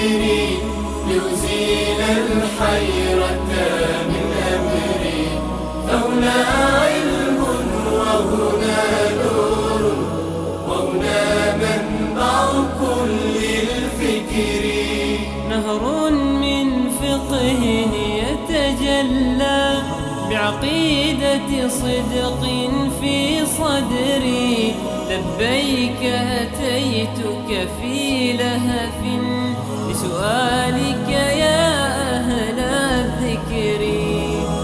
أدري لأزيل الحيرة من أمري. فهنا علم وهنا نور وهنا منبع كل الفكر. نهر من فقهه يتجلى بعقيدة صدق في صدري. لبيك أتيتك في لهف لسؤالك يا أهل الذكر.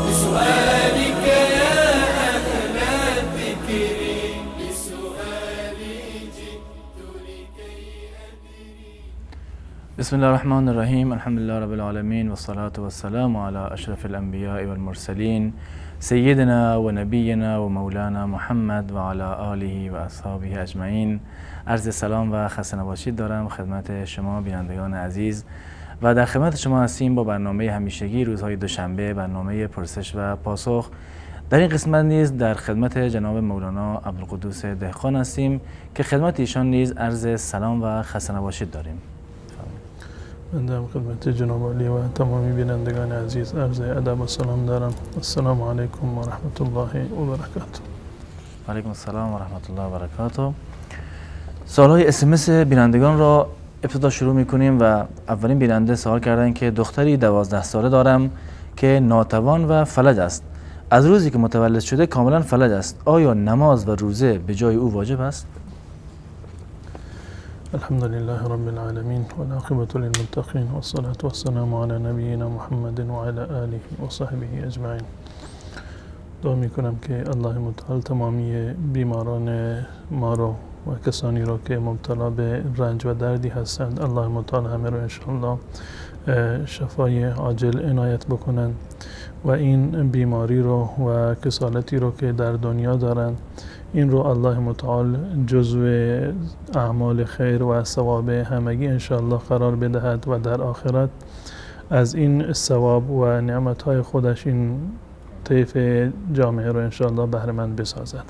لسؤالك يا أهل الذكر. لسؤالي جئت لكي أدري. بسم الله الرحمن الرحيم. الحمد لله رب العالمين والصلاة والسلام على أشرف الأنبياء والمرسلين سيدنا و نبینا و مولانا محمد و علی آله و اصحابه اجمعین. عرض سلام و خسته نباشید دارم خدمت شما بینندگان عزیز و در خدمت شما هستیم با برنامه همیشگی روزهای دوشنبه، برنامه پرسش و پاسخ. در این قسمت نیز در خدمت جناب مولانا عبدالقدوس دهقان هستیم که خدمت ایشان نیز عرض سلام و خسته نباشید داریم. من در خدمت جناب عالی و تمامی بینندگان عزیز عرض ادب و سلام دارم. السلام علیکم و رحمت الله و برکاته. و علیکم السلام و رحمت الله و برکاته. سوالهای اسمس بینندگان را ابتدا شروع میکنیم و اولین بیننده سوال کردن که دختری 12 ساله دارم که ناتوان و فلج است. از روزی که متولد شده کاملا فلج است. آیا نماز و روزه به جای او واجب است؟ الحمد لله رب العالمين والعاقبة للمتقين والصلاة والسلام على نبينا محمد وعلى آله وصحبه اجمعین. دعا میکنم که الله متعال تمامی بیماران ما رو و کسانی رو که مبتلا به رنج و دردی هستند الله متعال همه رو انشاءالله شفای عاجل عنایت بکنند و این بیماری رو و کسالتی رو که در دنیا دارند این رو الله متعال جزو اعمال خیر و ثواب همگی انشاءالله قرار بدهد و در آخرت از این ثواب و نعمتهای خودش این طیف جامعه رو انشاءالله بهره مند بسازد.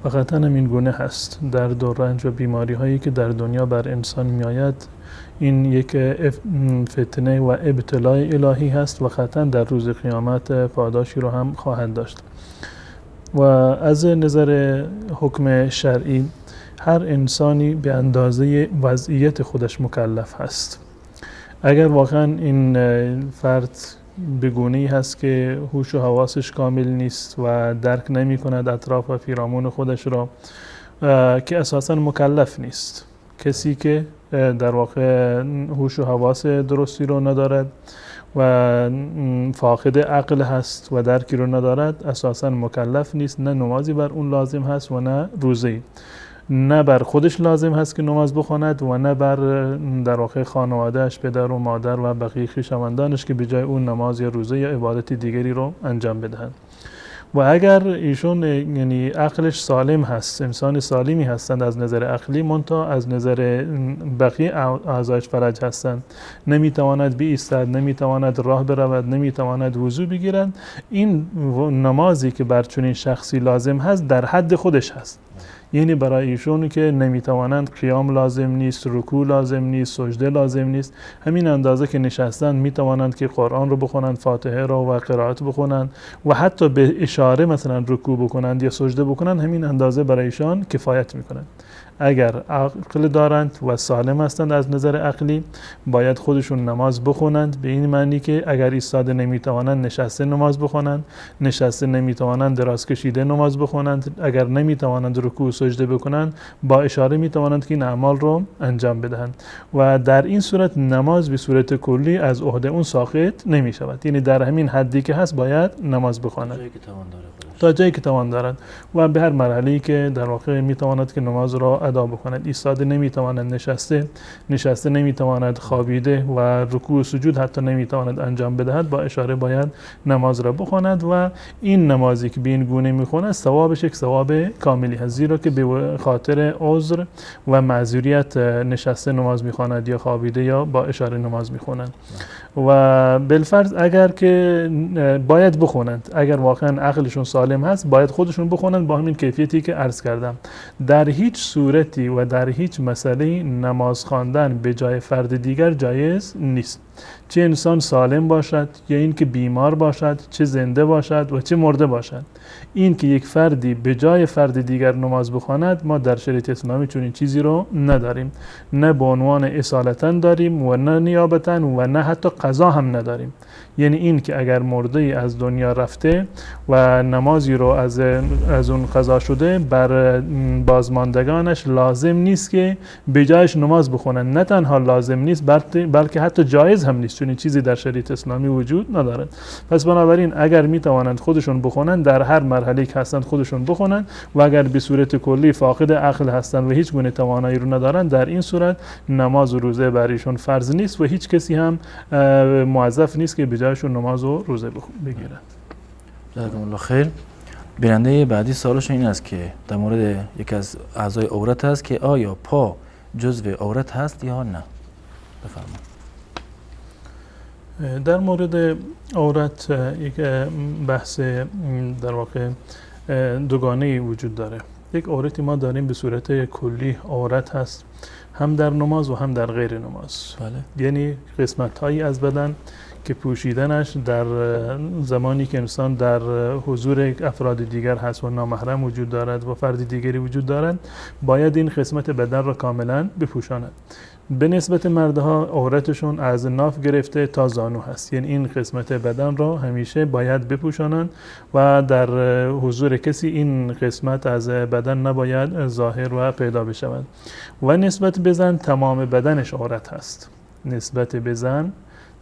فقط همین گونه هست درد و رنج و بیماری هایی که در دنیا بر انسان می آید این یک فتنه و ابتلای الهی هست و قطعا در روز قیامت پاداشی رو هم خواهد داشت. و از نظر حکم شرعی هر انسانی به اندازه وضعیت خودش مکلف هست. اگر واقعا این فرد به گونه‌ای هست که هوش و حواسش کامل نیست و درک نمی کند اطراف و پیرامون خودش را که اساسا مکلف نیست. کسی که در واقع هوش و حواس درستی رو ندارد و فاقد عقل هست و درکی رو ندارد اساسا مکلف نیست. نه نمازی بر اون لازم هست و نه روزه‌ای. نه بر خودش لازم هست که نماز بخواند و نه بر در واقع خانوادهش پدر و مادر و بقیه خویشاوندانش که به جای اون نماز یا روزه یا عبادت دیگری رو انجام بدهند. و اگر ایشون یعنی عقلش سالم هست، انسان سالمی هستند از نظر عقلی منتها از نظر بقیه اعضایش فلج هستند، نمیتواند بایستد، نمیتواند راه برود، نمیتواند وضو بگیرد، این نمازی که بر چنین شخصی لازم هست در حد خودش هست. یعنی برای ایشون که نمیتوانند قیام لازم نیست، رکوع لازم نیست، سجده لازم نیست، همین اندازه که نشستند میتوانند که قرآن رو بخونند، فاتحه رو و قرائت بخونند و حتی به اشاره مثلا رکوع بکنند یا سجده بکنند، همین اندازه برای ایشان کفایت میکنند. اگر عقل دارند و سالم هستند از نظر عقلی باید خودشون نماز بخونند، به این معنی که اگر ایستاده نمیتوانند نشسته نماز بخونند، نشسته نمیتوانند دراز کشیده نماز بخونند، اگر نمیتوانند رکوع و سجده بکنند با اشاره میتوانند که این اعمال رو انجام بدهند و در این صورت نماز به صورت کلی از عهده اون ساقط نمیشود. یعنی در همین حدی که هست باید نماز بخواند تا جایی که توان دارد و به هر مرحله‌ای که در واقع میتواند که نماز را ادا بکند. ایستاده نمیتواند نشسته نمیتواند خوابیده و رکوع و سجود حتی نمیتواند انجام بدهد با اشاره باید نماز را بخواند و این نمازی که به این گونه میخواند ثوابش یک ثواب کاملی هست، زیرا که به خاطر عذر و معذوریت نشسته نماز میخواند یا خوابیده یا با اشاره نماز میخواند. و بالفرض اگر که باید بخونند، اگر واقعا عقلشون سالم هست باید خودشون بخونند با همین کیفیتی که عرض کردم. در هیچ صورتی و در هیچ مسئله نماز خواندن به جای فرد دیگر جایز نیست، چه انسان سالم باشد یا این که بیمار باشد، چه زنده باشد و چه مرده باشد. این که یک فردی به جای فرد دیگر نماز بخواند ما در شریعت اسلامی چنین چیزی رو نداریم، نه به عنوان اصالتا داریم و نه نیابتا و نه حتی قضا هم نداریم. یعنی این که اگر مرده از دنیا رفته و نمازی رو از اون قضا شده، بر بازماندگانش لازم نیست که به جایش نماز بخونن. نه تنها لازم نیست بلکه حتی جایز هم نیست، چون این چیزی در شریعت اسلامی وجود ندارد. پس بنابراین اگر می توانند خودشون بخونن، در هر مرحله که هستند خودشون بخونن، و اگر به صورت کلی فاقد عقل هستند و هیچ گونه توانایی رو ندارن، در این صورت نماز و روزه برایشون فرض نیست و هیچ کسی هم موظف نیست که به جایشون نماز و روزه بگیرند. جزاکم الله خیر. بیننده بعدی سوالش این است که در مورد یکی از اعضای عورت است که آیا پا جزو عورت هست یا نه؟ بفرمایید. در مورد عورت یک بحث در واقع دوگانه‌ای وجود داره. یک عورتی ما داریم به صورت کلی عورت هست، هم در نماز و هم در غیر نماز. بله. یعنی قسمت‌هایی از بدن که پوشیدنش در زمانی که انسان در حضور افراد دیگر هست و نامحرم وجود دارد و فرد دیگری وجود دارد، باید این قسمت بدن را کاملا بپوشاند. به نسبت مردها عورتشون از ناف گرفته تا زانو هست، یعنی این قسمت بدن را همیشه باید بپوشانند و در حضور کسی این قسمت از بدن نباید ظاهر و پیدا بشود. و نسبت به زن تمام بدنش عورت هست. نسبت به زن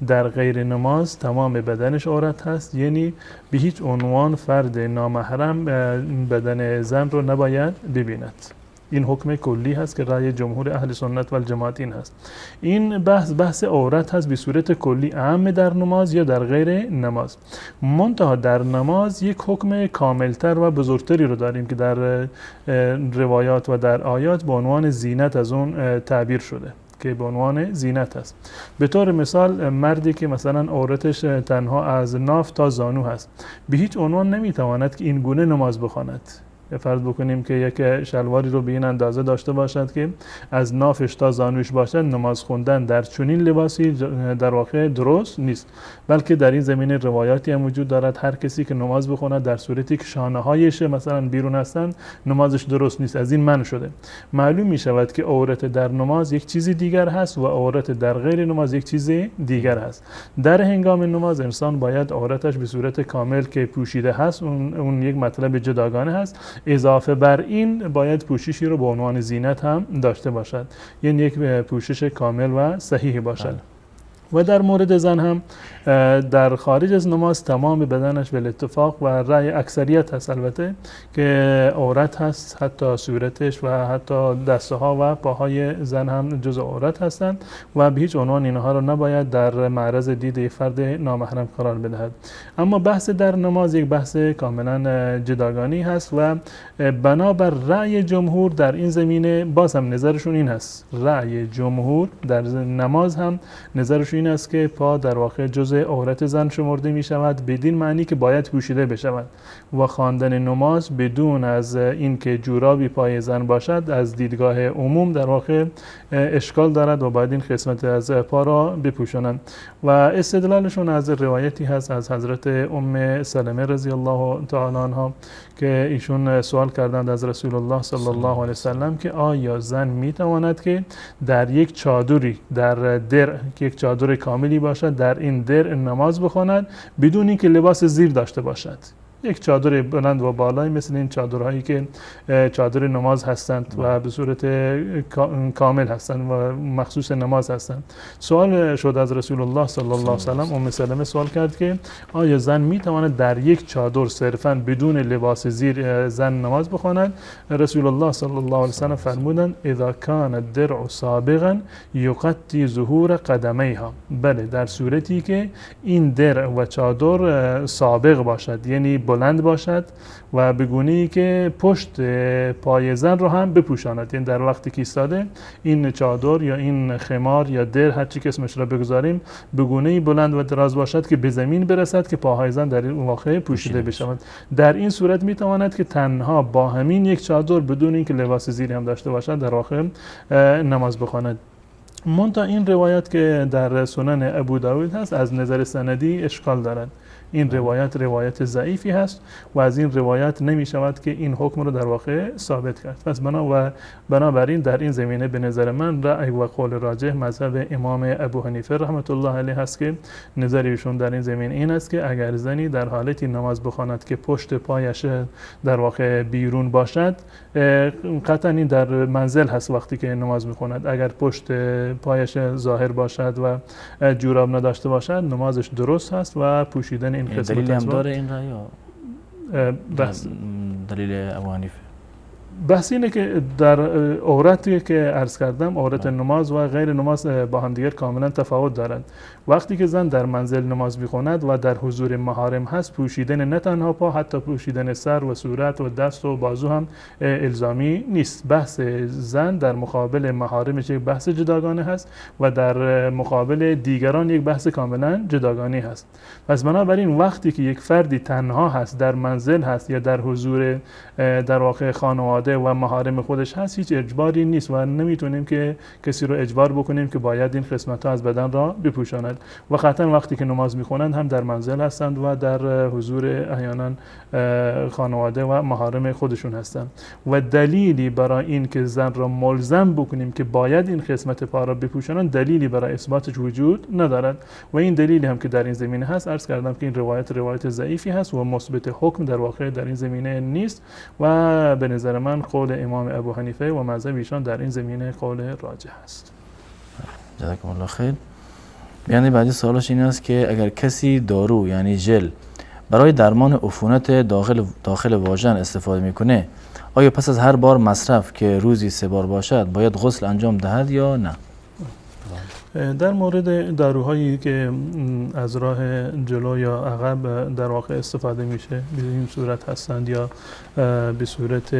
در غیر نماز تمام بدنش عورت هست، یعنی به هیچ عنوان فرد نامحرم بدن زن رو نباید ببیند. این حکم کلی هست که رأی جمهور اهل سنت و الجماعت این هست. این بحث عورت هست به صورت کلی، اعم در نماز یا در غیر نماز. منتها در نماز یک حکم کاملتر و بزرگتری رو داریم که در روایات و در آیات به عنوان زینت از اون تعبیر شده که به عنوان زینت است. به طور مثال مردی که مثلا عورتش تنها از ناف تا زانو هست، به هیچ عنوان نمیتواند که این گونه نماز بخواند. فرض بکنیم که یک شلواری رو به این اندازه داشته باشد که از نافش تا زانوش باشد، نماز خوندن در چنین لباسی در واقع درست نیست. بلکه در این زمینه روایاتی هم وجود دارد هر کسی که نماز بخواند در صورتی که شانه هایش مثلا بیرون هستند نمازش درست نیست. از این منع شده. معلوم می شود که عورت در نماز یک چیزی دیگر هست و عورت در غیر نماز یک چیز دیگر هست. در هنگام نماز انسان باید عورتش به صورت کامل که پوشیده هست، اون یک مطلب جداگانه هست. اضافه بر این باید پوششی رو به عنوان زینت هم داشته باشد، یعنی یک پوشش کامل و صحیح باشد. و در مورد زن هم در خارج از نماز تمام بدنش به اتفاق و رأی اکثریت هست البته که عورت هست، حتی صورتش و حتی دسته ها و پاهای زن هم جز عورت هستند و به هیچ عنوان اینها رو نباید در معرض دید فرد نامحرم قرار بدهد. اما بحث در نماز یک بحث کاملا جداگانه هست و بنابر رأی جمهور در این زمینه باز هم نظرشون این هست. رأی جمهور در نماز هم نظرشون این است که پا در واقع جزء عورت زن شمرده می شود، بدین معنی که باید پوشیده بشود و خواندن نماز بدون از اینکه جورابی پای زن باشد از دیدگاه عموم در واقع اشکال دارد و باید این قسمت از پا را بپوشانند. و استدلالشون از روایتی هست از حضرت ام سلمه رضی الله تعالی عنها که ایشون سوال کردند از رسول الله صلی الله علیه وسلم که آیا زن می تواند که در یک چادری در درع که یک چادر کاملی باشد در این درع نماز بخواند بدون اینکه لباس زیر داشته باشد؟ یک چادر بلند و بالای مثل این چادرهایی که چادر نماز هستند و به صورت کامل هستند و مخصوص نماز هستند. سوال شد از رسول الله صلی الله علیه و سلم. ام سلمه سوال کرد که آیا زن می تواند در یک چادر صرفاً بدون لباس زیر زن نماز بخواند؟ رسول الله صلی الله علیه و سلم فرمودند اذا کان الدرع سابغا یغطی ظهور قدمیها. بله، در صورتی که این درع و چادر سابق باشد، یعنی بلند باشد و به گونه‌ای که پشت پای زن رو هم بپوشاند. یعنی در وقتی که ایستاده این چادر یا این خمار یا در هر چی که اسمش را بگذاریم به گونه‌ای بلند و دراز باشد که به زمین برسد که پاهای زن در این واقع پوشیده بشود. در این صورت میتواند که تنها با همین یک چادر بدون اینکه لباس زیری هم داشته باشد در واقع نماز بخواند. منتها این روایت که در سنن ابو داود هست از نظر سندی اشکال دارد. این روایت ضعیفی هست و از این روایت نمی شود که این حکم رو در واقع ثابت کرد. پس بنابراین در این زمینه به نظر من رأی و قول راجح مذهب امام ابو حنیفه رحمت الله علیه هست که نظر ایشون در این زمینه این است که اگر زنی در حالتی نماز بخواند که پشت پایش در واقع بیرون باشد، قطعا این در منزل هست وقتی که نماز میخواند. اگر پشت پایش ظاهر باشد و جوراب نداشته باشد نمازش درست هست و پوشیدن این قسمت دلیل هم داره این رأی یا بحث دلیل ابو حنیفه؟ بحث اینه که در عورتی که عرض کردم، عورت نماز و غیر نماز با هم دیگر کاملا تفاوت دارند. وقتی که زن در منزل نماز میخواند و در حضور محارم هست، پوشیدن نه تنها پا، حتی پوشیدن سر و صورت و دست و بازو هم الزامی نیست. بحث زن در مقابل محارمش یک بحث جداگانه هست و در مقابل دیگران یک بحث کاملا جداگانه هست. پس بنابراین وقتی که یک فردی تنها هست، در منزل هست یا در حضور در واقع خانواده و محارم خودش هست، هیچ اجباری نیست و نمیتونیم که کسی رو اجبار بکنیم که باید این قسمت ها از بدن را بپوشاند. و قطعا وقتی که نماز میخونند هم در منزل هستند و در حضور احیانا خانواده و محارم خودشون هستند. و دلیلی برای این که زن را ملزم بکنیم که باید این قسمت پا را بپوشانند دلیلی برای اثباتش وجود ندارد. و این دلیلی هم که در این زمینه هست، عرض کردم که این روایت ضعیفی هست و مثبت حکم در واقع در این زمینه نیست و به نظر من قول امام ابو حنیفه و مذهب ایشان در این زمینه قول راجح است. جزاکم الله خیر. بیان بعدی سوالش این است که اگر کسی دارو یعنی ژل برای درمان عفونت داخل واژن استفاده میکنه، آیا پس از هر بار مصرف که روزی 3 بار باشد باید غسل انجام دهد یا نه؟ در مورد داروهایی که از راه جلو یا عقب در واقع استفاده میشه به این صورت هستند یا به صورت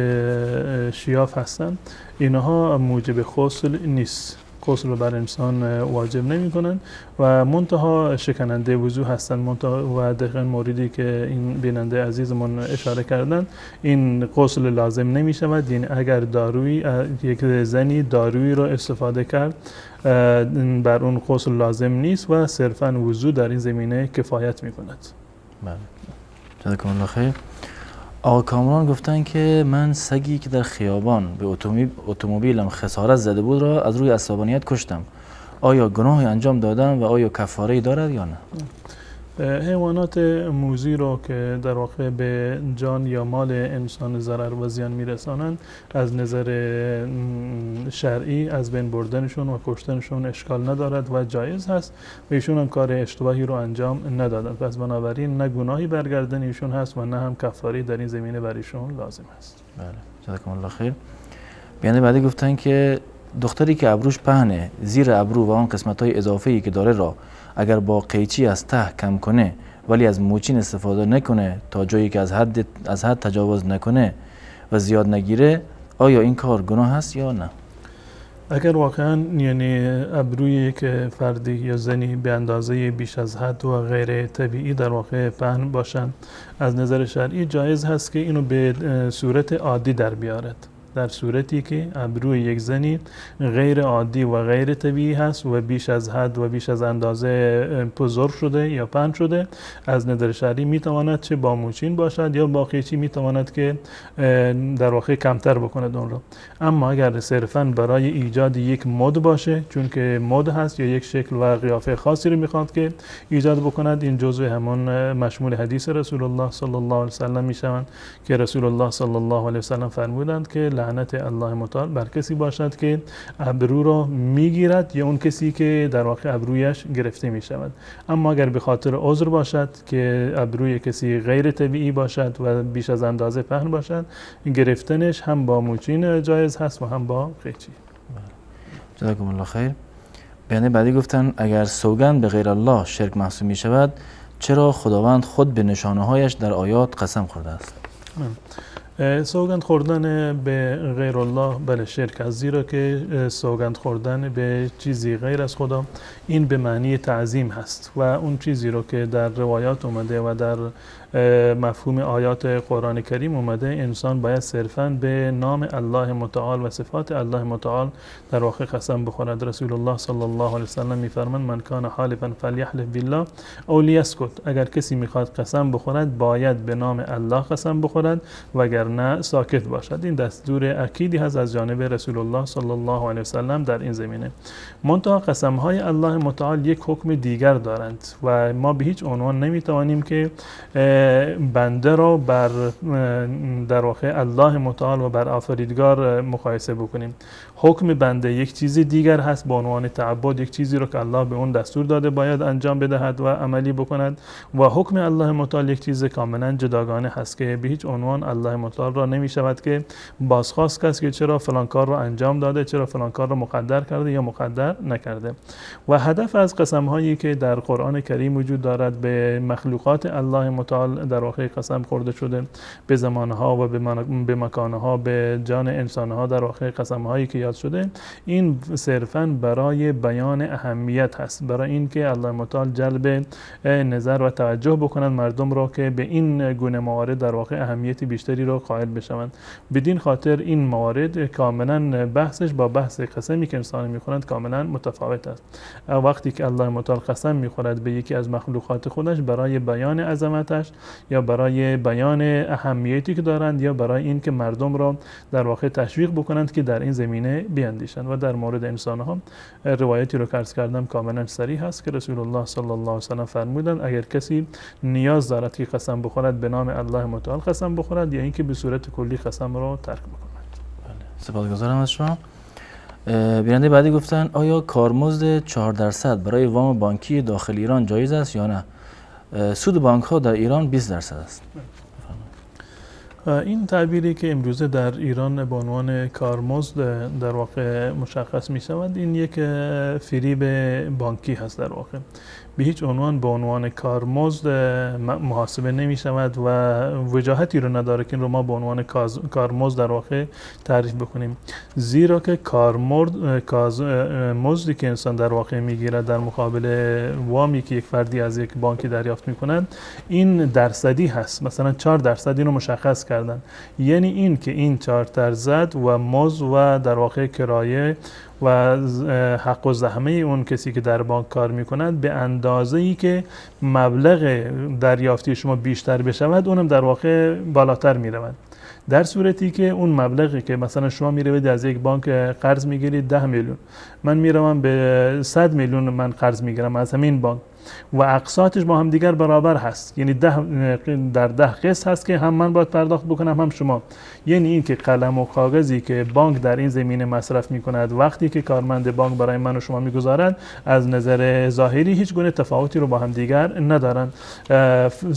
شیاف هستند، اینها موجب غسل نیست. غسل رو بر انسان واجب نمی کنند و منتها شکننده وضو هستند. و دقیقاً موردی که این بیننده عزیزمون اشاره کردن، این غسل لازم نمی شود. یعنی اگر یک زنی دارویی رو استفاده کرد بر اون غسل لازم نیست و صرفاً وضو در این زمینه کفایت می کند. بله. جزاکم الله خیر. آقا کامران گفتن که من سگی که در خیابان به اتومبیلم خسارت زده بود را از روی عصبانیت کشتم. آیا گناهی انجام دادم و آیا کفاره‌ای دارد یا نه؟ حیوانات موذی رو که در واقع به جان یا مال انسان ضرر و زیان میرسانند، از نظر شرعی از بین بردنشون و کشتنشون اشکال ندارد و جایز هست و ایشون هم کار اشتباهی رو انجام ندادند. پس بنابراین نه گناهی برگردن ایشون هست و نه هم کفاری در این زمینه بر ایشون لازم هست. بله، جزاکم الله خیر. بیان بعدی گفتن که دختری که ابروش پهنه، زیر ابرو و آن قسمت‌های اضافه‌ای که داره را اگر با قیچی از ته کم کنه ولی از موچین استفاده نکنه تا جایی که از حد تجاوز نکنه و زیاد نگیره، آیا این کار گناه هست یا نه؟ اگر واقعا یعنی ابروی یک فردی یا زنی به اندازه بیش از حد و غیر طبیعی در واقع پهن باشند، از نظر شرعی جایز هست که اینو به صورت عادی در بیارد. در صورتی که ابروی یک زنی غیر عادی و غیر طبیعی هست و بیش از حد و بیش از اندازه بزرگ شده یا پهن شده، از نظر شرعی میتواند چه با موچین باشد یا با قیچی میتواند که در واقع کمتر بکند اون رو. اما اگر صرفاً برای ایجاد یک مد باشه، چون که مد هست یا یک شکل و قیافه خاصی رو میخواد که ایجاد بکند، این جزء همون مشمول حدیث رسول الله صلی الله علیه و سلم میشوند که رسول الله صلی الله علیه و سلم فرمودند که لعنت الله متعال بر کسی باشد که ابرو را میگیرد یا اون کسی که در واقع ابرویش گرفته میشود. اما اگر به خاطر عذر باشد که ابروی کسی غیر طبیعی باشد و بیش از اندازه پهن باشد، گرفتنش هم با موچین جایز هست و هم با قیچی. جزاکم الله خیر. بیان بعدی گفتن اگر سوگند به غیر الله شرک محسوب می شود، چرا خداوند خود به نشانه‌هایش در آیات قسم خورده است؟ سوگند خوردن به غیر الله بله شرک است، زیرا که سوگند خوردن به چیزی غیر از خدا این به معنی تعظیم هست و اون چیزی رو که در روایات اومده و در مفهوم آیات قرآن کریم اومده، انسان باید صرفاً به نام الله متعال و صفات الله متعال در واقع قسم بخورد. رسول الله صلی الله علیه وسلم میفرماند من کان حالفا فلیحلف بالله او لیسکت، اگر کسی میخواد قسم بخورد باید به نام الله قسم بخورد وگرنه ساکت باشد. این دستور اکیدی هست از جانب رسول الله صلی الله علیه وسلم در این زمینه. منتها قسم های الله متعال یک حکم دیگر دارند و ما به هیچ عنوان نمیتوانیم که بنده را بر در واقع الله متعال و بر آفریدگار مقایسه بکنیم. حکم بنده یک چیز دیگر هست به عنوان تعبد، یک چیزی رو که الله به اون دستور داده باید انجام بدهد و عملی بکند، و حکم الله متعال یک چیز کاملا جداگانه هست که به هیچ عنوان الله متعال را نمی شود که بازخواست کس که چرا فلان کار رو انجام داده، چرا فلان کار رو مقدر کرده یا مقدر نکرده. و هدف از قسم هایی که در قرآن کریم وجود دارد به مخلوقات الله متعال در واقع قسم خورده شده، به زمانها و به مکانها، به جان انسانها در واقع قسم هایی که یاد شده، این صرفاً برای بیان اهمیت هست، برای اینکه الله متعال جلب نظر و توجه بکنند مردم را که به این گونه موارد در واقع اهمیت بیشتری را قائل بشوند. بدین خاطر این موارد کاملا بحثش با بحث قسمی که انسان میخورند کاملا متفاوت است. وقتی که الله متعال قسم میخورد به یکی از مخلوقات خودش برای بیان عظمتش یا برای بیان اهمیتی که دارند یا برای اینکه مردم را در واقع تشویق بکنند که در این زمینه بیاندیشند. و در مورد انسان ها روایتی رو که عرض کردم کاملا صریح است که رسول الله صلی الله علیه و سلم فرمودند اگر کسی نیاز دارد که قسم بخورد به نام الله متعال قسم بخورد یا اینکه به صورت کلی قسم را ترک بکند. سپاسگزارم از شما. بیننده بعدی گفتن آیا کارمزد 4% برای وام بانکی داخل ایران جایز است یا نه؟ سود بانک ها در ایران 20% است. این تعبیری که امروزه در ایران به عنوان کارمزد در واقع مشخص می شود، این یک فریب بانکی هست. در واقع به هیچ عنوان به عنوان کارمزد محاسبه نمی شود و وجاهتی رو نداره که این رو ما به عنوان کارمزد در واقع تعریف بکنیم، زیرا که مزدی که انسان در واقع میگیرد در مقابل وامی که یک فردی از یک بانکی دریافت میکنند این درصدی هست. مثلا 4% این رو مشخص کردن، یعنی این که این 4% و مزد و در واقع کرایه و حق و زحمه اون کسی که در بانک کار میکند به اندازه‌ای که مبلغ دریافتی شما بیشتر بشود اونم در واقع بالاتر میرود. در صورتی که اون مبلغی که مثلا شما میروید از یک بانک قرض میگیرید 10 میلیون، من میروم به 100 میلیون من قرض میگیرم از همین بانک و اقساطش با هم دیگر برابر هست، یعنی 10 قسط هست که هم من باید پرداخت بکنم هم شما. یعنی این که قلم و کاغذی که بانک در این زمینه مصرف میکند وقتی که کارمند بانک برای من و شما میگذارد از نظر ظاهری هیچ گونه تفاوتی رو با هم دیگر ندارند،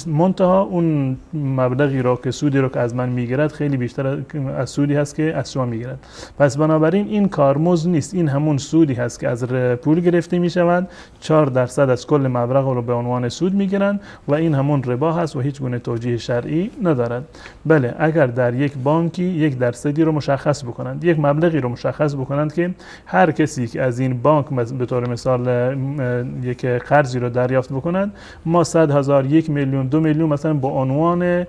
منتها اون مبلغی رو که سودی رو که از من میگیرد خیلی بیشتر از سودی هست که از شما میگیرد. پس بنابراین این کارمزد نیست، این همون سودی هست که از پول گرفته میشود. 4% از کل مبلغ رو به عنوان سود میگیرن و این همون ربا هست و هیچ گونه توجیه شرعی ندارد. بله اگر در یک بانکی 1% رو مشخص بکنند، یک مبلغی رو مشخص بکنند که هر کسی که از این بانک به طور مثال یک قرضی رو دریافت بکنند ما 100,000 1 میلیون 2 میلیون مثلا به عنوان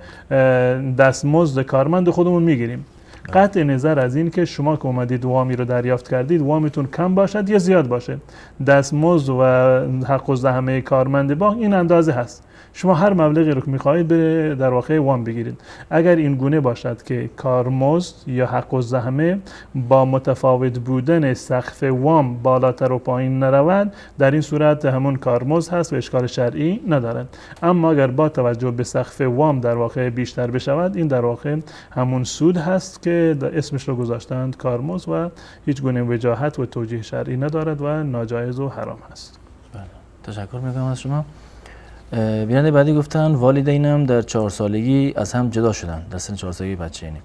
دستمزد کارمند خودمون میگیریم، قطع نظر از این که شما که اومدید وامی رو دریافت کردید وامیتون کم باشد یا زیاد باشه، دستمزد و حق و زحمه کارمند بانک این اندازه هست. شما هر مبلغی رو که می‌خواهید در واقع وام بگیرید. اگر این گونه باشد که کارمزد یا حق و زحمه با متفاوت بودن سقف وام بالاتر و پایین نرود، در این صورت همون کارمزد هست و اشکال شرعی ندارد. اما اگر با توجه به سقف وام در واقع بیشتر بشود، این در واقع همون سود هست که اسمش رو گذاشتند کارمزد و هیچ گونه وجاهت و توجیه شرعی ندارد و ناجایز و حرام هست. بله. تشکر می‌کنم از شما. بیننده بعدی گفتن والدینم در 4 سالگی از هم جدا شدن، در سن 4 سالگی بچه اینی.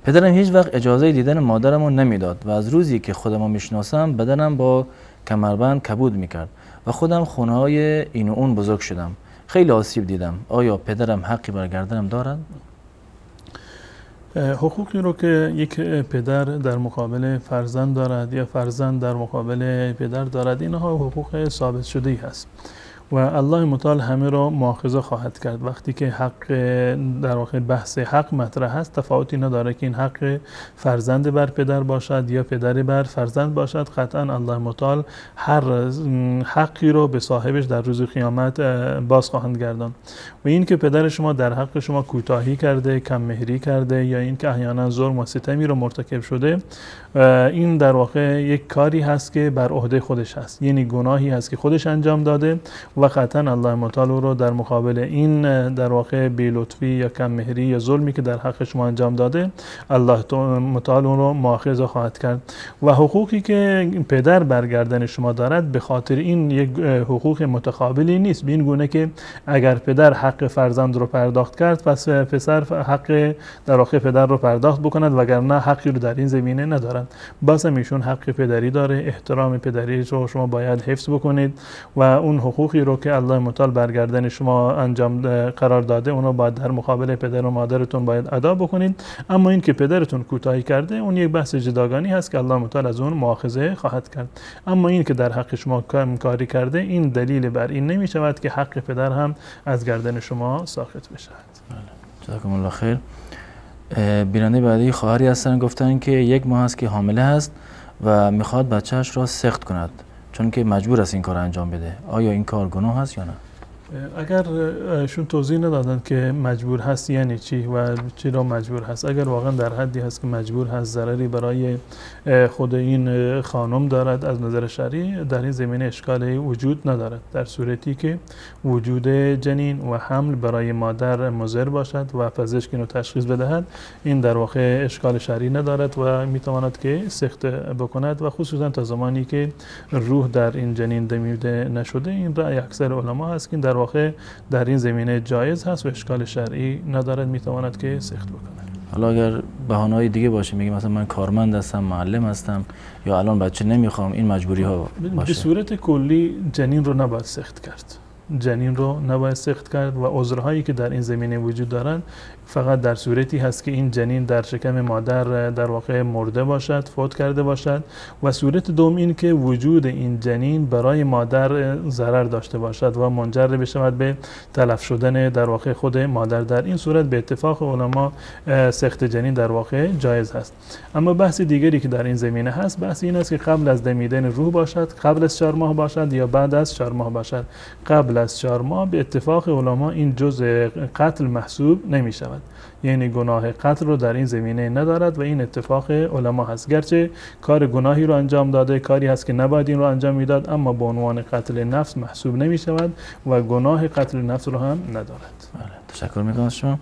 پدرم هیچ وقت اجازه دیدن مادرم رو نمیداد و از روزی که خودم رو میشناسم بدنم با کمربند کبود میکرد و خودم خونه‌های این و اون بزرگ شدم. خیلی آسیب دیدم. آیا پدرم حقی بر گردنم دارد؟ حقوقی رو که یک پدر در مقابل فرزند دارد یا فرزند در مقابل پدر دارد، اینها حقوق ثابت شده ای هست و الله متعال همه را مؤاخذه خواهد کرد. وقتی که حق در واقع بحث حق مطرح است، تفاوتی نداره که این حق فرزند بر پدر باشد یا پدری بر فرزند باشد، قطعا الله متعال هر حقی رو به صاحبش در روز قیامت باز خواهند گردان. و این که پدر شما در حق شما کوتاهی کرده، کم مهری کرده یا این که احیانا ظلم و ستمی رو مرتکب شده، این در واقع یک کاری هست که بر عهده خودش هست، یعنی گناهی هست که خودش انجام داده و قطعا الله متعال رو در مقابل این در واقع بی‌لطفی یا کم مهری یا ظلمی که در حق شما انجام داده، الله متعال رو مؤاخذه خواهد کرد. و حقوقی که پدر برگردن شما دارد به خاطر این یک حقوق متقابلی نیست، به این گونه که اگر پدر حق فرزند رو پرداخت کرد پس پسر حق در واقع پدر رو پرداخت بکند، وگرنه حقی رو در این زمینه ندارند. باز هم ایشون حق پدری داره، احترام پدری رو شما باید حفظ بکنید و اون حقوقی رو که الله متعال برگردن شما انجام قرار داده اونو باید در مقابل پدر و مادرتون باید ادا بکنید. اما این که پدرتون کوتاهی کرده اون یک بحث جداگانه هست که الله متعال از اون مؤاخذه خواهد کرد. اما این که در حق شما کاری کرده این دلیل بر این نمی شود که حق پدر هم از گردن شما ساقط بشود. جزاکم الله خیر. بیننده بعدی خواهری هستن، گفتن که 1 ماه است که حامله هست و میخواد بچهش را سخت کند چون که مجبور است این کار انجام بده. آیا این کار گناه است یا نه؟ اگر شون توضیح ندادن که مجبور هست یعنی چی و چی را مجبور هست، اگر واقعا در حدی هست که مجبور هست، ضرری برای خود این خانم دارد از نظر شرعی، در این زمینه اشکالی وجود ندارد، در صورتی که وجود جنین و حمل برای مادر مضر باشد و پزشک اینو تشخیص بدهد، این در واقع اشکال شرعی ندارد و میتواند که سخت بکند و خصوصا تا زمانی که روح در این جنین دمیده نشده. این رأی اکثر علما هست که در واقع در این زمینه جایز هست و اشکال شرعی ندارد، میتواند که سخت بکنه. حالا اگر بهانه‌های دیگه باشه، میگه مثلا من کارمند هستم، معلم هستم یا الان بچه نمیخوام، این مجبوری ها باشه، به صورت کلی جنین رو نباید سخت کرد، جنین رو نباید سخت کرد و عذرهایی که در این زمینه وجود دارند فقط در صورتی هست که این جنین در شکم مادر در واقع مرده باشد، فوت کرده باشد و صورت دوم این که وجود این جنین برای مادر ضرر داشته باشد و منجر بشود به تلف شدن در واقع خود مادر. در این صورت به اتفاق علما سخت جنین در واقع جایز هست. اما بحث دیگری که در این زمینه هست، بحث این است که قبل از دمیدن روح باشد، قبل از 4 ماه باشد یا بعد از 4 ماه باشد. قبل از 4 ماه به اتفاق علما این جزء قتل محسوب نمی شود، یعنی گناه قتل رو در این زمینه ندارد و این اتفاق علما هست. گرچه کار گناهی رو انجام داده، کاری هست که نباید این رو انجام میداد، اما به عنوان قتل نفس محسوب نمی شود و گناه قتل نفس رو هم ندارد. تشکر میکنم از شما.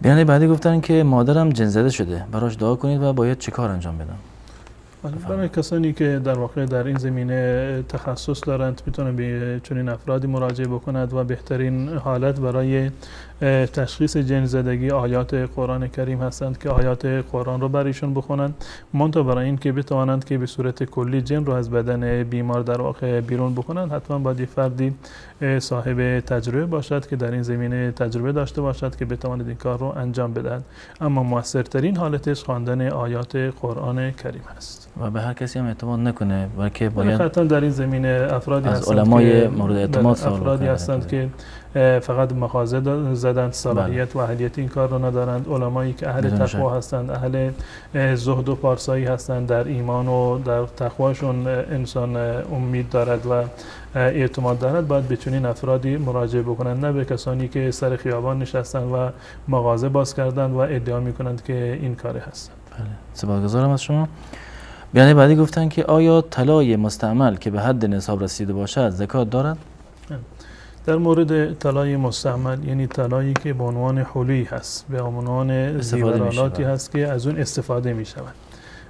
بیانیه بعدی گفتن که مادرم جن زده شده، براش دعا کنید و باید چه کار انجام بدم؟ برای کسانی که در واقع در این زمینه تخصص دارند میتونن به چنین افرادی مراجعه بکنند و بهترین حالت برای تشخیص جن زدگی آیات قرآن کریم هستند که آیات قرآن رو برایشون بخونند. منتها برای این که بتوانند که به صورت کلی جن رو از بدن بیمار در واقع بیرون بکنند، حتما باید فردی صاحب تجربه باشد که در این زمینه تجربه داشته باشد که بتواند این کار رو انجام بدهد. اما موثرترین حالتش خواندن آیات قرآن کریم هست و به هر کسی هم اعتماد نکنه، بلکه باید حتی در این زمینه افرادی از هستند علمای مورد اعتماد سوال افرادی هستند که فقط مخازه زدن، صلاحیت و اهلیت این کار رو ندارند. علمایی که اهل تقوا هستند، اهل زهد و پارسایی هستند، در ایمان و در تقواشون انسان امید دارد و اعتماد دارد، باید به چنین افرادی مراجعه بکنند، نه به کسانی که سر خیابان نشستند و مغازه باز کردند و ادعا میکنند که این کاره هستند. بله، سپاسگزارم از شما. بیانیه بعدی گفتن که آیا طلای مستعمل که به حد نصاب رسیده باشد زکات دارد؟ در مورد طلای مستعمل، یعنی طلایی که به عنوان حلی هست، به عنوان زیورالاتی هست که از اون استفاده می شود،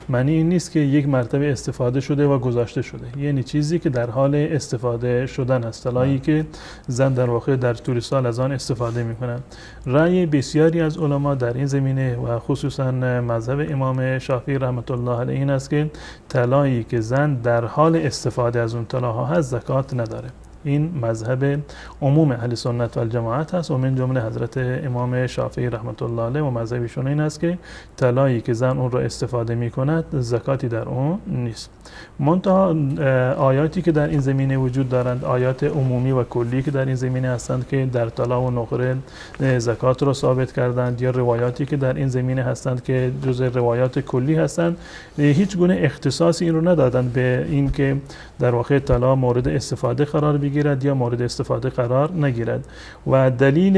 معنی این نیست که یک مرتبه استفاده شده و گذاشته شده، یعنی چیزی که در حال استفاده شدن است، طلایی که زن در واقع در طول سال از آن استفاده می کنند. رأی بسیاری از علما در این زمینه و خصوصا مذهب امام شافعی رحمت الله علیه این است که طلایی که زن در حال استفاده از اون طلاها هست زکات نداره. این مذهب عموم اهل سنت و الجماعت هست و من جمله حضرت امام شافعی رحمت الله علیه و مذهبشون این است که طلایی که زن اون رو استفاده می کند زکاتی در اون نیست. منتها آیاتی که در این زمینه وجود دارند، آیات عمومی و کلی که در این زمینه هستند که در طلا و نقره زکات رو ثابت کردند، یا روایاتی که در این زمینه هستند که جز روایات کلی هستند، هیچ گونه اختصاصی این رو ندادند به این که در واقع طلا مورد استفاده قرار بگیرد یا مورد استفاده قرار نگیرد. و دلیل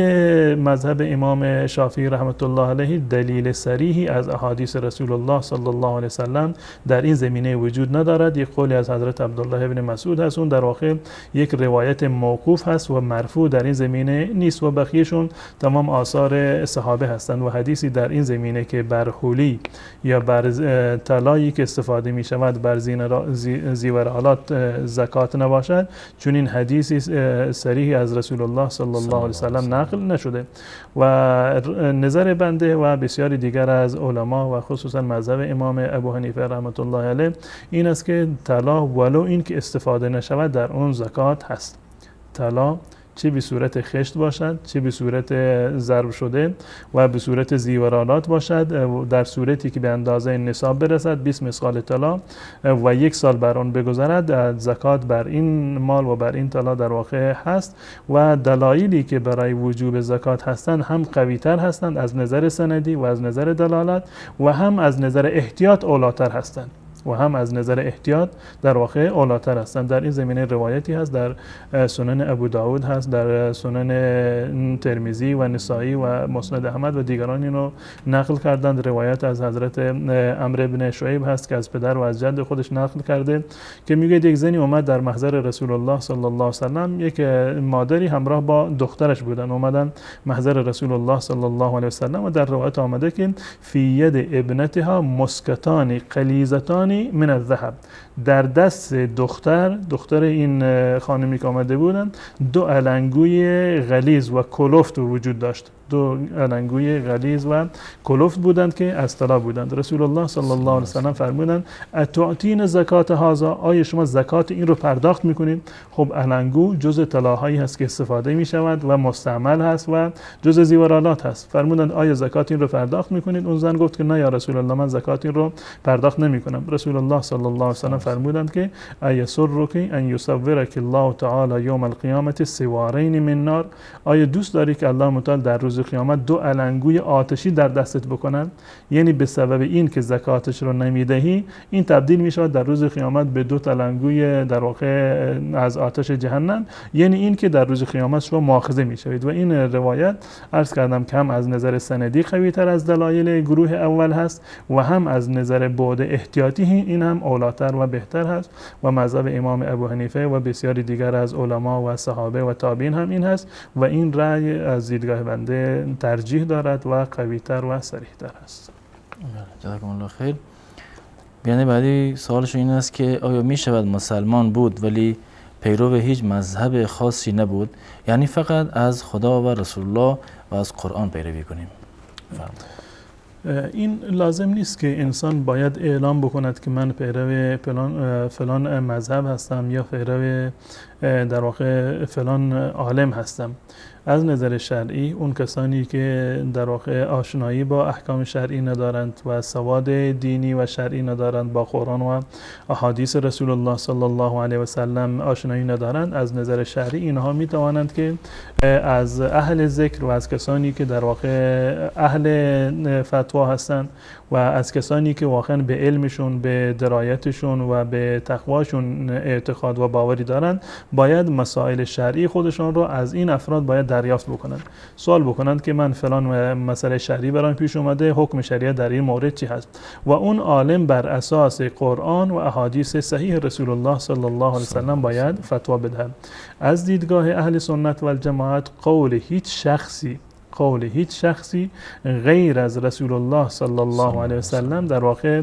مذهب امام شافعی رحمت الله علیه دلیل صریحی از احادیث رسول الله صلی الله علیه وسلم در این زمینه وجود ندارد. یک قولی از حضرت عبدالله ابن مسعود هست، اون در واقع یک روایت موقوف هست و مرفوع در این زمینه نیست و بقیهشون تمام آثار صحابه هستند و حدیثی در این زمینه که بر حولی یا بر طلایی که استفاده می شود بر زیورالات زکات نباشد، چون این حدیثی صریح از رسول الله صلی الله علیه وسلم نقل نشده. و نظر بنده و بسیاری دیگر از علما و خصوصا مذهب امام ابو حنیفه رحمت الله علیه این است که طلا ولو این که استفاده نشود در اون زکات هست. طلا چه به صورت خشت باشد، چه به صورت ضرب شده و به صورت زیورالات باشد، در صورتی که به اندازه نصاب برسد 20 مثقال طلا و 1 سال بر آن بگذرد، زکات بر این مال و بر این طلا در واقع هست. و دلایلی که برای وجوب زکات هستند هم قوی تر هستند از نظر سندی و از نظر دلالت و هم از نظر احتیاط اولاتر هستند در واقع اولاتر هستند. در این زمینه روایتی هست در سنن ابو داود هست، در سنن ترمذی و نسائی و مسند احمد و دیگران اینو نقل کردند. روایت از حضرت عمرو ابن شعیب هست که از پدر و از جد خودش نقل کرده که میگه یک زنی اومد در محضر رسول الله صلی الله علیه وسلم، یک مادری همراه با دخترش بودن، اومدن محضر رسول الله صلی الله علیه وسلم و در روایت آمده که فی ید ابنتها مسکتان قلیزتان من الذهب، در دست دختر این خانمی که آمده بودن 2 علنگوی غلیظ و کلفت وجود داشت. 2 علنگوی غلیظ و کلفت بودند که از طلا بودند. رسول الله صلی الله علیه وسلم فرمودند اتعطین زکات هذا، آیا شما زکات این رو پرداخت میکنید؟ خب علنگو جز طلاهایی هست که استفاده میشود و مستعمل هست و جز زیورالات هست. فرمودند آیا زکات این رو پرداخت میکنید؟ اون زن گفت که نه یا رسول الله، من زکات این رو پرداخت نمیکنم. رسول الله صلی الله علیه وسلم فرمودند که ایسرک ان یصورک الله تعالی یوم القیامه سوارین من نار، آیا دوست داری که الله متعال در روز قیامت 2 علنگوی آتشی در دستت بکنن؟ یعنی به سبب این که زکاتش رو نمیدهی این تبدیل می شود در روز قیامت به 2 علنگوی در واقع از آتش جهنم، یعنی این که در روز قیامت شما مؤاخذه می شوید. و این روایت عرض کردم که هم از نظر سندی قوی تر از دلایل گروه اول هست و هم از نظر بعد احتیاطی این هم اولاتر و بهتر هست. و مذهب امام ابو حنیفه و بسیاری دیگر از علما و صحابه و تابعین هم این هست و این رأی از دیدگاه بنده ترجیح دارد و قوی‌تر و صریح‌تر است. جزاکم الله خیر. بیان بعدی سوالش این است که آیا می شود مسلمان بود ولی پیرو هیچ مذهب خاصی نبود، یعنی فقط از خدا و رسول الله و از قرآن پیروی کنیم؟ این لازم نیست که انسان باید اعلام بکند که من پیرو فلان مذهب هستم یا پیرو در واقع فلان عالم هستم. از نظر شرعی اون کسانی که در واقع آشنایی با احکام شرعی ندارند و سواد دینی و شرعی ندارند، با قرآن و احادیث رسول الله صلی الله علیه و سلم آشنایی ندارند، از نظر شرعی اینها می توانند که از اهل ذکر و از کسانی که در واقع اهل فتوا هستند و از کسانی که واقعا به علمشون، به درایتشون و به تقواشون اعتقاد و باوری دارند، باید مسائل شرعی خودشان رو از این افراد باید دریافت بکنند. سوال بکنند که من فلان مسئله شرعی برام پیش اومده، حکم شریعت در این مورد چی هست؟ و اون عالم بر اساس قرآن و احادیث صحیح رسول الله صلی الله علیه و سلم باید فتوا بدهد. از دیدگاه اهل سنت و الجماعت قول هیچ شخصی قول هیچ شخصی غیر از رسول الله صلی الله علیه و سلم در واقع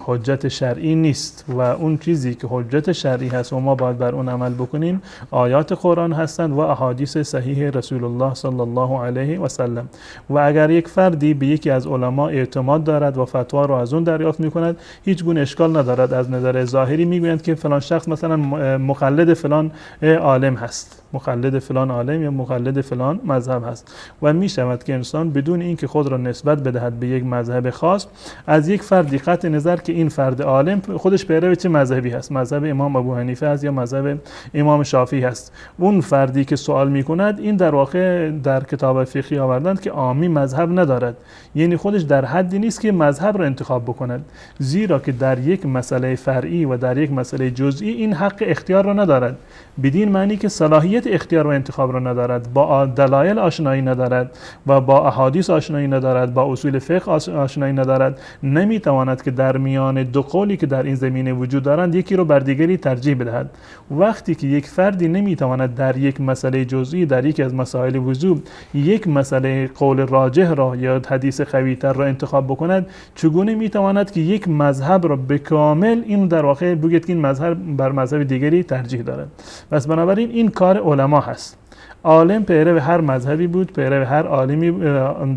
حجت شرعی نیست و اون چیزی که حجت شرعی هست و ما باید بر اون عمل بکنیم آیات قرآن هستند و احادیث صحیح رسول الله صلی الله علیه و سلم. و اگر یک فردی به یکی از علما اعتماد دارد و فتوا رو از اون دریافت میکند هیچ گونه اشکال ندارد. از نظر ظاهری میگویند که فلان شخص مثلا مقلد فلان عالم هست، مقلد فلان عالم یا مقلد فلان مذهب هست و می شود که انسان بدون اینکه خود را نسبت بدهد به یک مذهب خاص از یک فرد قطع نظر که این فرد عالم خودش پیرو چه مذهبی هست، مذهب امام ابو حنیفه است یا مذهب امام شافعی هست، اون فردی که سوال می کند این در واقع در کتاب فقهی آوردند که عامی مذهب ندارد، یعنی خودش در حدی نیست که مذهب را انتخاب بکند، زیرا که در یک مسئله فرعی و در یک مسئله جزئی این حق اختیار را ندارد، بدین معنی که صلاحیت اختیار و انتخاب را ندارد، با دلایل آشنایی ندارد و با احادیث آشنایی ندارد، با اصول فقه آشنایی ندارد، نمیتواند که در میان دو قولی که در این زمینه وجود دارند یکی رو بر دیگری ترجیح بدهد. وقتی که یک فردی نمیتواند در یک مسئله جزئی در یکی از مسائل وضو یک مسئله قول راجح را یا حدیث قوی‌تر را انتخاب بکند، چگونه میتواند که یک مذهب را به کامل این در واقع بگید که این مذهب بر مذهب دیگری ترجیح دارد؟ پس بنابراین این کار علما هست. عالم پیرو هر مذهبی بود، پیرو هر عالمی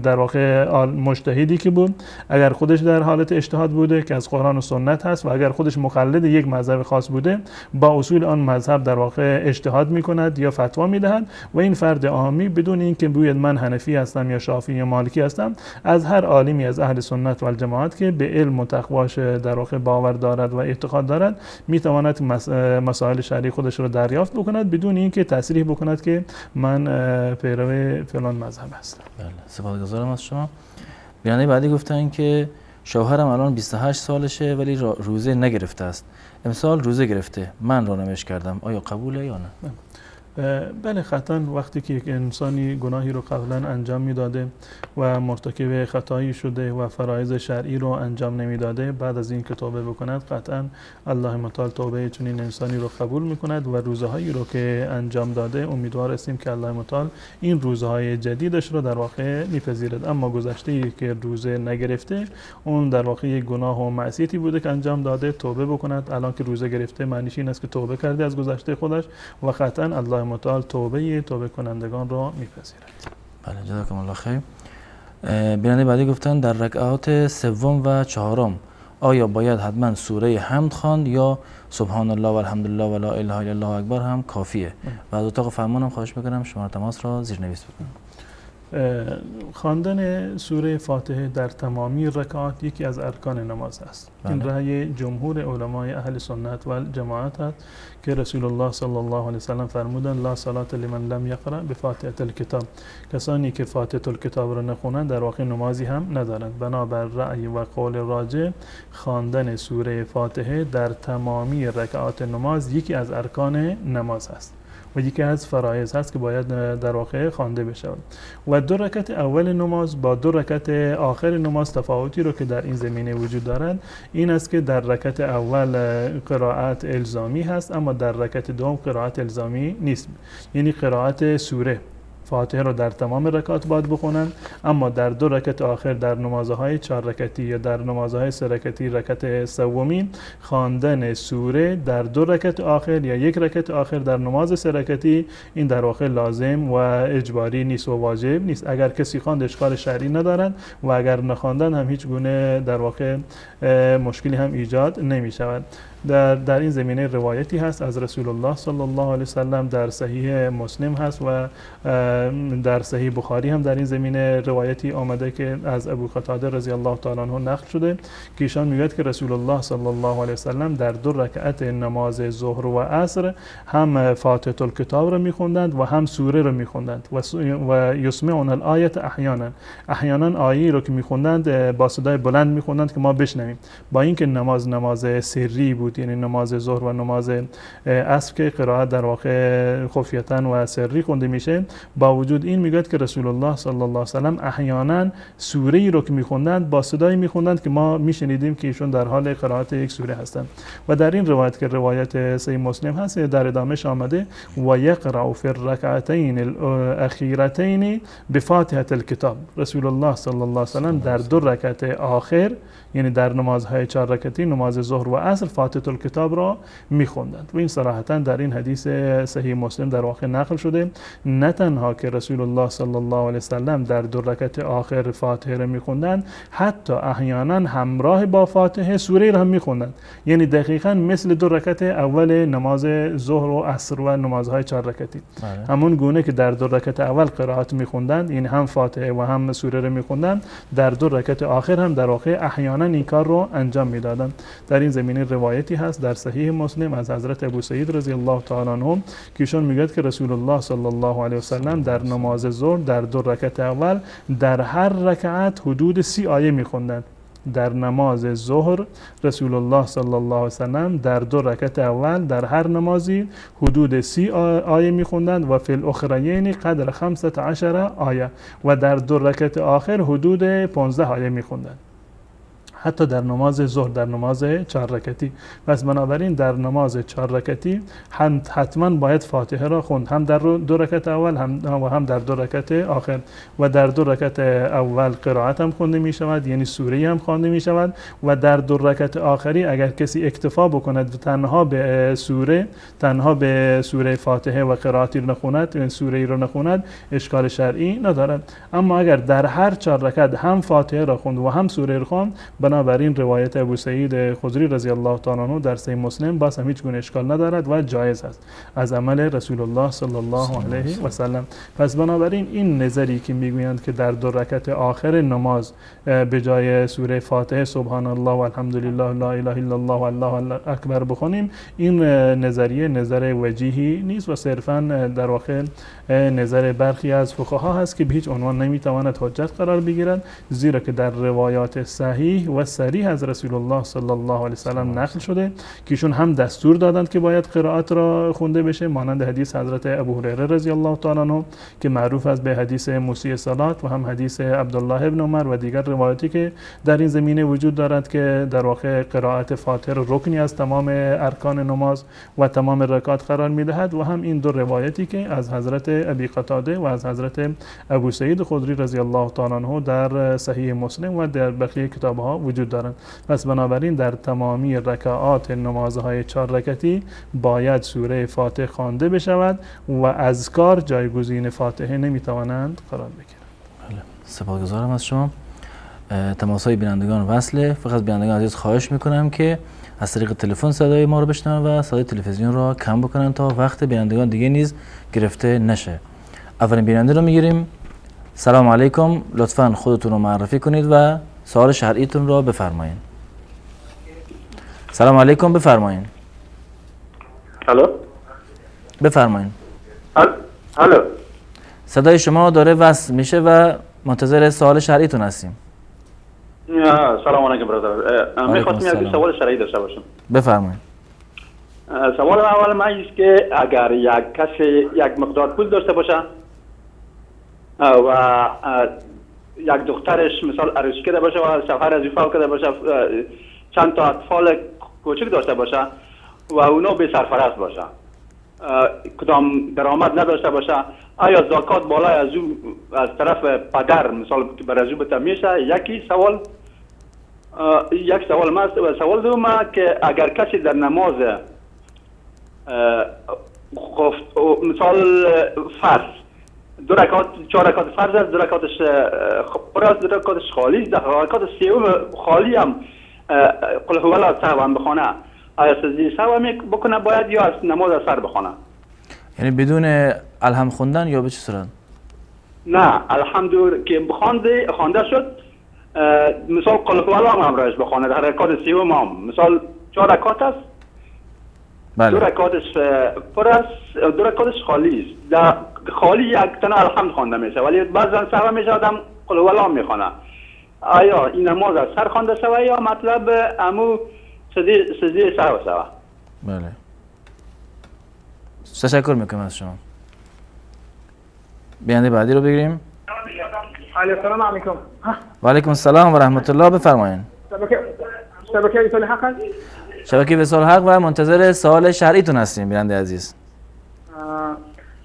در واقع مجتهدی که بود، اگر خودش در حالت اجتهاد بوده که از قرآن و سنت هست و اگر خودش مقلد یک مذهب خاص بوده با اصول آن مذهب در واقع اجتهاد میکند یا فتوا میدهد و این فرد عامی بدون اینکه بگوید من حنفی هستم یا شافعی یا مالکی هستم از هر عالمی از اهل سنت و الجماعت که به علم و تقواش در واقع باور دارد و اعتقاد دارد میتواند مسائل شرعی خودش را دریافت بکند بدون اینکه تصریح بکند که من پیرو فلان مذهب هستم. بله، سپاسگزارم از شما. بیننده بعدی گفتن که شوهرم الان 28 سالشه ولی روزه نگرفته است. امسال روزه گرفته، من رانمایش کردم، آیا قبوله یا نه؟ بله، قطعا وقتی که یک انسانی گناهی رو قبلا انجام میداده و مرتکب خطایی شده و فرایض شرعی رو انجام نمیداده بعد از این که توبه بکند قطعا الله متعال توبه چنین انسانی رو قبول میکند و روزهایی رو که انجام داده امیدوار هستیم که الله متعال این روزهای جدیدش رو در واقع میپذیرد. اما گذشته که روزه نگرفته اون در واقع یک گناه و معصیتی بوده که انجام داده، توبه بکند. الان که روزه گرفته معنیش این است که توبه کرده از گذشته خودش و قطعا الله متعال توبه کنندگان را میپذیرد. بله، جزاکم الله خیر. بیننده بعدی گفتن در رکعات سوم و چهارم آیا باید حتما سوره حمد خواند یا سبحان الله و الحمدلله و لا اله الا الله اکبر هم کافیه؟ و از اتاق فرمانم خواهش میکنم شماره تماس را زیرنویس بکنید. خواندن سوره فاتحه در تمامی رکعات یکی از ارکان نماز است. این رأی جمهور علمای اهل سنت و جماعت است که رسول الله صلی الله علیه وسلم فرمودند لا صلات لمن لم یقرأ بفاتحه الکتاب، کسانی که فاتحه الکتاب را نخونند در واقع نمازی هم ندارند. بنابر رأی و قول راجح خواندن سوره فاتحه در تمامی رکعات نماز یکی از ارکان نماز است و یکی از فرایض هست که باید در واقع خوانده بشود. و دو رکعت اول نماز با دو رکعت آخر نماز تفاوتی رو که در این زمینه وجود دارند این است که در رکعت اول قرائت الزامی هست اما در رکعت دوم قرائت الزامی نیست، یعنی قرائت سوره فاتحه رو در تمام رکعات باید بخونند، اما در دو رکعت آخر در نمازهای 4 رکعتی یا در نمازهای 3 رکعتی رکعت سومی خواندن سوره در 2 رکعت آخر یا 1 رکعت آخر در نماز 3 رکعتی این در واقع لازم و اجباری نیست و واجب نیست. اگر کسی خواند اشکال شرعی ندارند و اگر نخواندن هم هیچ گونه در واقع مشکلی هم ایجاد نمی شود. در این زمینه روایتی هست از رسول الله صلی الله علیه وسلم در صحیح مسلم هست و در صحیح بخاری هم در این زمینه روایتی آمده که از ابو قتاده رضی الله تعالی عنه نقل شده که ایشان میگوید که رسول الله صلی الله علیه وسلم در 2 رکعت نماز ظهر و عصر هم فاتحه الکتاب را میخوندند و هم سوره را میخوندند و یسمعون الآیه احیانا آیه را که میخوندند با صدای بلند میخوندند که ما بشنویم، با اینکه نماز سری بود بود، یعنی نماز ظهر و نماز عصر که قرائت در واقع خفیتاً و سری خونده میشه. با وجود این میگه که رسول الله صلی الله علیه و سلم احیانا سوره ای رو که میخوندند با صدایی میخوندند که ما میشنیدیم که ایشون در حال قرائت یک سوره هستند. و در این روایت که روایت صحیح مسلم هست در ادامهش آمده و یقرأ فی الرکعتین الاخیرتین بفاتحه الکتاب. رسول الله صلی الله علیه و سلم در دو رکعت آخر، یعنی در نمازهای 4 رکعتی نماز ظهر و عصر، فاتحه الکتاب را میخوندند. و این صراحتا در این حدیث صحیح مسلم در واقع نقل شده. نه تنها که رسول الله صلی الله علیه و سلم در دو رکعت آخر فاتحه را میخوندند، حتی احیانا همراه با فاتحه سوره را هم میخوندند. یعنی دقیقاً مثل دو رکعت اول نماز ظهر و عصر و نمازهای 4 رکعتی. همون گونه که در دو رکعت اول قرائت میخوندند، یعنی هم فاتحه و هم سوره را میخوندند، در دو رکعت آخر هم در واقع احیانا این کار رو انجام میدادند. در این زمینه روایتی هست در صحیح مسلم از حضرت ابو سعید رضی الله تعالی عنه که ایشون میگه که رسول الله صلی الله علیه و سلم در نماز ظهر در دو رکعت اول در هر رکعت حدود 30 آیه میخوندند. در نماز ظهر رسول الله صلی الله علیه و سلم در دو رکعت اول در هر نمازی حدود 30 آیه میخوندند و فی الاخرین قدر 15 آیه و در دو رکعت آخر حدود 15 آیه میخوندند. حتی در نماز ظهر در نماز 4 رکعتی. پس بنابراین در نماز 4 رکعتی حتما باید فاتحه را خوند، هم در دو رکعت اول هم در دو رکعت آخر. و در دو رکعت اول قرائت هم خونده می شود، یعنی سوره هم خوانده می شود. و در دو رکعت آخری اگر کسی اکتفا بکند و تنها به سوره فاتحه و قرائتی را نخواند، یعنی سوره ای را نخواند، اشکال شرعی ندارد. اما اگر در هر 4 رکعت هم فاتحه را خوند و هم سوره را خواند، بنابراین روایت ابو سعید خدری رضی الله تعالی عنه در صحیح مسلم باز هم هیچ گونه اشکال ندارد و جایز است از عمل رسول الله صلی الله علیه و سلم. پس بنابراین این نظری که میگویند که در دو رکعت آخر نماز به جای سوره فاتحه سبحان الله و الحمدلله لا اله الا الله و الله اکبر بخونیم، این نظریه نظر وجیهی نیست و صرفا در واقع نظر برخی از فقها هست که به هیچ عنوان نمیتواند حجت قرار بگیرد، زیرا که در روایات صحیح و صریح از رسول الله صلی الله علیه و سلم نقل شده که ایشون هم دستور دادند که باید قرائت را خونده بشه، مانند حدیث حضرت ابو هریره رضی الله تعالی عنه که معروف است به حدیث مسیء صلات و هم حدیث عبدالله ابن عمر و دیگر روایاتی که در این زمینه وجود دارد که در واقع قرائت فاتحه رکنی از تمام ارکان نماز و تمام رکعات قرار میدهد. و هم این دو روایتی که از حضرت ابی قتاده و از حضرت ابو سعید خدری رضی الله تعالی عنه در صحیح مسلم و در بقیه کتاب‌ها وجود دارند. پس بنابراین در تمامی رکعات نمازهای 4 رکعتی باید سوره فاتحه خوانده بشود و اذکار جایگزین فاتحه نمیتوانند قرار بگیرند. سپاسگزارم از شما. تماس‌های بینندگان وصله. فقط بینندگان عزیز خواهش میکنم که از طریق تلفن صدای ما رو بشنون و صدای تلویزیون رو کم بکنن تا وقت بینندگان دیگه نیز گرفته نشه. اولین بیننده رو میگیریم. سلام علیکم، لطفاً خودتون رو معرفی کنید و سوال شرعیتون رو بفرمایید. سلام علیکم، بفرمایید. الو، بفرمایید. الو، صدای شما داره وصل میشه و منتظر سوال شرعیتون هستیم. سلام علیکم برادر. میخواستم یک سوال شرعی داشته باشم. بفرمایید. سوال اول من است که اگر یک کسی یک مقدار پول داشته باشه و یک دخترش مثال عروسی کرده باشه و شوهر از وفا کرده باشه، چند تا اطفال کوچک داشته باشه و اونا بی سرپرست باشه، کدام درآمد نداشته باشه، آیا زکات بالای از او از طرف پدر مثال بر از او بده میشه؟ یک سوال ماست. و سوال دوم که اگر کسی در نماز مثال فرض 2 رکعات 4 رکعات فرض است، 2 رکعاتش پر است، 2 رکعاتش خالی است، 2 رکعات سوم خالی هم قل هو الله سهوا هم بخونه، آیا سجده سهوا بکنه باید یا از نماز از سر بخونه؟ یعنی بدون الحمد خوندن یا به چه صورت؟ نه، الحمد که خوانده شد مثال قل هو الله هم همراهش بخونه در رکعات سوم هم مثال 4 رکعات است، بله. 2 رکعاتش پر است، 2 رکعاتش خالی است. در خالی یک تنه الحمد خوانده میشه ولی بعضا سهوا میشه آدم قل هو الله میخونه. آیا این نماز از سر خوانده شوه یا مطلب امو سزی سوا. بله. تشکر میکنم از شما. بیننده بعدی رو بگیریم. السلام علیکم. و علیکم السلام و رحمت الله. بفرمایید. شبکه وصال حق هست؟ شبکه وصال حق و منتظر سوال شرعیتون هستیم بیننده عزیز.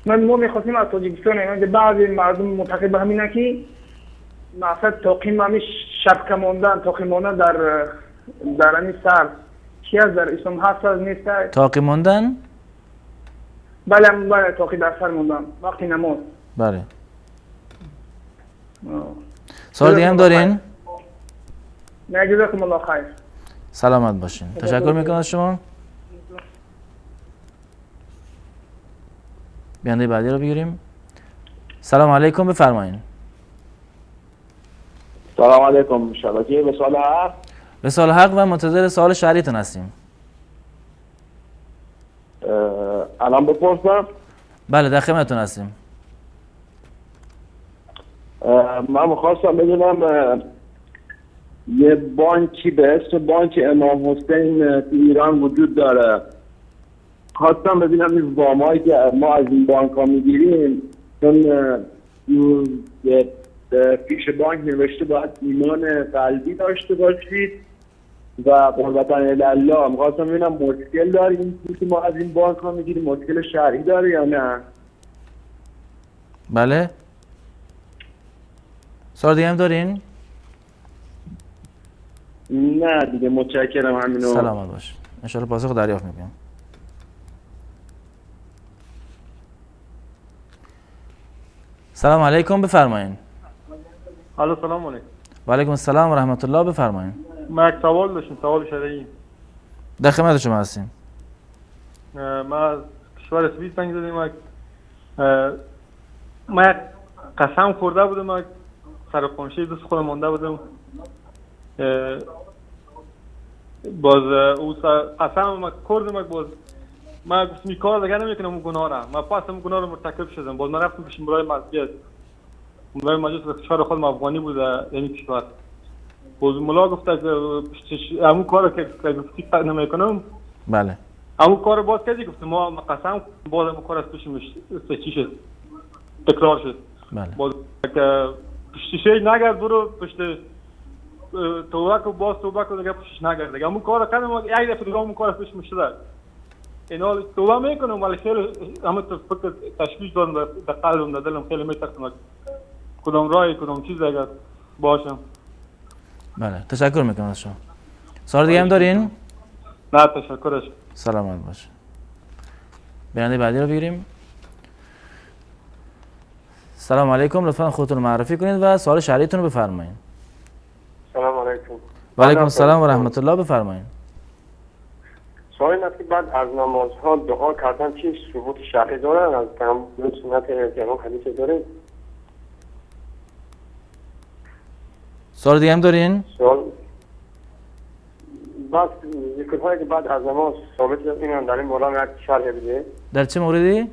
ما میخواستیم از تاجیکستان، بعضی مردم معتقد به همینه که مقصد تقیم همی شب کماندن، تقیم ماندن در همین سر چی از در اسلام هست از نیست؟ تاقی موندن؟ بله تاقی در سر موندن وقتی نماز. بله. سوال دیگه هم دارین؟ نه جزاکم الله خیر. سلامت باشین. تشکر میکنم از شما. بیننده بعدی رو بگیریم. سلام علیکم، بفرمایید. سلام علیکم. شبکه وصال حق. وصال حق و منتظر سوال شرعیتون هستیم. الان بپرسم؟ بله در خدمتتون هستیم. من میخواستم بدونم یه بانکی به اسم بانک امام حسین تو ایران وجود داره. خواستم ببینم این وامایی که ما از این بانک ها میگیریم، چون پیش بانک نوشته باید ایمان قلبی داشته باشید و قربتاً الله. میخواستم ببینم مشکل داره این که ما از این بانک ها میگیریم، مشکل شرعی داره یا نه؟ بله. سوال دیگه هم دارین؟ نه دیگه متشکرم. همینو. سلامت باش. ان شاء الله پاسخ دریافت میکنم. سلام علیکم، بفرمایید. الو سلام علیکم. و علیکم السلام و رحمت الله. بفرمایید. ما یک سوال داشتیم، سوال شرعی. در خدمت شما هستیم. ما از کشور سوئیس زنگ زدیم. ما یک قسم خورده بودم، ما سر قنشه دوست خودم مانده بودم. باز او قسم ما کردم، باز ما گفتم این کار دیگه نمیکنم، اون گناه را ما پس اون گناه رو مرتکب شدم. باز ما رفتم پیش مولای مسجد. مولای مسجد در کشور خودم افغانی بود، یعنی کشور. باز مولا گفت همون کار که گفتی نمیکنم. بله. همون کار باز کردی، گفتم ما قسم باز همون کار از پیش چی شد، تکرار شد. بله. باز که پشتیشه نگرد، برو پشت توبه کو، باز توبه کو دیگه پشتش نگرد دیگه. همون کار کردم، یک دفعه دیگه همون کار از پیش میشد. اینا توبه میکنم ولی خیلی همه فکر تشویش دارم در قلبم، در دلم خیلی میترسم کدام راهی کدام چیز اگر باشم. بله تشکر میکنم از شما. سوال دیگه هم دارین؟ نه تشکرش. سلامت باش. بیننده بعدی رو بگیریم. سلام علیکم، لطفا خودتون معرفی کنید و سوال شرعیتون رو بفرمایید. سلام علیکم. و علیکم السلام و رحمت الله. بفرمایید. سوال این است که بعد از نمازها دعا کردن چی ثبوت شرعی داره؟ از پیامبر سنت پیامبر حدیث داره؟ سوال دیگه هم دارین؟ سوال بس ذکرهایی که بعد از نماز ثابت اینن در این مولا یک شرح بده. در چه موردی؟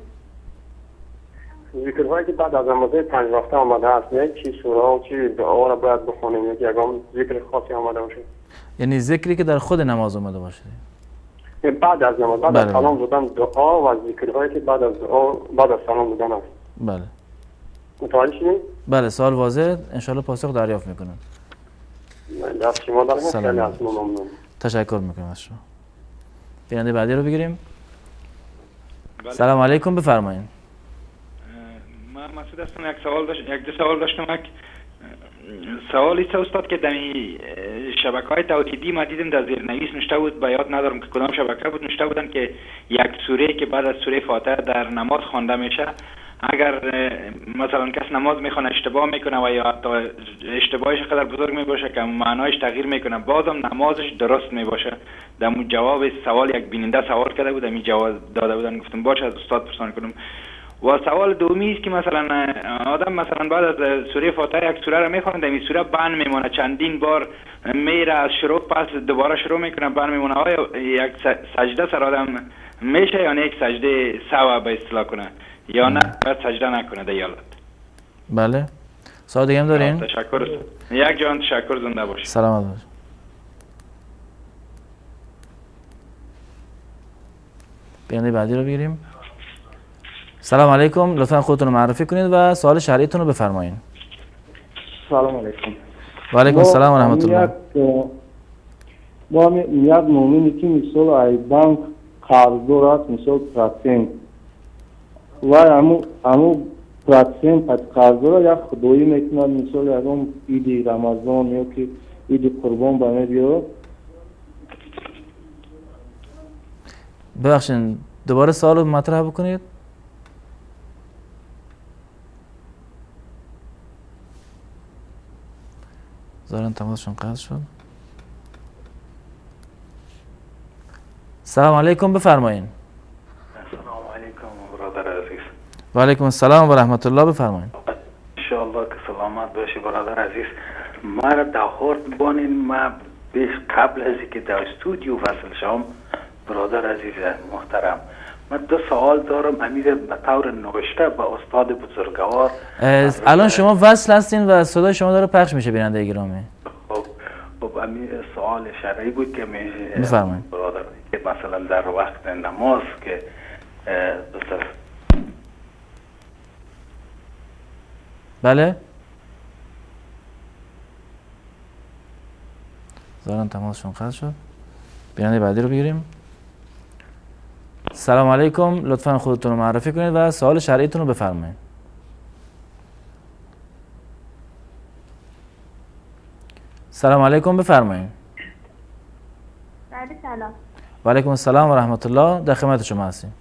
ذکرهایی که بعد از نماز 5 وقته آمده است، نه چی سوره و چی دعا را باید بخونیم، یکم ذکر خاصی آمده باشه. یعنی ذکری که در خود نماز اومده باشه. بعد از نماز، بعد از سلام دادن دعا و ذکرهایی که بعد از دعا بعد از سلام دادن است. بله. متوجه شدید؟ بله سوال واضح، ان شاء الله پاسخ دریافت میکنم. دست شما دارم. خیلی از ممنون. تشکر میکنم از شما. بیننده بعدی رو بگیریم. بله. سلام علیکم، بفرمایید. من مسعود هستم. یک دو سوال داشتم. سوال ایست استاد که در شبکه‌های توحیدی ما دیدیم در زیرنویس نوشته بود، به یاد ندارم که کدام شبکه بود، نوشته بودن که یک سوره که بعد از سوره فاتحه در نماز خوانده میشه، اگر مثلا کس نماز میخونه اشتباه میکنه و یا حتی اشتباهش قدر بزرگ میباشه که معنایش تغییر میکنه، بازم نمازش درست میباشه. در جواب سوال یک بیننده سوال کرده بود، می جواب داده بودن، گفتم باشه از استاد پرسان کنم. و سوال دومی است که مثلا آدم مثلا بعد از سوره فاتحه یک سوره را میخونه، در این سوره بند میمونه، چندین بار میره از شروع، پس دوباره شروع میکنه، بند میمونه. آیا یک سجده سر آدم میشه یا نه یک سجده سوا به اصطلاح کنه یا نه باید سجده نکنه در حالت؟ بله. سوال دیگه هم دارین؟ تشکر. یک جان تشکر، زنده باشید. سلامت باشید. بیننده بعدی رو بگیریم. سلام علیکم، لطفا خودتون رو معرفی کنید و سوال شرعیتون رو بفرمایید. سلام علیکم. و علیکم السلام و رحمت الله. ما یک مومنی که مثال ای بانک قرض دارد مثال پرسنت و همو پرسنت از قرض دارد یک خدایی میکند مثال یکم عید رمضان یا که عید قربان بانه بیاد. ببخشید دوباره سوال رو مطرح بکنید. ظاهراً تماسشون قطع شد. سلام علیکم، بفرمایید. سلام علیکم برادر عزیز. و علیکم السلام و رحمت الله، بفرمایید. انشاءالله که سلامت باشی برادر عزیز. ما را دعوت بانین، ما بیش قبل از اینکه در استودیو وصل شم برادر عزیز محترم، من دو سوال دارم امیر به طور نوشته به استاد بزرگوار. الان شما وصل هستین و صدای شما داره پخش میشه بیننده گرامی. خب امیر سوال شرعی بود که بفرمایید برادر، که مثلا در وقت نماز که بله ظاهراً تماسشون قطع شد. بیننده بعدی رو بگیریم. سلام علیکم، لطفا خودتون رو معرفی کنید و سوال شرعیتون رو بفرمایید. سلام علیکم، بفرمایید. بله سلام. و علیکم السلام و رحمت الله، در خدمت شما هستیم.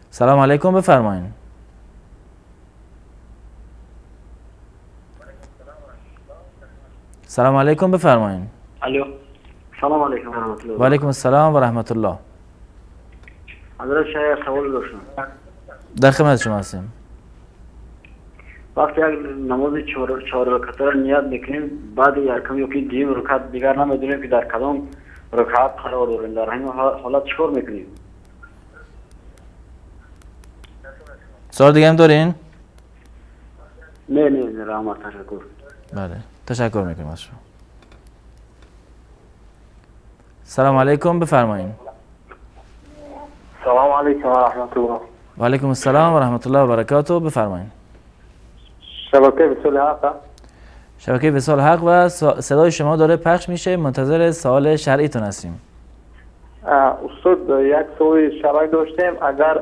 سلام علیکم، بفرمایید. سلام علیکم، بفرمایید. الو سلام علیکم و رحمت الله. و علیکم السلام و رحمت الله. حضرت شیخ سوال داشتم. در خدمت شما هستیم. وقتی یک نماز چهار رکعته را نیت میکنیم، بعد یکم یا که دیم رکعت دیگر نمیدونیم که در کدام رکعت قرار داریم، در همین حالت چیکار میکنیم؟ سوال دیگه هم دارین؟ نه رحمت تشکر. بله تشکر میکنم از شما. سلام علیکم، بفرمایید. سلام علیکم و رحمت الله. و علیکم السلام و رحمت الله و برکاته، بفرمایید. شبکه وصال حق. شبکه وصال حق و صدای شما داره پخش میشه، منتظر سوال شرعیتون هستیم. استاد یک سوال شرعی داشتیم. اگر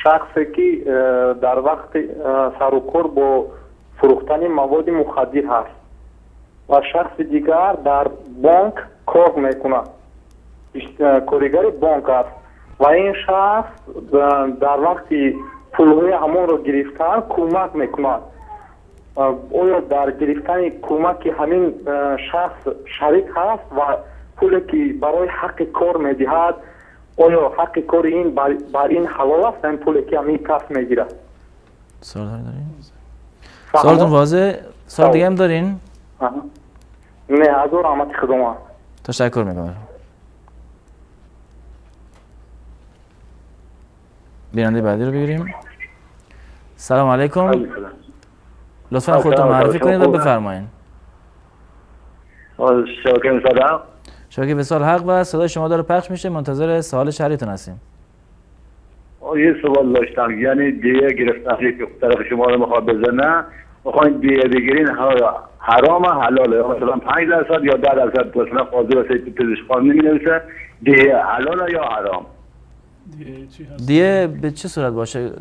شخصی که در وقت سر و کار با فروختن مواد مخدر هست و شخص دیگر در بانک کار میکنه، کارگر بانک است و این شخص در وقت پولهای همون رو گرفتن کمک میکنه، آیا در گرفتن کمک همین شخص شریک هست و پولی که برای حق کار میدهد آیا حق کار این بر این حلال است؟ این پولی که همین کس میگیره. سوال دارین؟ سوالتون واضح؟ سوال دیگه هم دارین؟ نه از او رحمت خدمت. تشکر میکنم. بیننده بعدی رو بگیریم. سلام علیکم، لطفا خودتون معرفی کنید و بفرمایید. شبکه وصال حق. شبکه وصال حق و صدای شما داره پخش میشه، منتظر سوال شرعیتون هستیم. یه سوال داشتم، یعنی دیه گرفتاری که طرف شما رو میخواد بزنه، میخواین دیه بگیرین حرامه حلاله؟ مثلا 5% یا 10%؟ مثلا قاضی واسه پزشکان نمینویسه دیه حلاله یا حرام؟ دیه به چه صورت باشه؟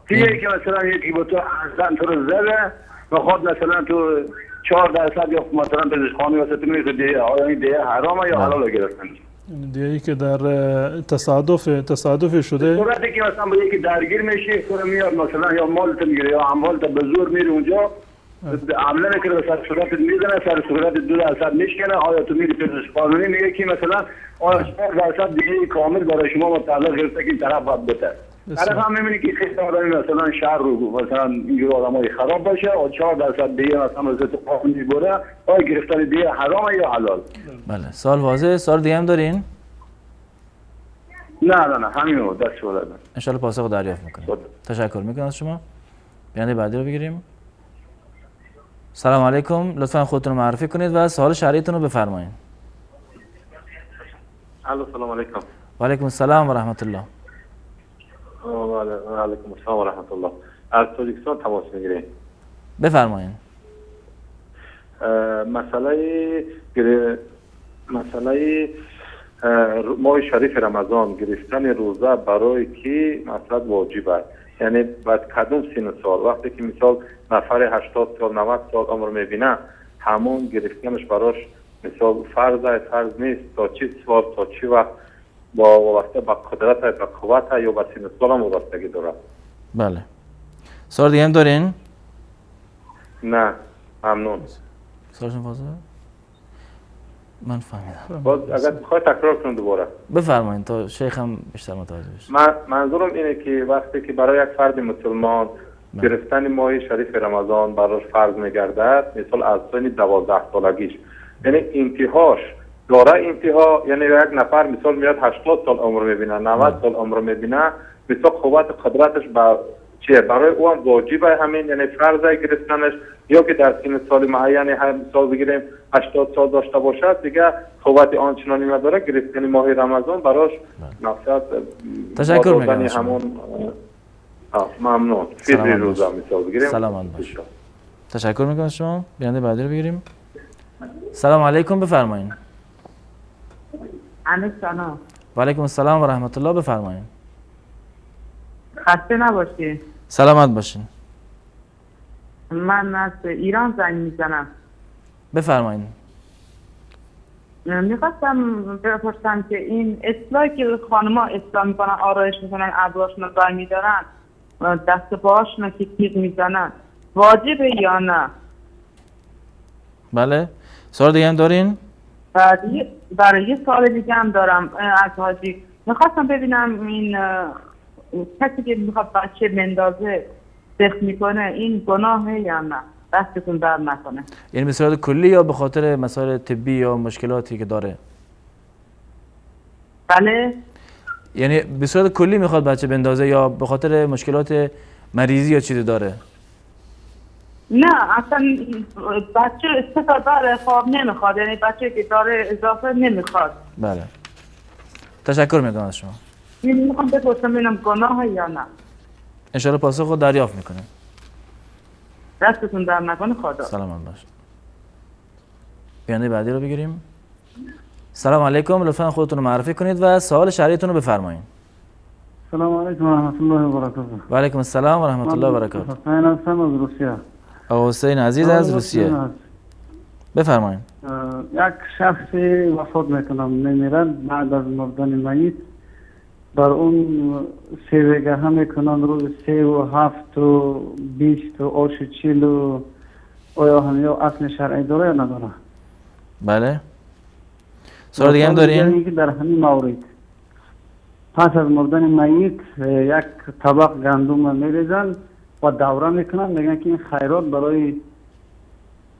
دیه که مثلا یکی با تو احسن تو رو زده میخواد مثلا تو 4% یا مثلا پزشکانی واسه تو میگه دیه، آیا این دیه حرامه یا حلاله گرفتن؟ دیگه که در تصادف شده، صورتی که مثلا با یکی درگیر میشه تو میاد مثلا یا مالت میگیره یا اموالت به زور میره اونجا عمله میکنه سر صورتت میزنه، سر صورت 2% میشکنه، آیا تو میری پزشک قانونی میگه که مثلا آیا 4% دیگه کامل برای شما متعلق گرفته که این طرف باید بده. طرف هم میبینی که خیلی آدمی مثلا شهر رو مثلا اینجور آدمای خراب باشه و 4% دیگه مثلا مثلا تو قانونی بره، آیا گرفتن دیگه حرامه یا حلال؟ بله سوال واضحه. سوال دیگه هم دارین؟ نه همین رو دست شما دادن. انشالله پاسخ دریافت میکنیم. تشکر میکنم از شما. بیننده بعدی رو بگیریم. سلام علیکم، لطفا خودتون رو معرفی کنید و سوال شرعیتون رو بفرمایید. الو سلام علیکم. و علیکم السلام و رحمت الله. و علیکم السلام و رحمت الله. از تاجیکستان تماس میگیریم. بفرمایید. مسئله ماه شریف رمضان گرفتن روزه برای کی مثلا واجب است؟ یعنی بعد کدوم سن سال وقتی که مثال نفر 80 سال 90 سال عمر میبینه همون گرفتنش براش مثال فرض است فرض نیست تا چه سال تا چه وقت با واسطه با قدرت با قوت یا با سن سال هم وابستگی داره؟ بله. سوال دیگه هم دارین؟ نه ممنون. سوالشون فاضله؟ من فهمیدم. باز اگر بخوای تکرار کنم دوباره. بفرمایید تا شیخ هم بیشتر متوجه بشه. منظورم اینه که وقتی که برای یک فرد مسلمان گرفتن ماه شریف رمضان براش فرض میگردد مثال از سن 12 سالگیش یعنی انتهاش داره انتها یعنی یک نفر مثال میاد 80 سال عمر میبینه 90 سال عمر میبینه مثال قوت قدرتش با چیه برای او هم واجبه همین یعنی فرض گرفتنش یا که در سن سال معینی هم مثال بگیریم 80 سال داشته باشد دیگه قوت آنچنانی نداره گرفتن ماه رمضان براش مقصد تشکر میکنم همون ممنون. فطر روزه مثال بگیریم. سلام باش. تشکر میکنم شما. بیننده بعدی رو بگیریم. سلام علیکم بفرمایید. علیکم سلام. و علیکم السلام و رحمت الله بفرمایید. خسته نباشی. سلامت باشین. من از ایران زنگ میزنم. بفرمایید. میخواستم بپرسم که این اصلاحی که خانم‌ها اصلاح میکنن آرایش میکنن ابروهاشون رو برمیدارن دست پاهاشون که تیغ میزنن واجبه یا نه؟ بله. سوال دیگه هم دارین؟ برای یه سوال دیگه هم دارم از حاجی. میخواستم ببینم این کسی که میخواد بچه بندازه سخت میکنه این گناهه یا نه؟ دستتون در نکنه. یعنی به صورت کلی یا به خاطر مسائل طبی یا مشکلاتی که داره؟ بله. یعنی به صورت کلی میخواد بچه بندازه یا به خاطر مشکلات مریضی یا چیزی داره؟ نه اصلا بچه استفاده داره خواب نمیخواد یعنی بچه که داره اضافه نمیخواد. بله. تشکر میکنم از شما. میخوام بپرسم ببینم گناهه یا نه؟ انشاءالله پاسخ رو دریافت میکنه. دستتون در نکنه. خدا سلامت باش. بیننده بعدی رو بگیریم. سلام علیکم، لطفا خودتون رو معرفی کنید و سوال شرعیتون رو بفرمایید. سلام علیکم و رحمت الله و برکاته. و علیکم السلام و رحمت الله و برکاته. حسین هستم از روسیه. حسین عزیز از روسیه. بفرمایید. یک شخصی وفات میکنم میمیرد بعد از مردن میت بر اون سیوگه هم میکنن روز 3 و 7 و 20 و آش 40 و آیا هم یا اصل شرعی داره یا نداره؟ بله. سوال دیگه هم دارین؟ که در همین مورد پس از مردن میت یک طبق گندم میریزن و دوره میکنن میگن که این خیرات برای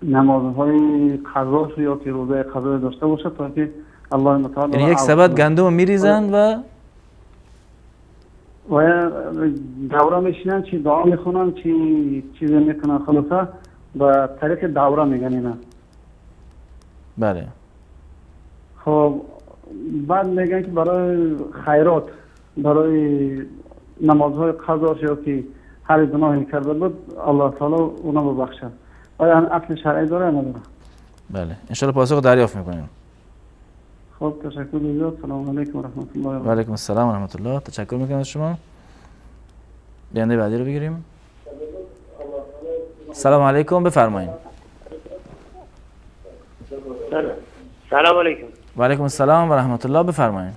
نمازهای قضا یا که روزه قضا داشته باشه تا که الله متعال یعنی یک سبد گندم میریزن و دوره میشینن چی دعا میخونن چی چیزی میکنن خلاصه با طریق دوره میگن اینا. بله. خب بعد میگن که برای خیرات برای نمازهای قضا یا که هر گناهی کرده بود الله تعالی اونا ببخشد. آیا اصل شرعی داره یا نداره؟ بله. انشاءالله پاسخ دریافت میکنیم. خب تشکر زیاد. سلام علیکم و رحمت الله و علیکم السلام و رحمت الله. تشکر میکنم از شما. بیننده بعدی رو بگیریم. سلام علیکم بفرمایید. سلام علیکم. و علیکم السلام و رحمت الله بفرمایید.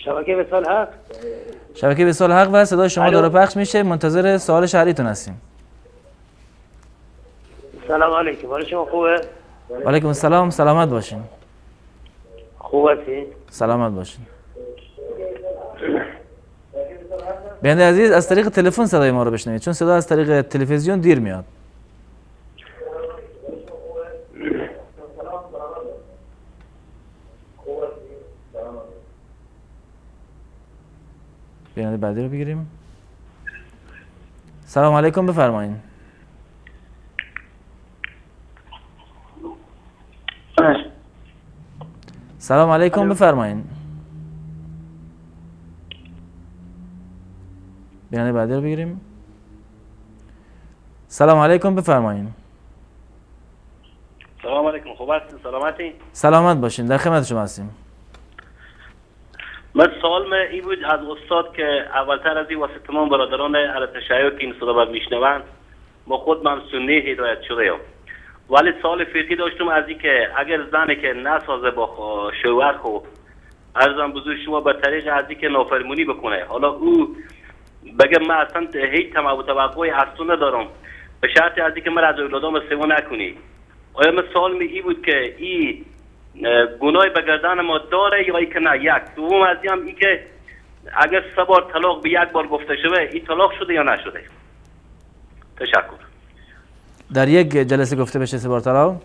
شبکه وصال حق. شبکه وصال حق و صدای شما داره پخش میشه. منتظر سوال شرعیتون هستیم. سلام علیکم. حال شما خوبه؟ و علیکم السلام. سلامت باشین. خوب هستی؟ سلامت باشین. بیننده عزیز از طریق تلفن صدای ما رو بشنوید چون صدا از طریق تلویزیون دیر میاد. بیننده بعدی رو بگیریم. سلام علیکم بفرمایید. سلام علیکم بفرمایید. بیانه بعدی رو بگیریم. سلام علیکم بفرمایید. سلام علیکم، خوب هستین؟ سلامتی؟ سلامت باشین، در خدمت شما هستیم. من سوال این بود از استاد که اولتر از این واسه تمام برادران اهل تشیع که این صدا میشنوند، ما خود من سنی هدایت شده ام، ولی سوال فقهی داشتم از این که اگر زنی که نسازه با شوهر خو ارزم بزرگ شما به طریق از این که نافرمانی بکنه، حالا او بگه من اصلا هیچ توقعی از تو ندارم به شرط از این که من از اولادام سوا نکنی، آیا من سوال این بود که این گناهی به گردن ما داره یا ای که نه؟ یک دوم از این هم ای که اگر 3 بار طلاق به 1 بار گفته شده این طلاق شده یا نشده؟ تشکر. در یک جلسه گفته بشه 3 بار طلاق؟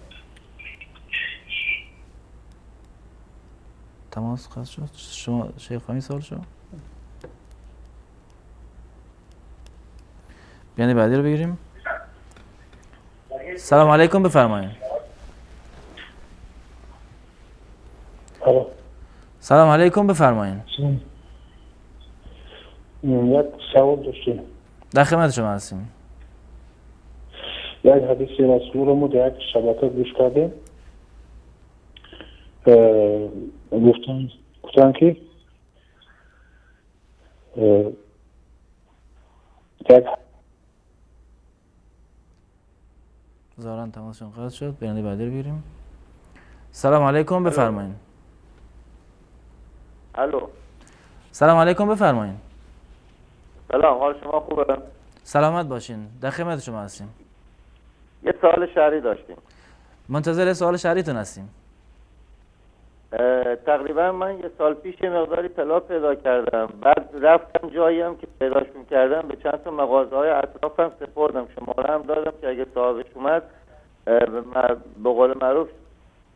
تماس خاص شد. شما شیخ فهمی سوال شو؟ بیانه بعدی رو بگیریم. سلام علیکم بفرمایید. سلام علیکم بفرمایید. یک سوال داشتیم. در خدمت شما هستیم. یک حدیث رسول رو در یک شبکه گوش کردیم، گفتن که یک زاران تماسشون قطع شد. بیانه بعدی رو بگیریم. سلام علیکم بفرمایید. الو. سلام علیکم بفرمایید. سلام، حال شما خوبه؟ سلامت باشین، در خدمت شما هستیم. یه سوال شرعی داشتیم. منتظر سوال شرعیتون هستیم. تقریبا من یه سال پیش یه مقداری طلا پیدا کردم، بعد رفتم جایی هم که پیداش می‌کردم به چند تا مغازه‌های اطرافم سپردم، شماره هم دادم که اگه صاحبش اومد به قول معروف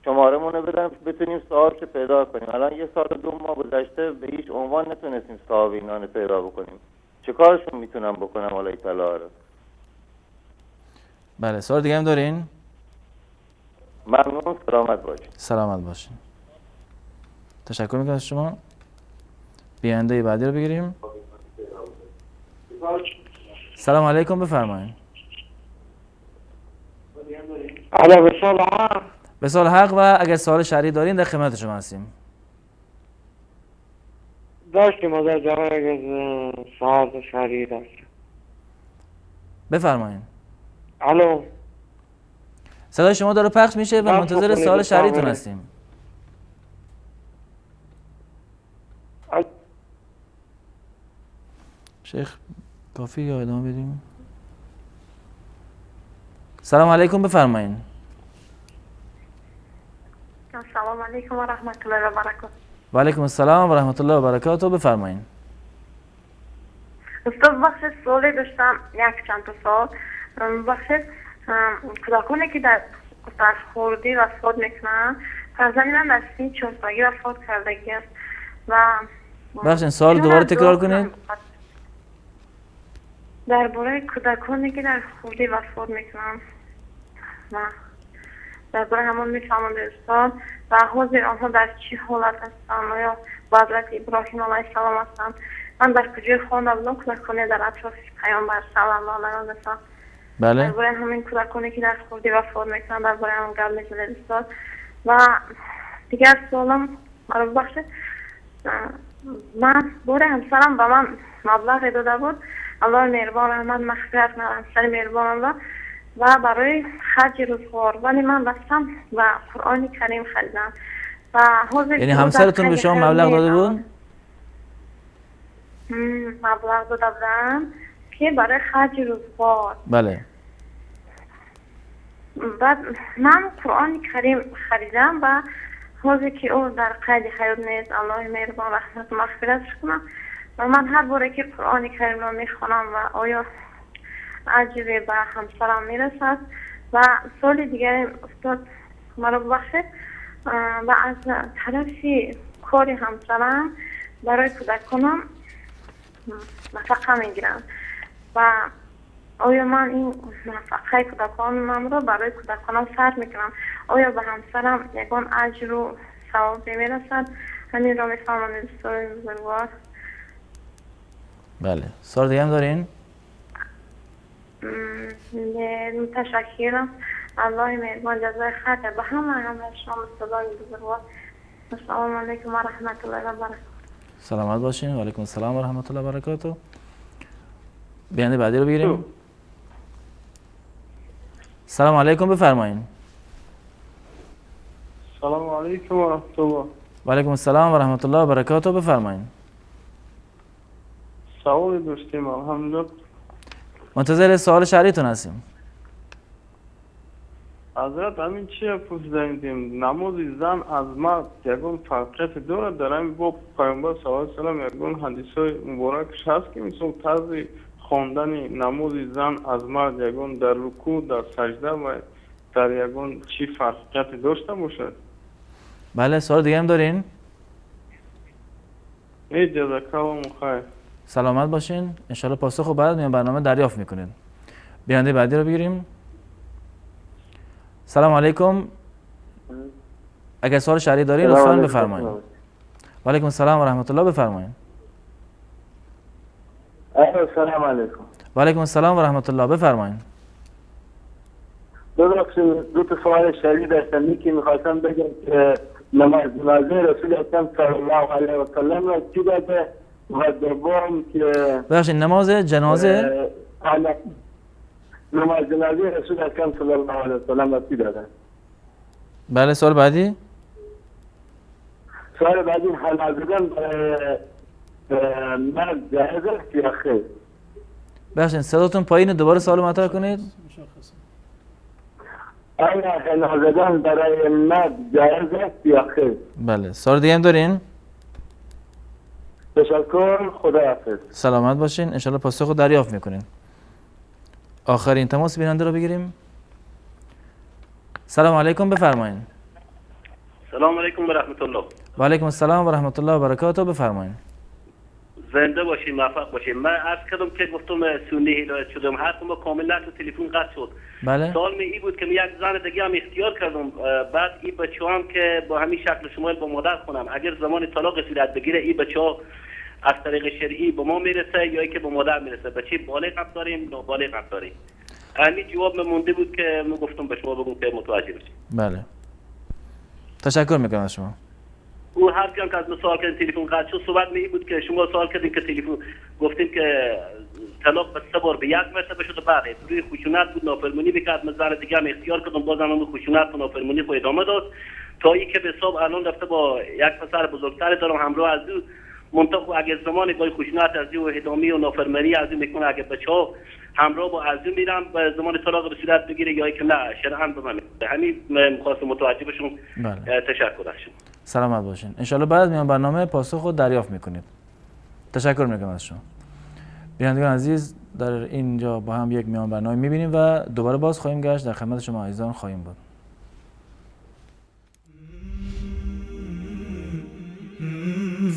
شماره‌مون بدم که بتونیم صاحبش پیدا کنیم. الان 1 سال و 2 ماه گذشته به هیچ عنوان نتونستیم صاحب اینا رو پیدا بکنیم. چه کارشون میتونم بکنم حالا این طلا رو؟ بله، سوال دیگه هم دارین؟ ممنون، سلامت باشین. سلامت باشین. تشکر میکنم از شما. بیانده بعدی رو بگیریم. سلام علیکم بفرمایید. الو، به سوال حق. به سوال حق و اگر سوال شرعی دارین در خدمت شما هستیم. داشتیم از جواب اگر سوال شرعی داشتیم. بفرمایید. الو. صدای شما داره پخش میشه و منتظر سوال شرعیتون هستیم. شیخ کافی یا ادامه بدیم؟ سلام علیکم بفرمایید. سلام علیکم و رحمت الله و برکاته. و علیکم السلام و رحمت الله و برکاته. بفرمایید. استاد بخشید سوالی داشتم، یک چند تا سوال. بخشید کودکانی که در خوردی وفات میکنن، فرزندی من در سن 4 سالگی وفات کردگی است و بخشید سوال دوباره تکرار کنید. درباره کودکانی که در خوردی وفات میکنن و درباره همون میفهمند استاد و حاضر آنها در چی حالت هستن، آیا با حضرت ابراهیم علیه السلام هستن؟ من در کجای خوانده بودم کودکانی در اطراف پیامبر صلی الله علیه و سلم. بله. درباره همین کودکانی که در خوردی وفات میکنن درباره همون گل میزنید استاد. و دیگر سوالم مرا بخشید، من بوره همسرم به من مبلغ داده بود، الله مهربان رحمت مغفرت کنه همسر مهربان الله، و برای خرج روزگار، ولی من بستم و قرآن کریم خریدم و یعنی همسرتون به شما مبلغ داده بود؟ مبلغ داده بودم که برای خرج روزگار. بله. بعد من قرآن کریم خریدم و حاضر که او در قید حیات نیست، الله مهربان رحمت مغفرتش کنه، و من هر باره که قرآن کریم رو میخوانم و آیا اجری به همسرم میرسد. و سال دیگر استاد مرا ببخشید، و از طرفی کاری همسرم برای کودکانم نفقه میگیرم و آیا من این نفقه کودکانم رو برای کودکانم صرف میکنم، آیا به همسرم یگان اجر و ثواب میرسد؟ همین را میفهمم دوستان بزرگوار. بله، سوال دیگه هم دارین؟ متشکرم. الله مهربان جزای خیر به همه شما استادان بزرگوار. السلام علیکم و رحمت الله و برکاته. سلامت باشین. و علیکم السلام و رحمت الله و برکاته. بیانده بعدی رو بگیریم. سلام علیکم، بفرمایین. سلام علیکم و رحمت الله. و علیکم السلام و رحمت الله و برکاته، بفرمایین. سوال داشتیم الحمدلله. منتظر سوال شرعیتون هستیم. حضرت همین چیه پرسیدیم نماز زن از مرد یگون فرقیت داره در همین با پیامبر صلی الله علیه و سلم یگون حدیث مبارکش هست که مثل طرز خواندن نماز زن از مرد یگون در رکوع در سجده و در یگون چی فرقیت داشته باشد؟ بله، سوال دیگه هم دارین؟ جزاک الله خیر. سلامت باشین. انشالله پاسخ بعد میان برنامه دریافت میکنید. بیانده بعدی رو بگیریم. سلام علیکم. اگر سوال شرعی دارین لطفاً بفرمایید. و علیکم السلام و رحمت الله، بفرمایید. سلام علیکم. و علیکم السلام و رحمت الله، بفرمایید. دو تا سوال شرعی داشتم. یکی می‌خواستم بگم که نماز جنازه رسول اکرم صلی الله علیه و سلم را چی داده و دوم که ببخشید نماز جنازه نماز جنازه رسول اکرم صلی الله علیه و سلم را چی داده؟ بله، سوال بعدی؟ سوال بعدی حلال زدن برای مرد جایز است یا خیر؟ ببخشید صداتون پایینه، دوباره سوال مطرح کنید. آیا حلال زدن برای مرد جایز است یا خیر؟ بله، سوال دیگه هم دارین؟ تشکر، خدا حافظ. سلامت باشین. انشالله پاسخ رو دریافت میکنین. آخرین تماس بیننده رو بگیریم. سلام علیکم، بفرمایین. سلام علیکم و رحمت الله. و علیکم السلام و رحمت الله و برکاته، بفرمایین. زنده باشین، موفق باشین. من عرض کردم که گفتم سنی هدایت شدم، حرف ما کامل نشد، تلفن قطع شد. بله. سوال می این بود که من یک زن دیگه هم اختیار کردم، بعد این بچه‌ها هم که با همین شکل شمال با مادر کنم، اگر زمان طلاق صورت بگیره این بچه‌ها از طریق شرعی به ما میرسه یا اینکه به مادر میرسه؟ بچه بالغ هم داریم، نابالغ هم داریم. همین جواب مونده بود که من گفتم به شما بگم که متوجه بشید. بله. تشکر میکنم از شما. او حرفی هم که از سوال کردن تلفن قطع شد، صحبت می بود که شما سوال کردین که تلفن گفتین که طلاق به 3 بار به 1 مرتبه شده، بعد روی خشونت بود، نافرمانی میکرد. من زن دیگه هم اختیار کردم، بازم هم خشونت و نافرمانی خود ادامه داد تا این که به حساب الان رفته با یک پسر بزرگتر دارم همراه از او. منطقه اگر زمانی با خشونت از او ادامه و نافرمانی از او میکنه، اگر بچه‌ها همراه با از او میرم به زمان طلاق به صورت بگیره یا اینکه نه شرعاً به من همین می‌خواستم متوجه بشم. بله. تشکر از شما. سلامت باشین. انشالله بعد میان برنامه پاسخ رو دریافت میکنید. تشکر میکنم از شما. بینندگان عزیز، در اینجا با هم یک میان برنامه میبینیم و دوباره باز خواهیم گشت، در خدمت شما عزیزان خواهیم بود.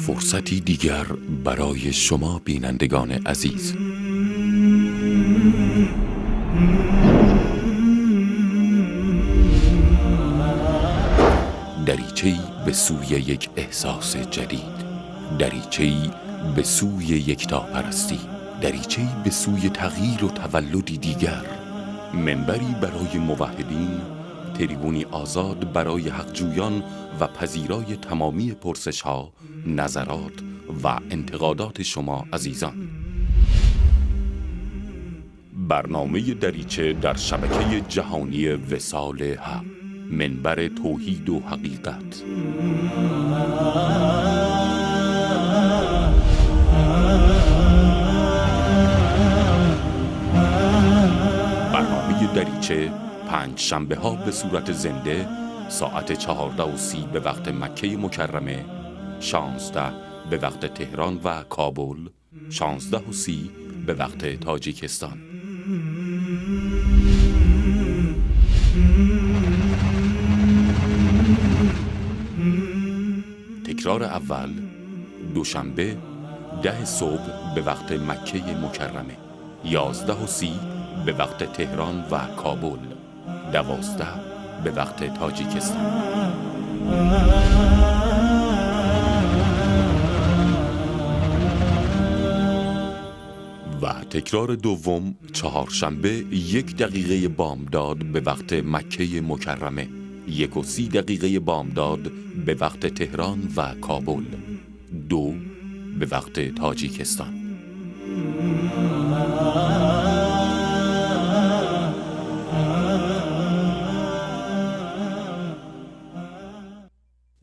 فرصتی دیگر برای شما بینندگان عزیز. دریچه‌ای به سوی یک احساس جدید، دریچه‌ای به سوی یکتاپرستی، دریچه‌ای به سوی تغییر و تولدی دیگر، منبری برای موحدین، تریبونی آزاد برای حقجویان و پذیرای تمامی پرسش‌ها، نظرات و انتقادات شما عزیزان. برنامه دریچه در شبکه جهانی وصال حق، منبر توحید و حقیقت. برنامه دریچه 5 شنبه ها به صورت زنده ساعت 14:30 به وقت مکه مکرمه، 16 به وقت تهران و کابل، 16:30 به وقت تاجیکستان. تکرار اول دوشنبه 10 صبح به وقت مکه مکرمه، 11:30 به وقت تهران و کابل، 12 به وقت تاجیکستان. و تکرار دوم چهارشنبه 1 دقیقه بامداد به وقت مکه مکرمه، 1:30 بامداد به وقت تهران و کابل، 2 به وقت تاجیکستان.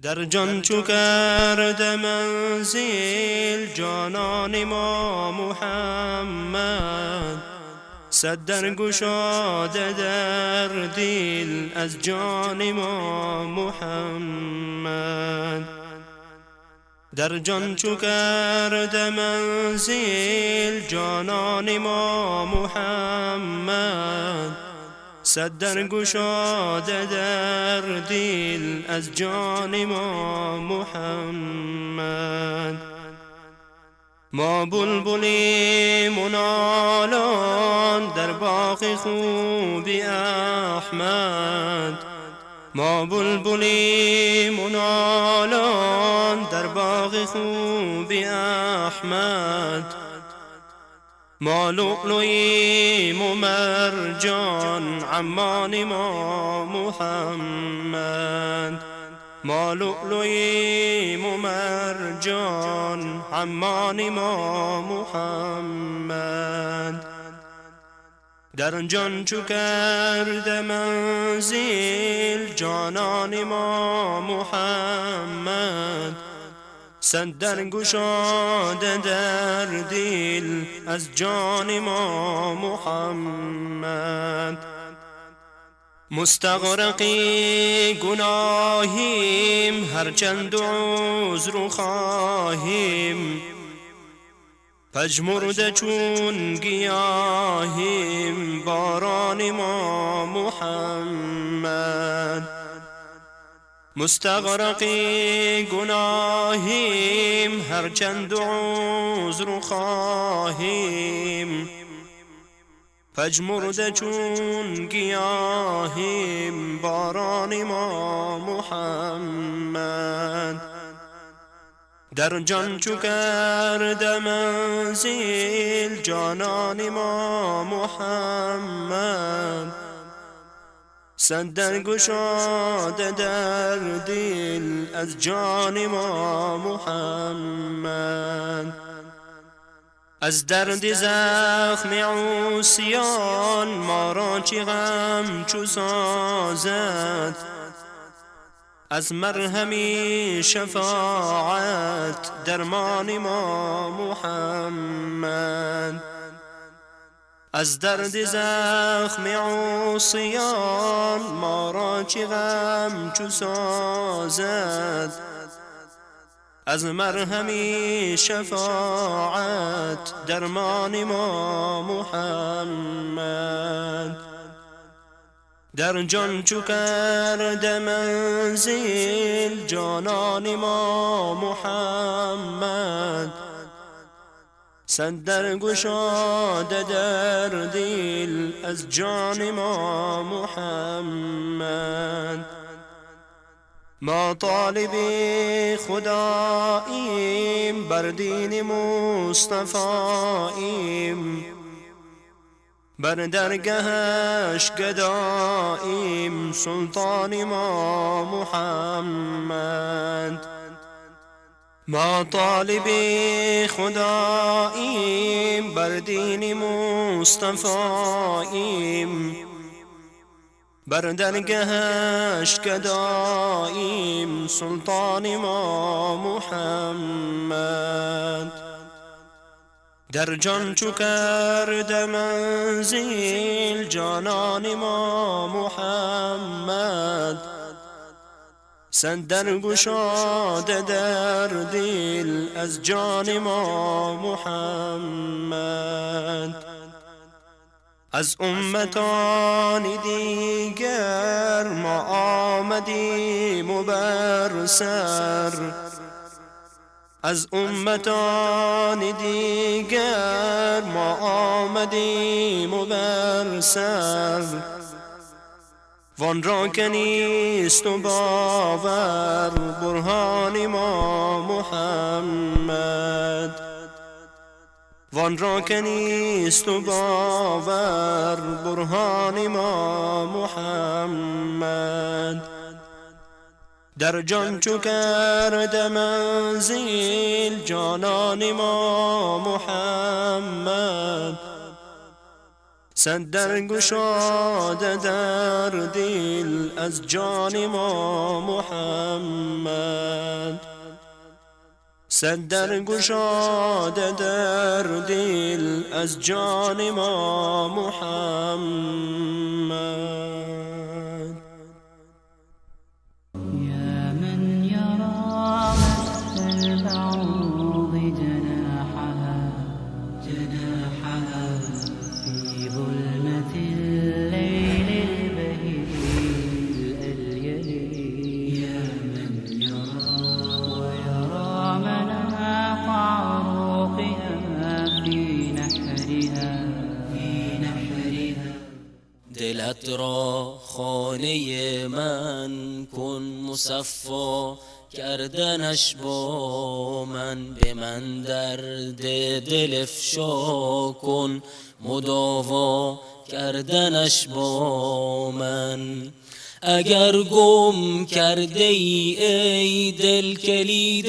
در جان چو کرد منزل جانان ما محمد، صد در گشاده در دل از جان ما محمد. در جان چو کرد منزل جانان ما محمد، صد در گشاده در دل از جان ما محمد. ما بلبلیم و نالان در باغ خوبی احمد، ما بلبلیم و نالان در باغ خوبی احمد. ما لؤلؤیم و مرجان عمان ما محمد، ما لؤلؤیم و مرجان عمان ما محمد. در جان چو کرد منزل جانان ما محمد، صد در گشاده در دل از جان ما محمد. مستغرقی گناهیم هرچند عذر خواهیم، پژمرده چون گیاهیم باران ما محمد. مستغرقی گناهیم هرچند عذر خواهیم، پژمرده چون گیاهیم باران ما محمد. در جان چو کرد منزل جانان ما محمد، صد در گشاده در دل از جان ما محمد. از درد زخم عصیان ما را چه غم چو سازد، از مرهمی شفاعت درمان ما محمد. از درد زخم عصیان ما را چه غم چو سازد، از مرهمی شفاعت درمان ما محمد. در جان چو کرد منزل جانان ما محمد، صد در گشاده در دل از جان ما محمد. ما طالب خداییم بر دین مصطفاییم، بر درگهش گداییم سلطان ما محمد. ما طالب خداییم بر دین مصطفاییم، بر درگهش گداییم سلطان ما محمد. در جان چو کرد منزل جانان ما محمد، صد در گشاده در دل از جان ما محمد. از امتان دیگر ما آمدیم و بر سر، از امتان دیگر ما آمدیم و بر سر وان را که نیست و باور برهان ما محمد وان را که نیست و باور برهان ما محمد در جان چو کرده منزل جانان ما محمد صد در گشاده در دل از جان ما محمد صد در گشاده در دل از جان ما محمد يا من يرى مس البعوض جناحها في ظلمة الليل البهيج الأليل يا من يرى ويرى مناط عروقها في نحرها دلت را خانه من کن مصفا کردنش با من به من درد دل افشا کن مداوا کردنش با من اگر گم کرده ای دل کلید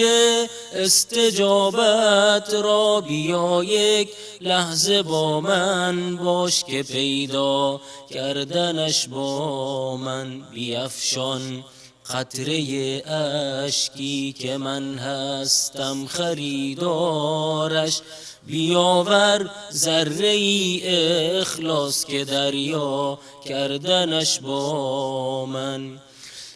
استجابت را بیا یک لحظه با من باش که پیدا کردنش با من بیفشان قطره اشکی که من هستم خریدارش بیاور ذره اخلاص که دریا کردنش با من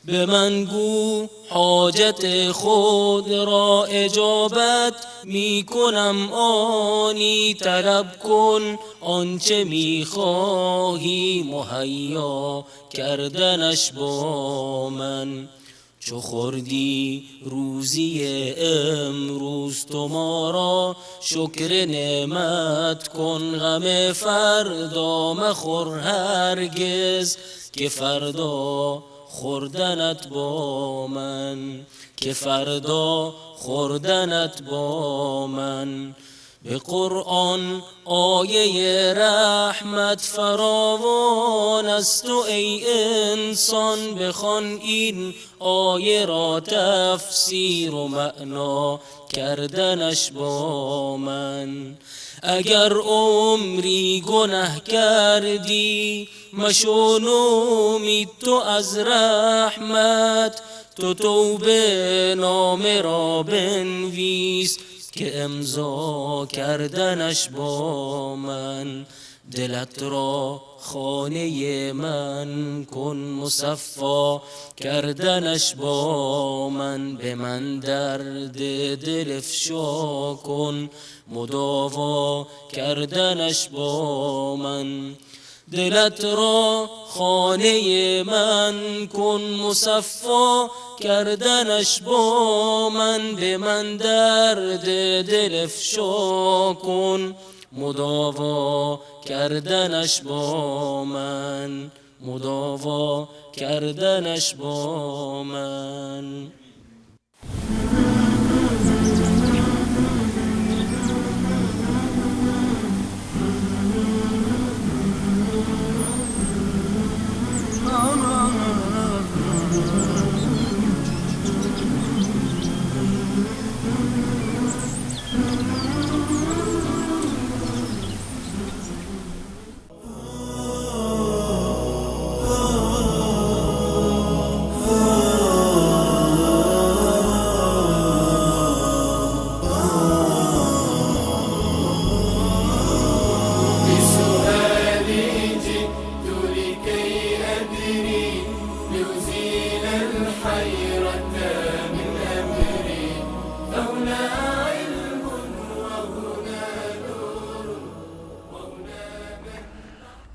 به من گو حاجت خود را اجابت می کنم آنی طلب کن آنچه می خواهی مهیا کردنش با من چو خوردی روزی امروز تو ما را شکر نعمت کن غم فردا مخور هرگز که فردا خوردنت با من که فردا خوردنت با من به قرآن آیه رحمت فراوان است و ای انسان بخوان این آیه را تفسیر و معنا کردنش با من اگر عمری گناه کردی مشو نومید تو از رحمت تو توبه نامه را بنویس که امضا کردنش با من دلت را خانه من کن مصفا کردنش با من به من درد دل افشا کن مداوا کردنش با من دلت را خانه من کن مصفا کردنش با من به من درد دل افشا کن مداوا کردنش با من مداوا کردنش با من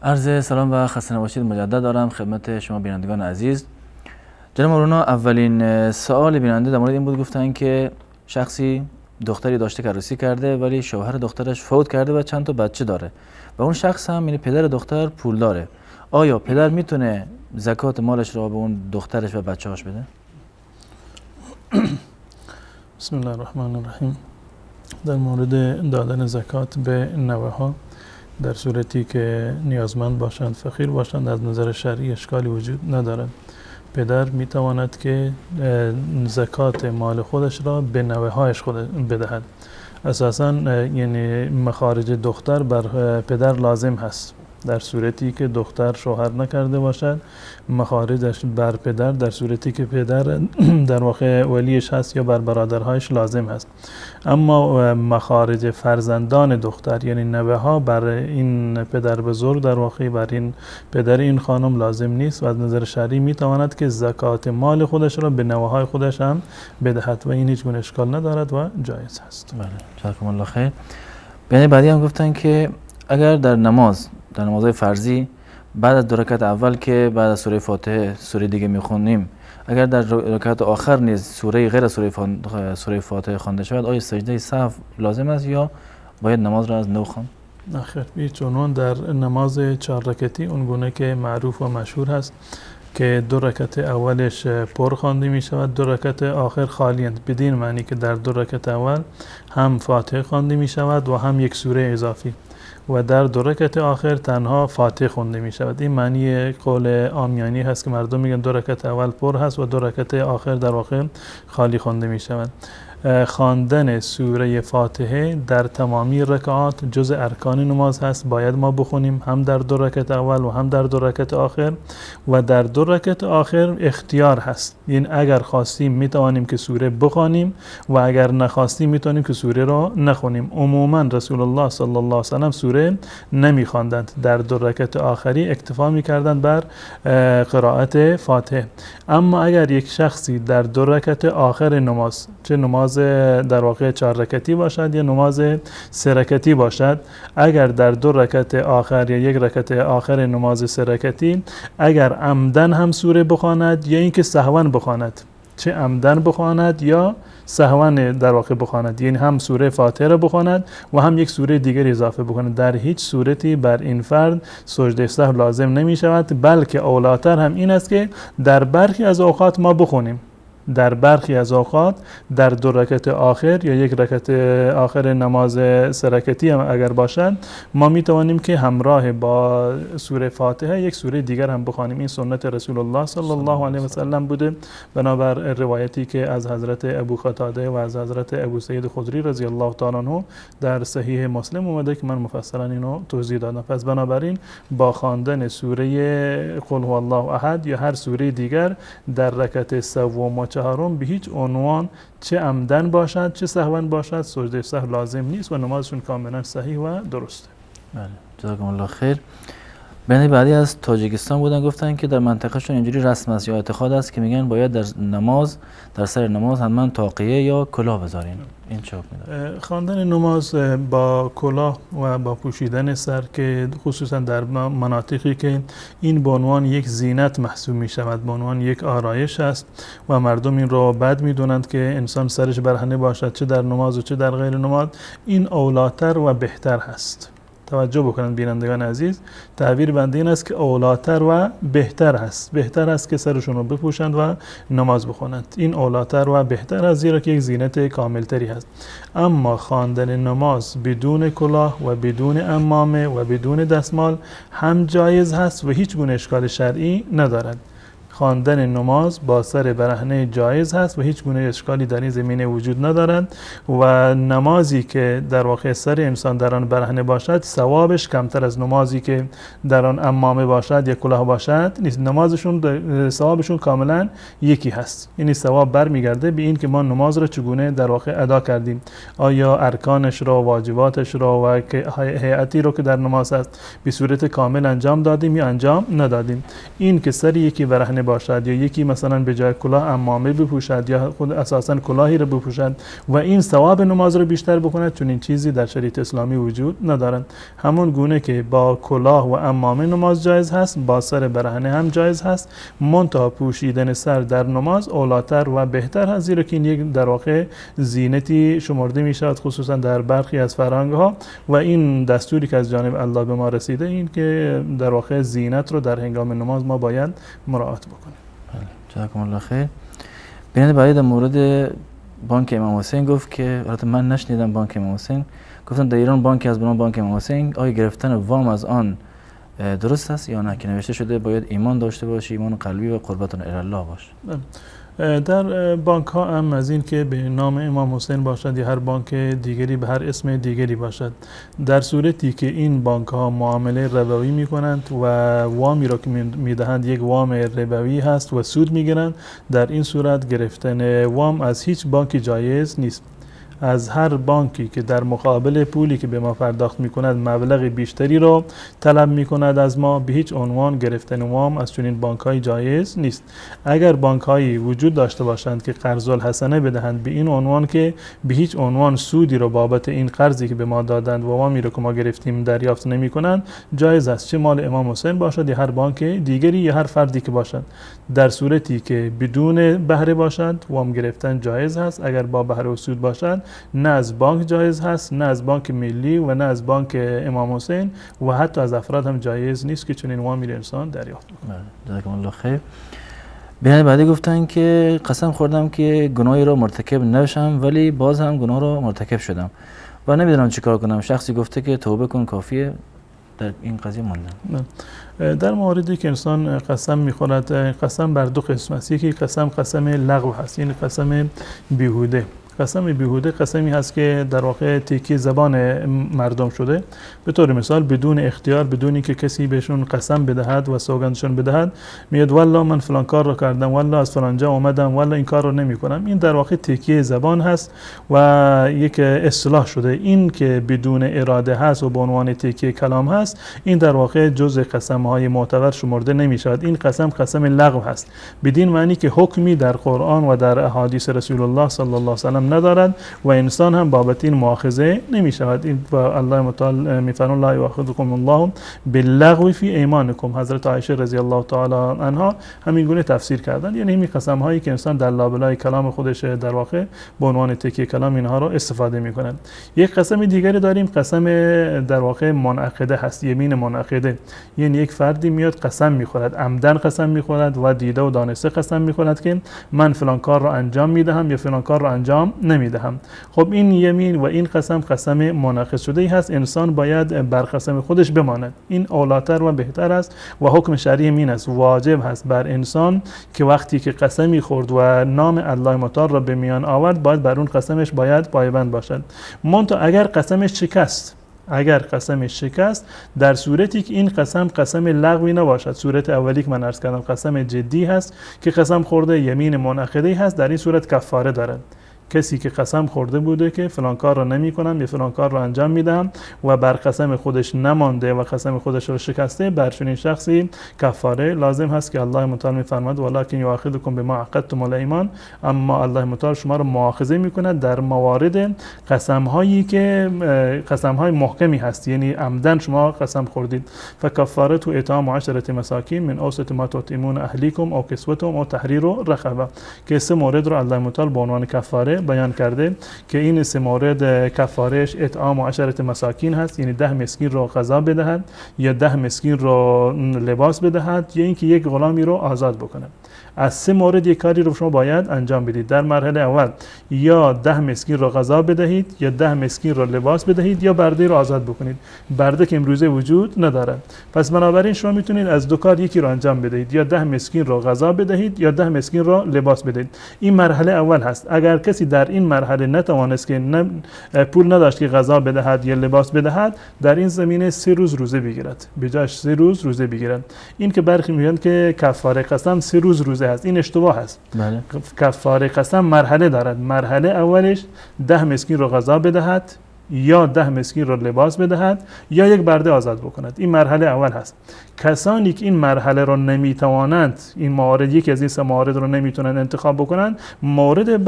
عرض سلام و خسته نباشید مجدد دارم خدمت شما بینندگان عزیز. جناب مولانا اولین سوال بیننده در مورد این بود، گفتن که شخصی دختری داشته که عروسی کرده ولی شوهر دخترش فوت کرده و چند تا بچه داره و اون شخص هم یعنی پدر دختر پول داره، آیا پدر میتونه زکات مالش را به اون دخترش و بچه‌هاش بده؟ بسم الله الرحمن الرحیم. در مورد دادن زکات به نوه ها در صورتی که نیازمند باشند، فقیر باشند، از نظر شرعی اشکالی وجود ندارد. پدر میتواند که زکات مال خودش را به نوه هایش بدهد. اساساً یعنی مخارج دختر بر پدر لازم هست. در صورتی که دختر شوهر نکرده باشد، مخارجش بر پدر در صورتی که پدر در واقع ولیش هست یا بر برادرهایش لازم هست. اما مخارج فرزندان دختر یعنی نوه ها بر این پدر بزرگ در واقع بر این پدر این خانم لازم نیست و از نظر شرعی میتواند که زکات مال خودش را به نوه های خودش هم بدهد و این هیچ گونه اشکال ندارد و جایز هست. بله، جزاکم الله خیر. بیان بعدی هم گفتن که اگر در نمازهای فرضی بعد از 2 رکعت اول که بعد از سوره فاتحه سوره دیگه میخونیم، اگر در رکعت آخر نیز سوره غیر سوره فاتحه خوانده شود، آیا سجده سهو لازم است یا باید نماز را از نو خواند؟ نخیر، هیچ عنوان در نماز 4 رکعتی اونگونه که معروف و مشهور هست که 2 رکعت اولش پر خوانده می شود، 2 رکعت آخر خالی اند، بدین معنی که در 2 رکعت اول هم فاتحه خوانده می شود و هم یک سوره اضافی و در 2 رکعت آخر تنها فاتحه خونده می شود. این معنی قول عامیانی هست که مردم میگن 2 رکعت اول پر هست و 2 رکعت آخر در واقع خالی خونده می شود. خواندن سوره فاتحه در تمامی رکعات جز ارکان نماز هست، باید ما بخونیم هم در 2 رکعت اول و هم در 2 رکعت آخر و در 2 رکعت آخر اختیار هست، این اگر خواستیم میتوانیم که سوره بخوانیم و اگر نخواستیم میتونیم که سوره را نخونیم. عموما رسول الله صلی الله علیه و سلم سوره نمیخواندند، در 2 رکعت آخری اکتفا میکردند بر قرائت فاتحه. اما اگر یک شخصی در 2 رکعت آخر نماز، چه نماز در واقع 4 رکعتی باشد یا نماز 3 رکعتی باشد، اگر در 2 رکعت آخر یا 1 رکعت آخر نماز 3 رکعتی اگر عمدن هم سوره بخواند یا اینکه سهوا بخواند، چه عمدن بخواند یا سهوا در واقع بخواند، یعنی هم سوره فاتحه را بخواند و هم یک سوره دیگر اضافه بکند، در هیچ صورتی بر این فرد سجده سهو لازم نمی شود، بلکه اولاتر هم این است که در برخی از اوقات ما بخونیم، در برخی از اوقات در 2 رکعت آخر یا 1 رکعت آخر نماز 3 رکعتی هم اگر باشد ما می توانیم که همراه با سوره فاتحه یک سوره دیگر هم بخوانیم. این سنت رسول الله صلی الله علیه و سلم بوده، بنابر روایتی که از حضرت ابو قتاده و از حضرت ابو سعید خدری رضی الله تعالی عنه در صحیح مسلم اومده که من مفصلا اینو توضیح دادم. پس بنابراین با خواندن سوره قل هو الله احد یا هر سوره دیگر در رکعت سوم و چهارم به هیچ عنوان چه عمدن باشد چه سهوا باشد سجده سهو لازم نیست و نمازشون کاملا صحیح و درسته. بله، جزاکم الله خیر. بیان بعدی از تاجیکستان بودن، گفتن که در منطقهشون اینجوری رسم است یا اعتقاد است که میگن باید در سر نماز حتما تاقیه یا کلاه بذارین. این چه حکمی داره؟ خواندن نماز با کلاه و با پوشیدن سر که خصوصا در مناطقی که این به عنوان یک زینت محسوب می شود، به عنوان یک آرایش است و مردم این را بد می دونند که انسان سرش برهنه باشد چه در نماز و چه در غیر نماز، این اولاتر و بهتر هست. توجه بکنند بینندگان عزیز، تعبیر بنده این است که اولاتر و بهتر است. بهتر است که سرشون رو بپوشند و نماز بخونند، این اولاتر و بهتر است، زیرا که یک زینت کاملتری هست. اما خواندن نماز بدون کلاه و بدون عمامه و بدون دستمال هم جایز هست و هیچ گونه اشکال شرعی ندارد. خواندن نماز با سر برهنه جایز هست و هیچ گونه اشکالی در این زمینه وجود ندارد و نمازی که در واقع سر انسان در آن برهنه باشد ثوابش کمتر از نمازی که در آن عمامه باشد یا کلاه باشد نیست. نمازشون ثوابشون کاملا یکی هست، یعنی ثواب برمیگرده به این که ما نماز را چگونه در واقع ادا کردیم، آیا ارکانش را، واجباتش را و هیئتی رو که در نماز هست به صورت کامل انجام دادیم یا انجام ندادیم. این که سر یکی برهنه باشد یا یکی مثلا به جای کلاه عمامه بپوشد یا خود اساسا کلاهی رو بپوشد و این ثواب نماز رو بیشتر بکند، چون این چیزی در شریعت اسلامی وجود ندارد. همون گونه که با کلاه و عمامه نماز جایز هست، با سر برهنه هم جایز هست، منتها پوشیدن سر در نماز اولاتر و بهتر هست، زیرا که این یک در واقع زینتی شمرده می شود خصوصا در برخی از فرهنگ‌ها و این دستوری که از جانب الله به ما رسیده این که در واقع زینت رو در هنگام نماز ما باید مراعات بکنیم. جزاکم الله خیر. ببینید برای در مورد بانک امام حسین گفت که البته من نشنیدم بانک امام حسین، گفتن در ایران بانکی از بنام بانک امام حسین، آیا گرفتن وام از آن درست است یا نه که نوشته شده باید ایمان داشته باشی، ایمان قلبی و قربتون الی الله باش؟ در بانک ها هم از این که به نام امام حسین باشد یا هر بانک دیگری به هر اسم دیگری باشد، در صورتی که این بانک ها معامله ربوی می کنند و وامی را که می دهند یک وام ربوی هست و سود می گیرند، در این صورت گرفتن وام از هیچ بانکی جایز نیست. از هر بانکی که در مقابل پولی که به ما پرداخت می کند مبلغ بیشتری را طلب می کند از ما، به هیچ عنوان گرفتن وام از چنین بانک های جایز نیست. اگر بانک هایی وجود داشته باشند که قرض الحسنه بدهند به این عنوان که به هیچ عنوان سودی را بابت این قرضی که به ما دادند و وامی را که ما گرفتیم دریافت نمی کنند، جایز است، چه مال امام حسین باشد یا هر بانک دیگری یا هر فردی که باشد. در صورتی که بدون بهره باشد وام گرفتن جایز هست، اگر با بهره و سود باشد نه از بانک جایز هست، نه از بانک ملی و نه از بانک امام حسین و حتی از افراد هم جایز نیست که چنین وامی انسان دریافت کنه. جزاکم الله خیر. بیان بعدی گفتن که قسم خوردم که گناهی را مرتکب نشم ولی باز هم گناه را مرتکب شدم و نمیدونم چیکار کنم. شخصی گفته که توبه کن کافیه، در این قضیه ماندم. در موردی که انسان قسم میخورد، قسم بر دو قسم است. یکی قسم لغو هست، یعنی قسم بیهوده. قسم بیهوده قسمی هست که در واقع تکی زبان مردم شده، به طور مثال بدون اختیار، بدون اینکه کسی بهشون قسم بدهد و سوگندشون بدهد، میاد والله من فلان کار رو کردم، والله از فلان جا اومدم، والله این کار رو نمیکنم. این در واقع تکی زبان هست و یک اصطلاح شده. این که بدون اراده هست و به عنوان تکی کلام هست، این در واقع جزء قسم های معتبر شمرده نمی شود. این قسم لغو هست، بدین معنی که حکمی در قرآن و در احادیث رسول الله صلی الله علیه و سلم ندارد و انسان هم بابت این مؤاخذه نمی شود. این و الله متعال میفرماید لا یؤاخذکم الله باللغو فی ایمانکم. حضرت عایشه رضی الله تعالی عنها همین گونه تفسیر کردند، یعنی این قسم هایی که انسان در لابلای کلام خودش در واقع به عنوان تکیه کلام اینها را استفاده می کند. یک قسم دیگری داریم، قسم در واقع منعقده هست، یمین منعقده. یعنی یک فردی میاد قسم میخورد، عمدن قسم میخورد و دیده و دانسته قسم میخورد که من فلان کار را انجام میدهم یا فلان کار را انجام نمیدهم. خب این یمین و این قسم منعقد شده ای هست، انسان باید بر قسم خودش بماند. این اولاتر و بهتر است و حکم شرعی این است، واجب هست بر انسان که وقتی که قسمی خورد و نام الله متعال را به میان آورد، باید بر اون قسمش باید پایبند باشد. منتها اگر قسمش شکست، در صورتی که این قسم لغوی نباشد، صورت اولی که من عرض کردم قسم جدی هست که قسم خورده، یمین منعقده هست، در این صورت کفاره دارد. کسی که قسم خورده بوده که فلان کار را نمی کنم یا فلان کار را انجام میدم و بر قسم خودش نمانده و قسم خودش را شکسته، بر چنین شخصی کفاره لازم هست که الله متعال میفرماید ولکن یؤاخذکم بما عقدتم الایمان، اما الله متعال شما را مؤاخذه میکند در موارد قسم هایی که قسم های محکمی هست، یعنی عمدن شما قسم خوردید. فکفاره تو اطعام 10 مساکین من اوسط ما تطعمون اهلیکم او کسوتهم او تحریر رقبه، که سه مورد رو الله متعال به عنوان کفاره بیان کرده که این سه مورد کفارش اطعام 10 مساکین هست، یعنی 10 مسکین رو غذا بدهد یا 10 مسکین رو لباس بدهد یا اینکه یک غلامی رو آزاد بکنه. از سه مورد یک کاری رو شما باید انجام بدید. در مرحله اول یا 10 مسکین رو غذا بدهید یا 10 مسکین رو لباس بدهید یا برده رو آزاد بکنید. برده که امروزه وجود نداره، پس بنابراین شما میتونید از دو کار یکی رو انجام بدهید، یا 10 مسکین رو غذا بدهید یا 10 مسکین رو لباس بدهید. این مرحله اول هست. اگر کسی در این مرحله نتوانست که پول نداشت که غذا بدهد یا لباس بدهد، در این زمینه 3 روز روزه بگیرد، به جاش 3 روز روزه بگیرد. این که برخی میگن که کفاره قسم 3 روز روزه هست، این اشتباه است. بله. کفاره قسم مرحله دارد. مرحله اولش 10 مسکین رو غذا بدهد یا 10 مسکین را لباس بدهد یا یک برده آزاد بکند. این مرحله اول هست. کسانی که این مرحله را نمیتوانند، این موارد، یکی از این سه مورد را نمیتونند انتخاب بکنند، مورد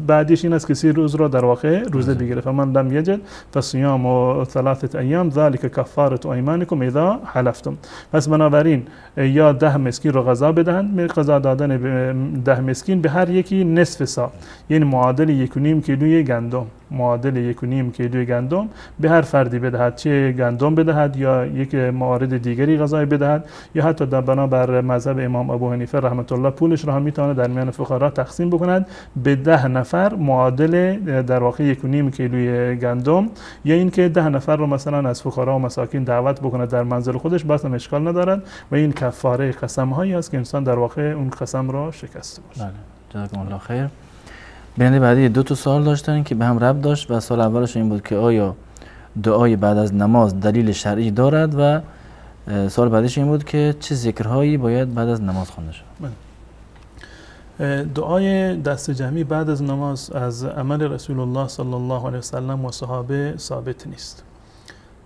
بعدیش این است که 3 روز را در واقع روزه بگیره. فمن لم یجد فصیام 3 ایام ذلک کفاره ایمانکم اذا حلفتم. پس بنابراین یا 10 مسکین را غذا بدهند، غذا دادن 10 مسکین به هر یکی نصف سا، یعنی معادل 1.5 کیلوی گندم، معادل 1.5 کیلوی گندم به هر فردی بدهد، چه گندم بدهد یا یک موارد دیگری غذای بدهد، یا حتی در بنابر مذهب امام ابو حنیفه رحمت الله پولش را هم میتونه در میان فقرا تقسیم بکند به 10 نفر معادل در واقع 1.5 کیلوی گندم، یا اینکه 10 نفر رو مثلا از فقرا و مساکین دعوت بکند در منزل خودش، باز هم اشکال ندارد و این کفاره قسم هایی است که انسان در واقع اون قسم را شکسته باشه. بله، جزاکم الله خیر. بیننده بعدی 2 سوال داشتن که به هم ربط داشت و سوال اولش این بود که آیا دعای بعد از نماز دلیل شرعی دارد و سوال بعدش این بود که چه ذکرهایی باید بعد از نماز خوانده شود. دعای دست جمعی بعد از نماز از عمل رسول الله صلی الله علیه وسلم و صحابه ثابت نیست.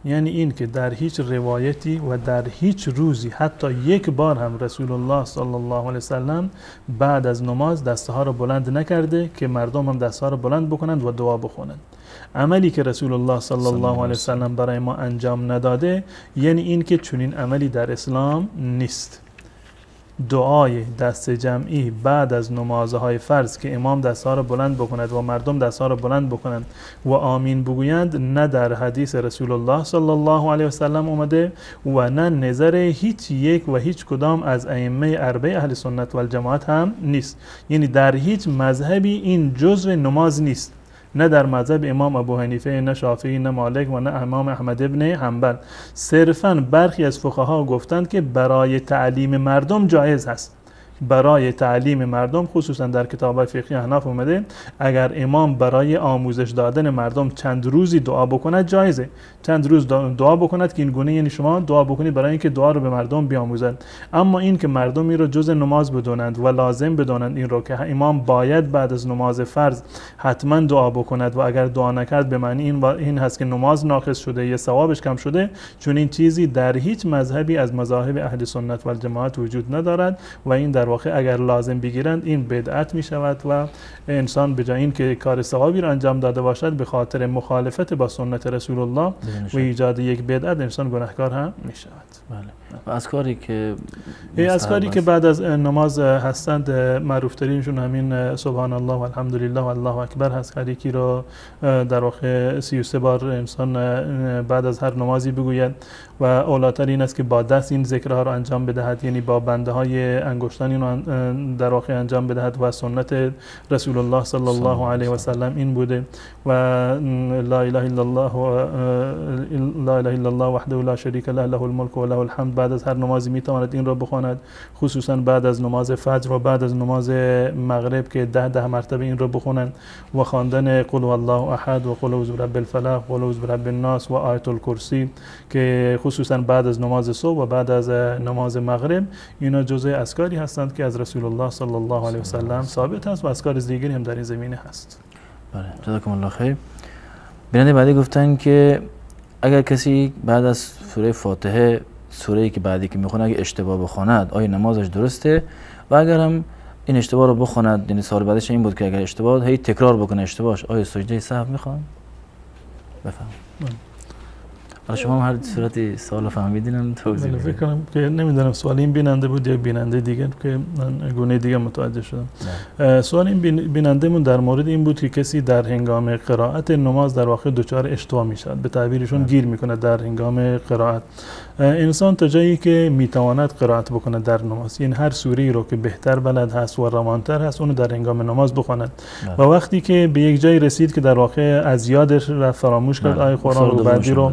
یعنی این که در هیچ روایتی و در هیچ روزی حتی یک بار هم رسول الله صلی الله علیه وسلم بعد از نماز دستها را بلند نکرده که مردم هم دستها را بلند بکنند و دعا بخونند. عملی که رسول الله صلی الله علیه وسلم برای ما انجام نداده، یعنی این که چنین عملی در اسلام نیست. دعای دست جمعی بعد از نمازهای فرض که امام دستها را بلند بکند و مردم دستها را بلند بکنند و آمین بگویند، نه در حدیث رسول الله صلی الله علیه وسلم اومده و نه نظر هیچ یک و هیچ کدام از ائمه اربعه اهل سنت و الجماعت هم نیست. یعنی در هیچ مذهبی این جزء نماز نیست، نه در مذهب امام ابو حنیفه، نه شافعی، نه مالک و نه امام احمد ابن حنبل. صرفاً برخی از فقها گفتند که برای تعلیم مردم جایز هست. برای تعلیم مردم، خصوصا در کتاب‌های فقهی احناف اومده اگر امام برای آموزش دادن مردم چند روزی دعا بکند جایزه، چند روز دعا بکند که این گونه، یعنی شما دعا بکنید برای اینکه دعا رو به مردم بیاموزند. اما این که مردم این رو جز نماز بدونند و لازم بدونند این رو که امام باید بعد از نماز فرض حتما دعا بکند و اگر دعا نکرد به معنی این هست که نماز ناقص شده یا ثوابش کم شده، چون این چیزی در هیچ مذهبی از مذاهب اهل سنت و الجماعت وجود ندارد و این در واقع اگر لازم بگیرند این بدعت می شود و انسان به جای اینکه کار ثوابی را انجام داده باشد به خاطر مخالفت با سنت رسول الله و ایجاد یک بدعت انسان گناهکار هم می شود. بله. و از کاری که بعد از نماز هستند، معروف ترینشون همین سبحان الله و الحمدلله و الله اکبر هست. هر یکی رو در واقع 33 بار انسان بعد از هر نمازی بگوید و اولاتر این است که با دست این ذکرها رو انجام بدهد، یعنی با بنده های انگشتان این در واقع انجام بدهد و سنت رسول الله صلی الله علیه و سلم این بوده و لا اله الا الله لا اله الا الله وحده لا شریک له له الملك و له الحمد. بعد از هر نمازی میتواند این را بخواند، خصوصا بعد از نماز فجر و بعد از نماز مغرب که 10 مرتبه این را بخونند و خواندن قل والله احد و قل اعوذ برب الفلق و قل اعوذ برب الناس و آیت الکرسی که خصوصا بعد از نماز صبح و بعد از نماز مغرب، اینا جزء اذکاری هستند که از رسول الله صلی الله علیه و سلم ثابت است و اذکار دیگری هم در این زمینه هست. بله، جزاکم الله خیر. بیننده بعدی گفتن که اگر کسی بعد از سوره فاتحه سوره‌ای که بعدی که میخونه اگه اشتباه بخواند آیا نمازش درسته؟ و اگر هم این اشتباه رو بخواند، یعنی سوال بعدش این بود که اگر اشتباه هی تکرار بکنه اشتباهش، آیا سجده سهو میخوان؟ بفهم. شما هم هر صورتی سوال فهمیدین توضیح بدید. فکر کنم که نمیدونم سوال این بیننده بود یا بیننده دیگه که من گونه دیگه متوجه شدم. سوال این بینندهمون در مورد این بود که کسی در هنگام قرائت نماز در واقع دچار اشتباه میشد، به تعبیرشون گیر میکنه در هنگام قرائت. انسان تا جایی که میتواند قرائت بکنه در نماز، یعنی هر سوره رو که بهتر بلد هست و روانتر هست اونو در هنگام نماز بخواند و وقتی که به یک جایی رسید که در واقع از یادش رفت فراموش کرد آیه قرآن رو بعدی رو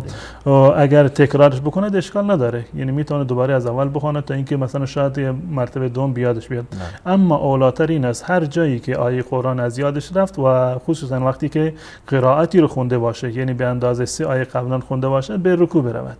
اگر تکرارش بکنه اشکال نداره، یعنی میتونه دوباره از اول بخونه تا اینکه مثلا شاید مرتبه دوم بیادش بیاد. اما اولاتر این است هر جایی که آیه قرآن از یادش رفت و خصوصا وقتی که قرائتی رو خونده باشه، یعنی به اندازه 3 آیه قبلا خونده باشه، به رکوع برود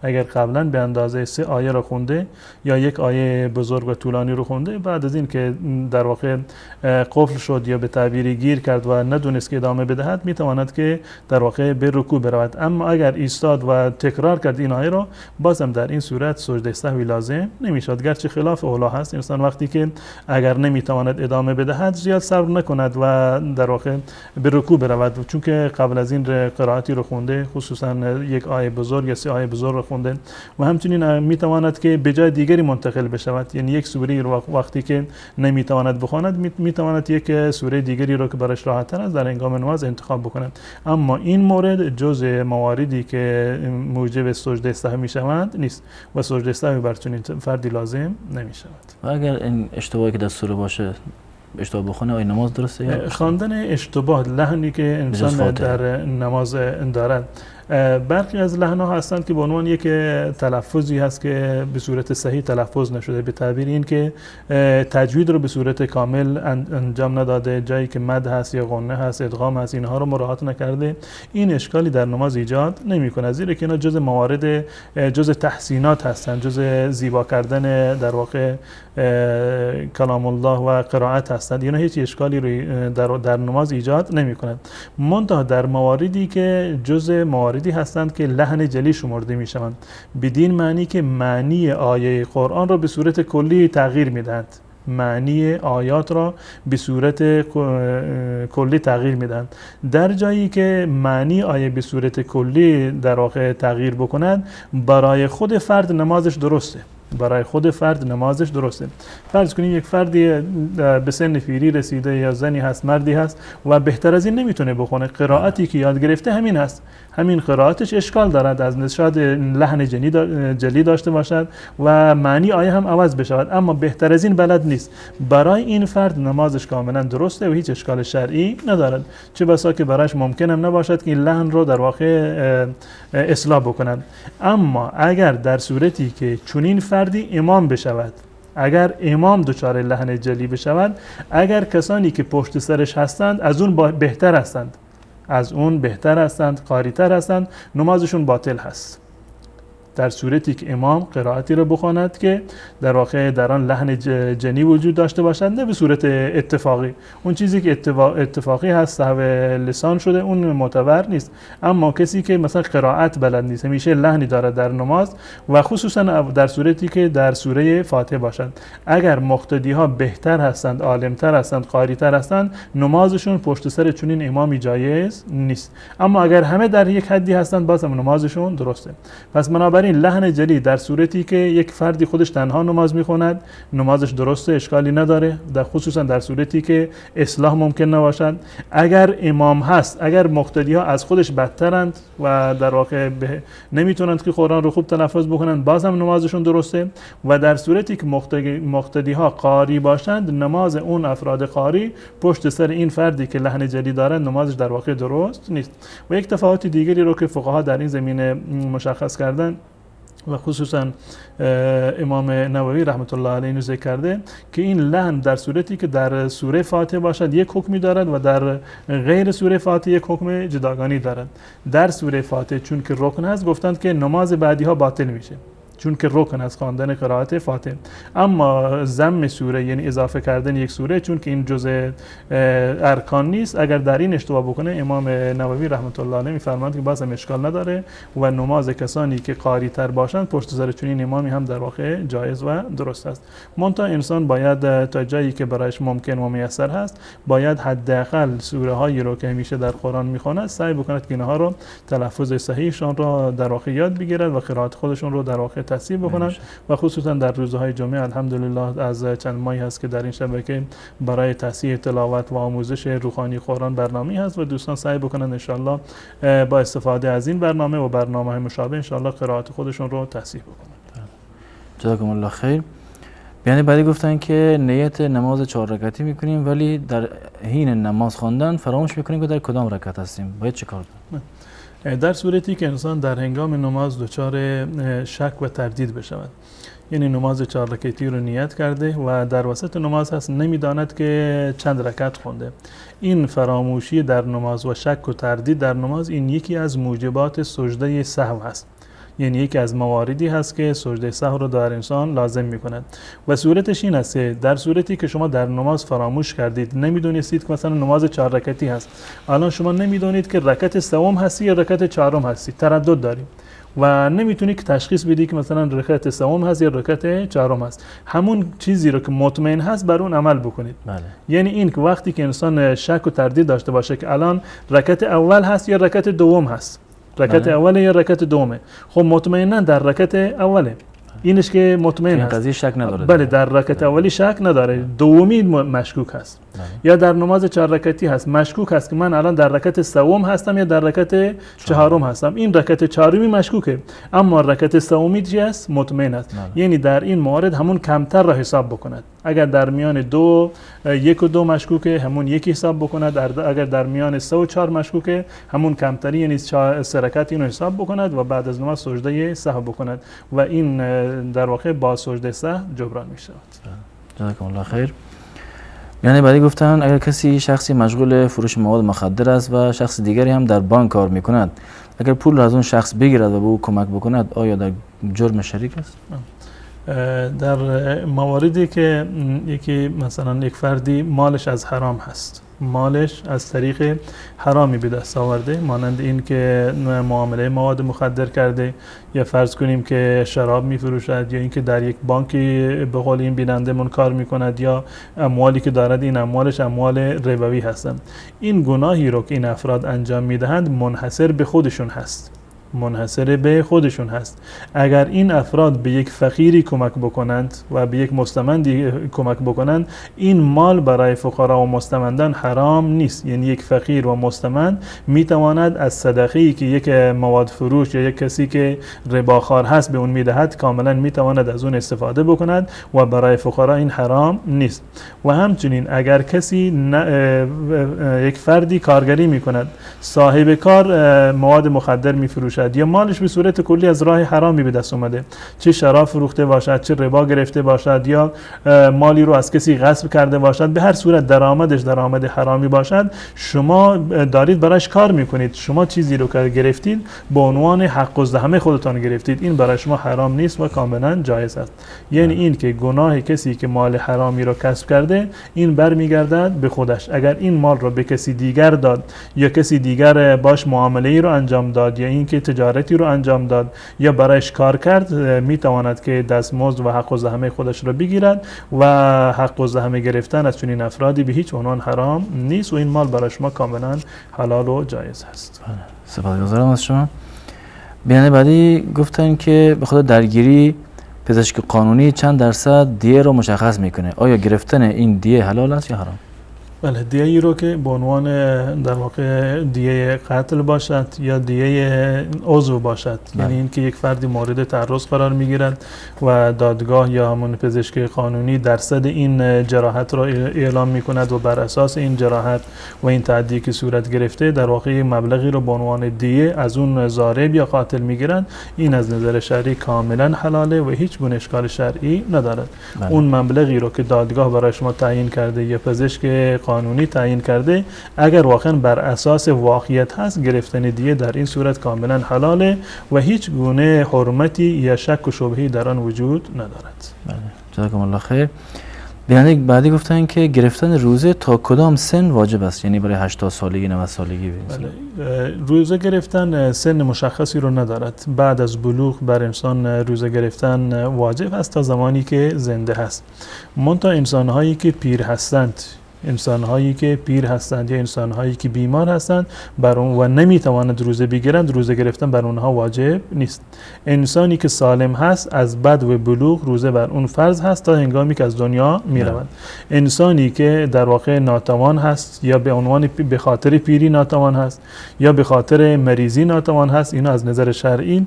اگر قبلا به اندازه 3 آیه رو خونده یا یک آیه بزرگ و طولانی رو خونده، بعد از این که در واقع قفل شد یا به تعبیری گیر کرد و ندونست که ادامه بدهد، میتواند که در واقع به رکوع برود. اما اگر ایستاد و تکرار کرد این آیه رو، بازم در این صورت سجده سهوی لازم نمیشد، گرچه خلاف اولا هست. انسان وقتی که اگر نمیتواند ادامه بدهد زیاد صبر نکند و در واقع به رکوع برود، چون که قبل از این قرائتی رو خونده، خصوصا یک آیه بزرگ یا 3 آیه بزرگ رو خونده و همچنین میتواند که به جای دیگری منتقل بشود. یعنی یک سوره رو وقتی که نمیتواند بخواند، میتواند یک سوره دیگری رو که برایش راحت تر است در هنگام نماز انتخاب بکند. اما این مورد جزء مواردی که موجب سجده سهو میشوند نیست و سجده سهو بر چنین فردی لازم نمیشود. و اگر این اشتباهی که در سوره باشه اشتباه بخونه، آیا نماز درسته یا خواندن اشتباه، لحنی که انسان در نماز دارد؟ برخی از لحن‌ها هستند که به عنوان یک تلفظی هست که به صورت صحیح تلفظ نشده، به تعبیر این که تجوید رو به صورت کامل انجام نداده، جایی که مد هست یا غنه هست، ادغام هست، اینها رو مراعات نکرده. این اشکالی در نماز ایجاد نمی‌کنه، زیرا که اینا جزء موارد، جزء تحسینات هستند، جزء زیبا کردن در واقع کلام الله و قرائت هستند. اینا هیچ اشکالی رو در نماز ایجاد نمی‌کنند، منتها در مواردی که جزء مواردی هستند که لحن جلی شمرده میشوند، بدین معنی که معنی آیه قرآن را به صورت کلی تغییر میدهند، معنی آیات را به صورت کلی تغییر میدهند. در جایی که معنی آیه به صورت کلی در واقع تغییر بکند، برای خود فرد نمازش درسته، برای خود فرد نمازش درسته. فرض کنیم یک فردی به سن پیری رسیده یا زنی هست، مردی هست و بهتر از این نمیتونه بخونه، قرائتی که یاد گرفته همین هست، همین قرائتش اشکال دارد، از نشاد لحن جلی داشته باشد و معنی آیه هم عوض بشود، اما بهتر از این بلد نیست. برای این فرد نمازش کاملا درسته و هیچ اشکال شرعی ندارد، چه بسا که برایش ممکن هم نباشد که این لحن رو در واقع اصلاح بکند. اما اگر در صورتی که چنین فردی امام بشود، اگر امام دچار لحن جلی بشود، اگر کسانی که پشت سرش هستند از اون بهتر هستند، از اون بهتر هستند، قاری‌تر هستند، نمازشون باطل هست. در صورتی که امام قرائتی رو بخواند که در واقع در آن لحن جنی وجود داشته باشد، نه به صورت اتفاقی. اون چیزی که اتفاقی هست سهو لسان شده، اون معتبر نیست. اما کسی که مثلا قرائت بلد نیست، همیشه لحنی دارد در نماز و خصوصا در صورتی که در سوره فاتحه باشد، اگر مقتدی ها بهتر هستند، عالمتر هستند، قاری‌تر هستند، نمازشون پشت سر چنین امامی جایز نیست. اما اگر همه در یک حدی هستند، بازم نمازشون درسته. پس بنابراین لحن جلی در صورتی که یک فردی خودش تنها نماز میخواند، نمازش درسته، اشکالی نداره، در خصوصا در صورتی که اصلاح ممکن نباشد. اگر امام هست، اگر مقتدی ها از خودش بدترند و در واقع نمیتونند که قرآن رو خوب تلفظ بکنند، باز هم نمازشون درسته. و در صورتی که مقتدی ها قاری باشند، نماز اون افراد قاری پشت سر این فردی که لحن جلی دارند نمازش در واقع درست نیست. و یک تفاوت دیگری رو که فقها در این زمینه مشخص کردن و خصوصا امام نووی رحمت الله علیه ذکر کرده که این لحن در صورتی که در سوره فاتحه باشد یک حکمی دارد و در غیر سوره فاتحه یک حکم جداگانه دارد. در سوره فاتحه چون که رکن هست، گفتند که نماز بعدی ها باطل میشه، چون که رکن از خواندن قرائت فاتحه. اما ضم سوره یعنی اضافه کردن یک سوره، چون که این جزء ارکان نیست، اگر در این اشتباه بکنه، امام نووی رحمت الله علیه میفرماند که باز هم اشکال نداره و نماز کسانی که قاری تر باشند پشت سر چنین امامی هم در واقع جایز و درست است. منتها انسان باید تا جایی که برایش ممکن و میسر هست، باید حداقل سوره هایی رو که همیشه در قرآن میخواند سعی بکند که اینها رو تلفظ صحیحشان را در واقع یاد بگیرد و قرائت خودشون رو در واقع تصحیح بکنن. و خصوصا در روزهای جمعه الحمدلله از چند ماهی هست که در این شبکه برای تصحیح تلاوت و آموزش روحانی قرآن برنامه هست و دوستان سعی بکنن ان شاء الله با استفاده از این برنامه و برنامه‌های مشابه ان شاء الله قرائت خودشون رو تصحیح بکنن. جزاکم الله خیر. یعنی بعدی گفتن که نیت نماز 4 رکعتی میکنیم ولی در حین نماز خواندن فراموش میکنیم که در کدام رکعت هستیم، باید چه کار کنیم؟ در صورتی که انسان در هنگام نماز دچار شک و تردید بشود، یعنی نماز 4 رکعتی رو نیت کرده و در وسط نماز هست نمیداند که چند رکعت خونده، این فراموشی در نماز و شک و تردید در نماز، این یکی از موجبات سجده سهو هست. یعنی یکی از مواردی هست که سجده سهو رو در انسان لازم میکند و صورتش این است که در صورتی که شما در نماز فراموش کردید، نمیدونستید که مثلا نماز 4 رکعتی هست، الان شما نمیدونید که رکعت سوم هستی یا رکعت چهارم هستی، تردد دارید و نمیتونی که تشخیص بدی که مثلا رکعت سوم هست یا رکعت چهارم هست. همون چیزی رو که مطمئن هست بر اون عمل بکنید. بله. یعنی این که وقتی که انسان شک و تردید داشته باشه که الان رکعت اول هست یا رکعت دوم هست، رکعت اوله یا رکعت دومه، خب مطمئنا در رکعت اوله، اینش که مطمئن هست، قضیه شک نداره. بله در رکعت اولی شک نداره، دومی مشکوک هست. یا در نماز 4 رکعتی هست، مشکوک هست که من الان در رکعت سوم هستم یا در رکعت چهارم هستم، این رکعت چهارمی مشکوکه، اما رکعت سومی چی است؟ مطمئن است. یعنی در این موارد همون کمتر را حساب بکند. اگر در میان 1 و 2 مشکوکه، همون یکی حساب بکند. اگر در میان 3 و 4 مشکوکه، همون کمتری یعنی 3 رکعت اینو حساب بکند و بعد از نماز سجده سهو بکند و این در واقع با سجده سهو جبران می شود. جزاکم الله خیر. یعنی بعدی گفتن اگر کسی شخصی مشغول فروش مواد مخدر است و شخص دیگری هم در بانک کار میکند، اگر پول را از اون شخص بگیرد و به او کمک بکند، آیا در جرم شریک است؟ در مواردی که یکی مثلا یک فردی مالش از حرام هست، مالش از طریق حرامی به دست آورده، مانند این که معامله مواد مخدر کرده، یا فرض کنیم که شراب میفروشد، یا اینکه در یک بانکی به قول این بینندمون کار میکند، یا اموالی که دارد این اموالش اموال ربوی هستند. این گناهی رو که این افراد انجام میدهند منحصر به خودشون هست، منحصر به خودشون هست. اگر این افراد به یک فقیری کمک بکنند و به یک مستمندی کمک بکنند، این مال برای فقرا و مستمندان حرام نیست. یعنی یک فقیر و مستمند میتواند از صدقه‌ای که یک مواد فروش یا یک کسی که رباخوار هست به اون میدهد، کاملا میتواند از اون استفاده بکند و برای فقرا این حرام نیست. و همچنین اگر کسی یک فردی کارگری میکند، صاحب کار مواد مخدر میفروشد یا مالش به صورت کلی از راه حرامی به دست اومده، چه شراب فروخته باشد، چه ربا گرفته باشد، یا مالی رو از کسی غصب کرده باشد، به هر صورت درآمدش درآمد حرامی باشد، شما دارید براش کار میکنید، شما چیزی رو که گرفتید به عنوان حق الزحمه خودتان گرفتید، این برای شما حرام نیست و کاملا جایز است. یعنی این که گناه کسی که مال حرامی رو کسب کرده، این برمیگردد به خودش. اگر این مال رو به کسی دیگر داد یا کسی دیگر باش معامله ای رو انجام داد یا اینکه تجارتی رو انجام داد یا برایش کار کرد، میتواند که دستمزد و حق الزحمه خودش رو بگیرد و حق الزحمه گرفتن از چنین افرادی به هیچ عنوان حرام نیست و این مال برای شما کاملا حلال و جایز است. سپاسگزارم از شما. بیان بعدی گفتن که به خاطر درگیری پزشک قانونی چند درصد دیه رو مشخص میکنه، آیا گرفتن این دیه حلال است یا حرام؟ بله، دیه‌ای رو که به عنوان در واقع دیه قتل باشد یا دیه عضو باشد، یعنی اینکه یک فردی مورد تعرض قرار میگیرد و دادگاه یا همون پزشک قانونی درصد این جراحت را اعلام میکند و بر اساس این جراحت و این تعدی که صورت گرفته در واقع مبلغی رو به عنوان دیه از اون ضارب یا قاتل میگیرند، این از نظر شرعی کاملا حلاله و هیچ گونه اشکال شرعی ندارد. اون مبلغی رو که دادگاه برای شما تعیین کرده یا پزشک قانونی تعیین کرده، اگر واقعا بر اساس واقعیت هست، گرفتن دیه در این صورت کاملا حلاله و هیچ گونه حرمتی یا شک و شبهه‌ای در آن وجود ندارد. بله، جزاکم الله خیر. بیننده بعدی گفتن که گرفتن روزه تا کدام سن واجب است؟ یعنی برای 80 سالگی 90 سالگی؟ بله، روزه گرفتن سن مشخصی رو ندارد. بعد از بلوغ بر انسان روزه گرفتن واجب است تا زمانی که زنده هست. منتها انسان‌هایی که پیر هستند، انسان‌هایی که پیر هستند یا انسان‌هایی که بیمار هستند بر اون و نمی‌توانند روزه بگیرند، روزه گرفتن بر اونها واجب نیست. انسانی که سالم هست از بدو بلوغ روزه بر اون فرض هست تا هنگامی که از دنیا می‌رود. انسانی که در واقع ناتوان هست یا به عنوان به خاطر پیری ناتوان هست یا به خاطر مریضی ناتوان هست، اینا از نظر شرعی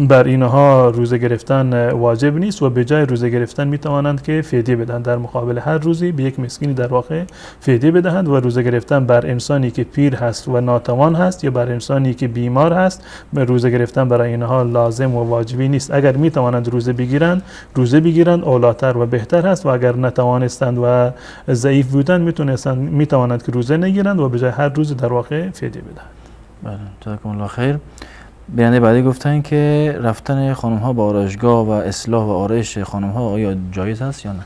بر اینها روزه گرفتن واجب نیست و به جای روزه گرفتن می‌توانند که فدیه بدن، در مقابل هر روزی به یک مسکین در واقع فدیه بدهند و روزه گرفتن بر انسانی که پیر هست و ناتوان هست یا بر انسانی که بیمار هست، روزه گرفتن برای اینها لازم و واجبی نیست. اگر می توانند روزه بگیرند، روزه بگیرند اولاتر و بهتر هست و اگر نتوانستند و ضعیف بودند می توانند که روزه نگیرند و به جای هر روز در واقع فدیه بدهند. بله، جزاکم الله خیر. بیننده بعدی گفتن که رفتن خانم ها به آرایشگاه و اصلاح و آرایش خانم ها آیا جایز هست یا نه؟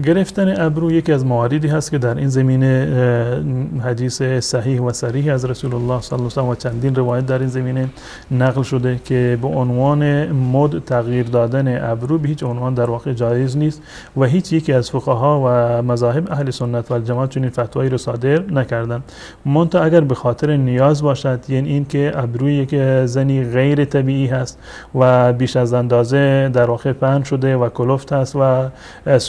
گرفتن ابرو یکی از مواردی هست که در این زمینه حدیث صحیح و صریح از رسول الله صلی الله علیه و چندین روایت در این زمینه نقل شده که به عنوان مد تغییر دادن ابرو به هیچ عنوان در واقع جایز نیست و هیچ یکی از فقها و مذاهب اهل سنت و الجماعت چنین فتوایی را صادر نکردند. منتها اگر به خاطر نیاز باشد، یعنی این که ابروی یک زنی غیر طبیعی هست و بیش از اندازه در واقع پهن شده و کلفت هست و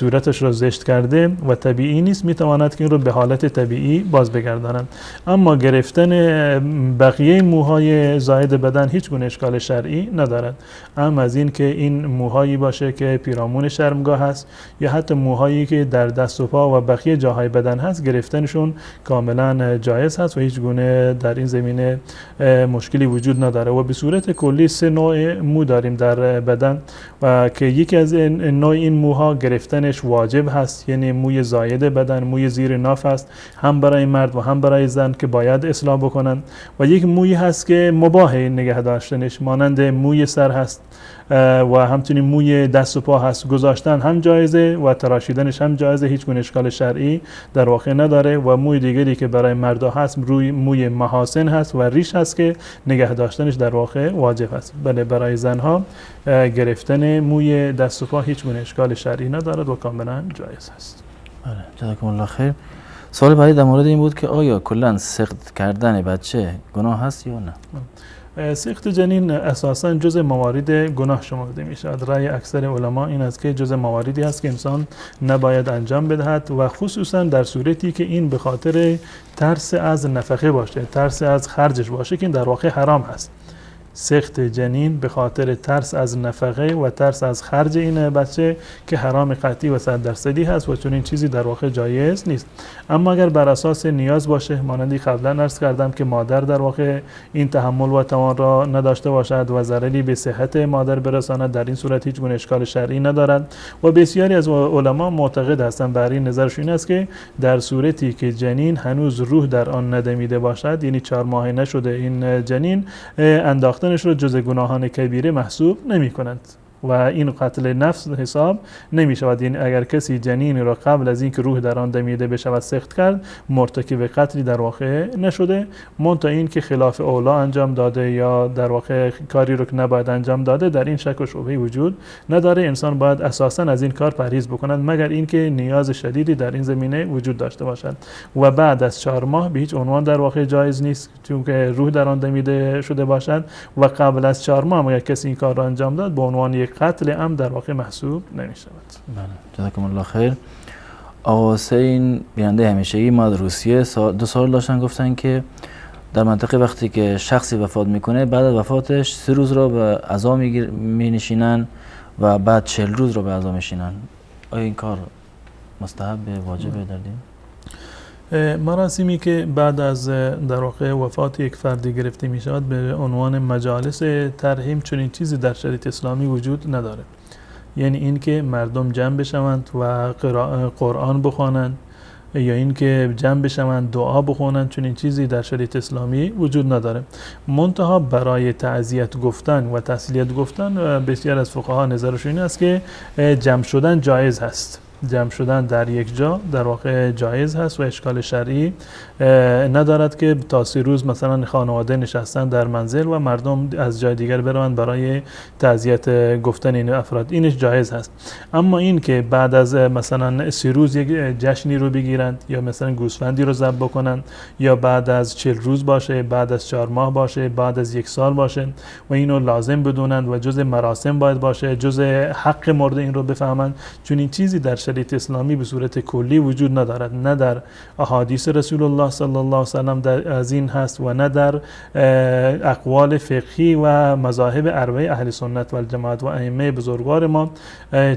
صورتش را زشت کرده و طبیعی نیست، میتواند که این رو به حالت طبیعی باز بگردانند. اما گرفتن بقیه موهای زائد بدن هیچ گونه اشکال شرعی ندارد، اما از این که این موهایی باشه که پیرامون شرمگاه هست یا حتی موهایی که در دست و پا و بقیه جاهای بدن هست، گرفتنشون کاملا جایز هست و هیچ گونه در این زمینه مشکلی وجود نداره. و به صورت کلی 3 نوع مو داریم در بدن و که یکی از نوع این موها گرفتن واجب هست، یعنی موی زائد بدن، موی زیر ناف هست، هم برای مرد و هم برای زن که باید اصلاح بکنن. و یک موی هست که مباح نگه داشتنش، مانند موی سر هست و همچنین موی دست و پا هست، گذاشتن هم جایزه و تراشیدنش هم جایزه، هیچ گونه اشکال شرعی در واقع نداره. و موی دیگری که برای مردا هست روی موی محاسن هست و ریش هست که نگه داشتنش در واقع واجب هست. بله، برای زنها گرفتن موی دست و پا هیچ گونه اشکال شرعی ندارد و کاملا جایز هست. بله، جزاکم الله خیر. سوال بعدی در مورد این بود که آیا کلا سقط کردن بچه گناه هست یا نه؟ سقط جنین اساساً جز موارد گناه شمرده می شود. رأی اکثر علما این است که جز مواردی است که انسان نباید انجام بدهد و خصوصاً در صورتی که این به خاطر ترس از نفقه باشه، ترس از خرجش باشه که این در واقع حرام هست. سقط جنین به خاطر ترس از نفقه و ترس از خرج این بچه که حرام قطعی و 100% هست و چون این چیزی در واقع جایز نیست. اما اگر بر اساس نیاز باشه، مانندی قبلا عرض کردم که مادر در واقع این تحمل و توان را نداشته باشد و ضرری به صحت مادر برساند، در این صورت هیچ گونه اشکال شرعی ندارد. و بسیاری از علما معتقد هستند، بر این نظرشون است که در صورتی که جنین هنوز روح در آن ندمیده باشد، یعنی 4 ماه نشده این جنین، انداختنش رو جز گناهان کبیره محسوب نمی کنند و این قتل نفس حساب نمی شود. یعنی اگر کسی جنین را قبل از اینکه روح در آن دمیده بشود سقط کرد، مرتکب قتلی در واقع نشده، منتها این که خلاف اولا انجام داده یا در واقع کاری رو که نباید انجام داده، در این شک و شبهه وجود نداره. انسان باید اساسا از این کار پرهیز بکند مگر اینکه نیاز شدیدی در این زمینه وجود داشته باشد. و بعد از 4 ماه به هیچ عنوان در واقع جایز نیست، چون که روح در آن دمیده شده باشد. و قبل از 4 ماه اگر کسی این کار را انجام داد، به عنوان یک قتل عمد در واقع محسوب نمی شود. بله، جزاکم الله خیر. آقا حسین بیننده همیشگی ما در روسیه 2 سال داشتن، گفتن که در منطقه وقتی که شخصی وفات میکنه، بعد از وفاتش 3 روز را به عزا می نشینن و بعد 40 روز را به عزا میشینن. آیا این کار مستحب واجبه در دین؟ مراسمی که بعد از در واقع وفات یک فردی گرفته می شود به عنوان مجالس ترحیم، چون این چیزی در شریعت اسلامی وجود نداره. یعنی این که مردم جمع بشوند و قرآن بخوانند یا این که جمع بشوند دعا بخوانند، چون این چیزی در شریعت اسلامی وجود نداره. منتها برای تعزیت گفتن و تسلیت گفتن، بسیار از فقها نظرشون این است که جمع شدن جایز هست. جمع شدن در یک جا در واقع جایز هست و اشکال شرعی ندارد که تا 3 روز مثلا خانواده نشستن در منزل و مردم از جای دیگر بروند برای تعزیت گفتن این افراد، اینش جایز هست. اما این که بعد از مثلا 3 روز یک جشنی رو بگیرند یا مثلا گوسفندی رو ذبح بکنند یا بعد از 40 روز باشه، بعد از 4 ماه باشه، بعد از 1 سال باشه و اینو لازم بدونند و جز مراسم باید باشه، جز حق مورد این رو بفهمند، چون این چیزی در شریعت اسلامی به صورت کلی وجود ندارد. نه در احادیث رسول الله صلی الله علیه و سلم از این هست و نه در اقوال فقهی و مذاهب اربعه اهل سنت و الجماعت و ائمه بزرگوار ما.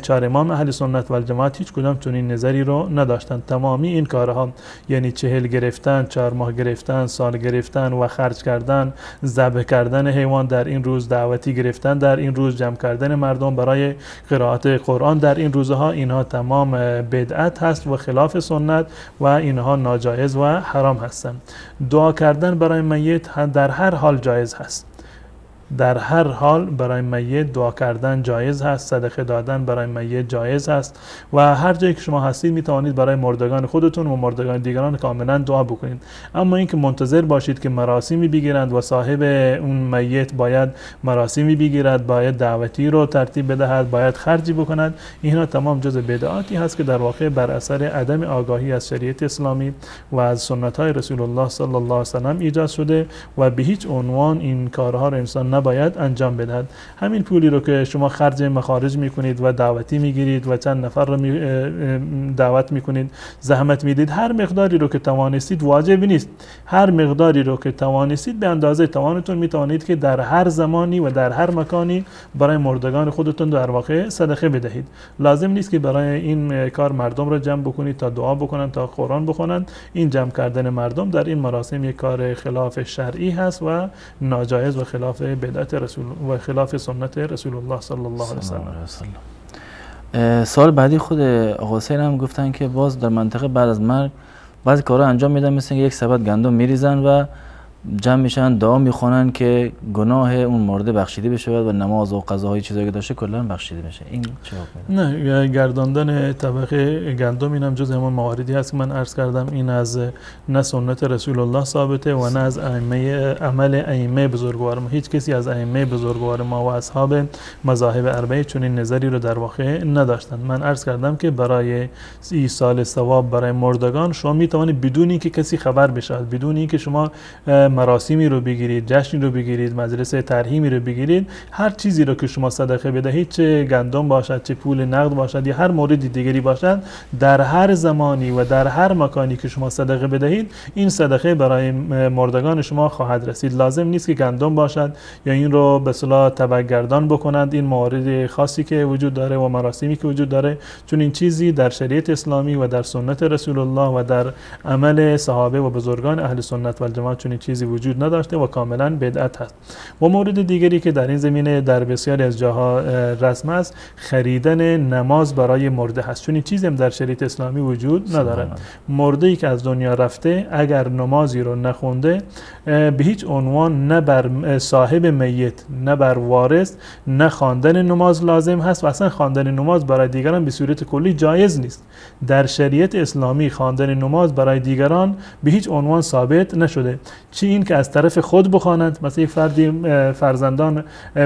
4 امام اهل سنت و الجماعت هیچ کدام چنین نظری رو نداشتند. تمامی این کارها، یعنی 40 گرفتن، 4 ماه گرفتن، سال گرفتن و خرج کردن، ذبح کردن حیوان در این روز، دعوتی گرفتن در این روز، جمع کردن مردم برای قرائت قرآن در این روزها، اینها تمام بدعت هست و خلاف سنت و اینها ناجایز و حرام هستند. دعا کردن برای میت در هر حال جایز هست. در هر حال برای میت دعا کردن جایز هست، صدقه دادن برای میت جایز هست و هر جایی که شما هستید می توانید برای مردگان خودتون و مردگان دیگران کاملا دعا بکنید. اما اینکه منتظر باشید که مراسمی بگیرند و صاحب اون میت باید مراسمی بگیرد، باید دعوتی رو ترتیب بدهد، باید خرجی بکند، اینا تمام جزء بدعاتی هست که در واقع بر اثر عدم آگاهی از شریعت اسلامی و از سنت های رسول الله صلی الله علیه و سلم ایجاد شده و به هیچ عنوان این کارها رو انسان نباید انجام بدهد. همین پولی رو که شما خرج مخارج میکنید و دعوتی میگیرید و چند نفر رو دعوت میکنید، زحمت میدید، هر مقداری رو که توانستید، واجب نیست، هر مقداری رو که توانستید به اندازه توانتون میتوانید که در هر زمانی و در هر مکانی برای مردگان خودتون در واقع صدقه بدهید. لازم نیست که برای این کار مردم رو جمع بکنید تا دعا بکنن، تا قرآن بخونن. این جمع کردن مردم در این مراسم یک کار خلاف شرعی هست و ناجایز و خلاف بدعت رسول و خلاف سنت رسول الله صلی الله علیه و سلم. سال بعدی خود آقا حسین هم گفتن که باز در منطقه بعد از مرگ بعضی کارا انجام میدن، مثل یک سبد گندم میریزن و جمع میشن دعا میخونن که گناه اون مرده بخشیده بشه و نماز و قضاهای چیزایی که داشته کلا بخشیده بشه. این چه حکمی داره؟ نه، گرداندن طبقه گندم اینم جز همون مواردی هست که من عرض کردم این از نه سنت رسول الله ثابته و نه از عمل ائمه بزرگوار ما. هیچ کسی از ائمه بزرگوار ما و اصحاب مذاهب اربعه چنین نظری رو در واقع نداشتن. من عرض کردم که برای ایصال ثواب برای مردگان شما میتوانید بدون اینکه کسی خبر بشه، بدون اینکه شما مراسمی رو بگیرید، جشنی رو بگیرید، مجلس ترحیمی رو بگیرید، هر چیزی رو که شما صدقه بدهید، چه گندم باشد، چه پول نقد باشد یا هر مورد دیگری باشد، در هر زمانی و در هر مکانی که شما صدقه بدهید، این صدقه برای مردگان شما خواهد رسید. لازم نیست که گندم باشد یا این رو به اصطلاح تبعگردان بکنند. این موارد خاصی که وجود داره و مراسمی که وجود داره، چون این چیزی در شریعت اسلامی و در سنت رسول الله و در عمل صحابه و بزرگان اهل سنت و الجماعت چون این چیزی وجود نداشته و کاملا بدعت هست. و مورد دیگری که در این زمینه در بسیاری از جاها رسم است، خریدن نماز برای مرده هست، چون این چیزی هم در شریعت اسلامی وجود نداره. مرده ای که از دنیا رفته اگر نمازی رو نخونده، به هیچ عنوان نه بر صاحب میت نه بر وارث نه خواندن نماز لازم هست و اصلا خواندن نماز برای دیگران به صورت کلی جایز نیست. در شریعت اسلامی خواندن نماز برای دیگران به هیچ عنوان ثابت نشده. چه این که از طرف خود بخواند، مثلا یک فردی فرزندان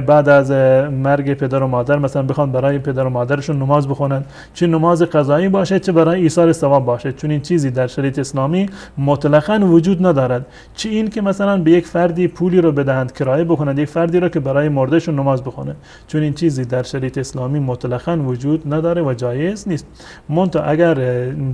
بعد از مرگ پدر و مادر مثلا بخوان برای پدر و مادرشون نماز بخونند، چه نماز قضایی باشه چه برای ایصال ثواب باشه، چون این چیزی در شریعت اسلامی مطلقاً وجود ندارد. چه این که مثلا به یک فردی پولی رو بدهند کرایه بکنند، یک فردی رو که برای مردهشون نماز بخونه، چون این چیزی در شریعت اسلامی مطلقاً وجود نداره و جایز نیست. منتها اگر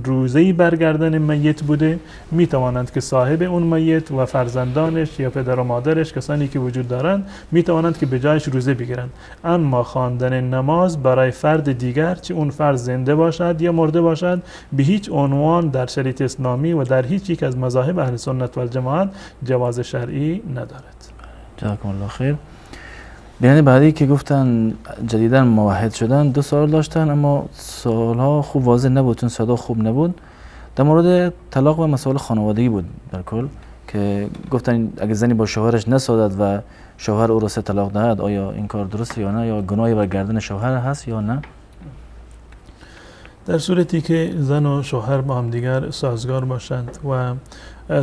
روزه‌ای برگردن میت بوده، می توانند که صاحب اون میت و فرزندانش یا پدر و مادرش، کسانی که وجود دارند، می توانند که به جایش روزه بگیرند. اما خواندن نماز برای فرد دیگر، چه اون فرد زنده باشد یا مرده باشد، به هیچ عنوان در شریعت اسلامی و در هیچ یک از مذاهب اهل سنت و الجماعت جواز شرعی ندارد. جزاکم الله خیر. بیننده بعدی که گفتن جدیداً موحد شدن، 2 سوال داشتن اما سوالها خوب واضح نبود چون صدا خوب نبود. در مورد طلاق و مسائل خانوادگی بود در کل، که گفتن اگه زنی با شوهرش نسازد و شوهر او را طلاق دهد، آیا این کار درسته یا نه، یا گناهی بر گردن شوهر هست یا نه؟ در صورتی که زن و شوهر با هم دیگر سازگار باشند و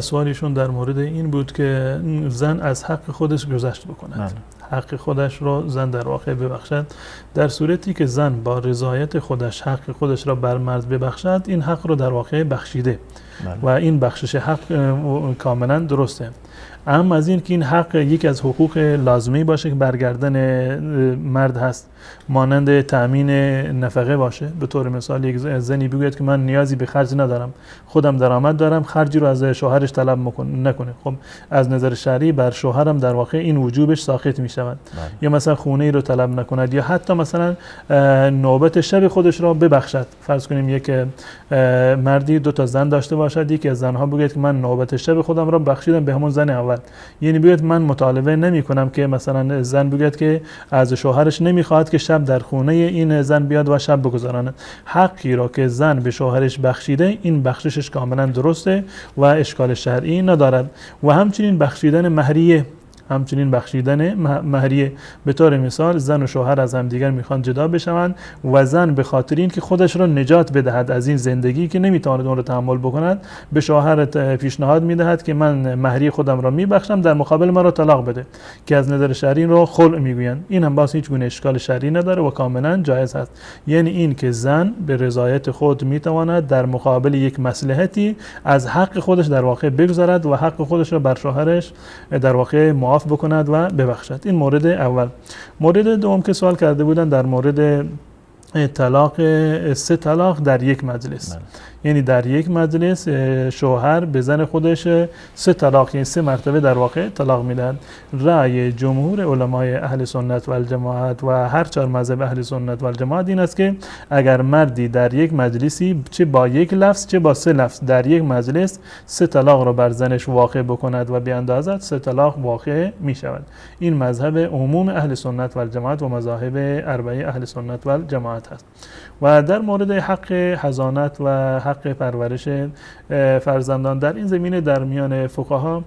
سوالیشون در مورد این بود که زن از حق خودش گذشت بکند، حق خودش رو زن در واقع ببخشد. در صورتی که زن با رضایت خودش حق خودش را بر مرد ببخشد، این حق رو در واقع بخشیده و این بخشش حق کاملا درسته. اما از این که این حق یکی از حقوق لازمی باشه که برگردن مرد هست، مانند تأمین نفقه باشه، به طور مثال یک زنی بگوید که من نیازی به خرج ندارم، خودم درآمد دارم، خرجی رو از شوهرش طلب نکنه، خب از نظر شرعی بر شوهرم در واقع این وجوبش ساقط می شود. یا مثلا خونه ای رو طلب نکند، یا حتی مثلا نوبت شب خودش را ببخشد. فرض کنیم یک مردی 2 تا زن داشته باشد، یکی از زنها بگوید که من نوبت شب خودم را بخشیدم به همون زن اول، یعنی بگوید من مطالبه نمی کنم که مثلا زن بگوید که از شوهرش نمیخواد که شب در خونه این زن بیاد و شب بگذراند. حقی را که زن به شوهرش بخشیده، این بخششش کاملا درسته و اشکال شرعی ندارد. و همچنین بخشیدن مهریه، همچنین بخشیدن مهریه. به طور مثال زن و شوهر از همدیگر میخوان جدا بشوند و زن به خاطر این که خودش را نجات بدهد از این زندگی که نمیتواند اون را تحمل بکند، به شوهر پیشنهاد میدهد که من مهریه خودم را میبخشم، در مقابل ما را طلاق بده، که از نظر شرعی رو خلع میگویند. این هم باز هیچ گونه اشکال شرعی نداره و کاملا جایز هست. یعنی این که زن به رضایت خود میتواند در مقابل یک مصلحتی از حق خودش در واقع بگذارد و حق خودش را بر شوهرش در واقع معاف بکند و ببخشد. این مورد اول. مورد دوم که سوال کرده بودن در مورد طلاق، 3 طلاق در یک مجلس. یعنی در یک مجلس شوهر به زن خودش 3 طلاق، یعنی 3 مرتبه در واقع طلاق میدهد. رأی جمهور علمای اهل سنت و الجماعت و هر 4 مذهب اهل سنت و الجماعت این است که اگر مردی در یک مجلسی چه با یک لفظ چه با 3 لفظ در یک مجلس 3 طلاق را بر زنش واقع بکند و بیاندازد، 3 طلاق واقع می شود. این مذهب عموم اهل سنت و الجماعت و مذاهب اربعه اهل سنت و الجماعت است. و در مورد حق حضانت و حق پرورش فرزندان، در این زمینه در میان فقها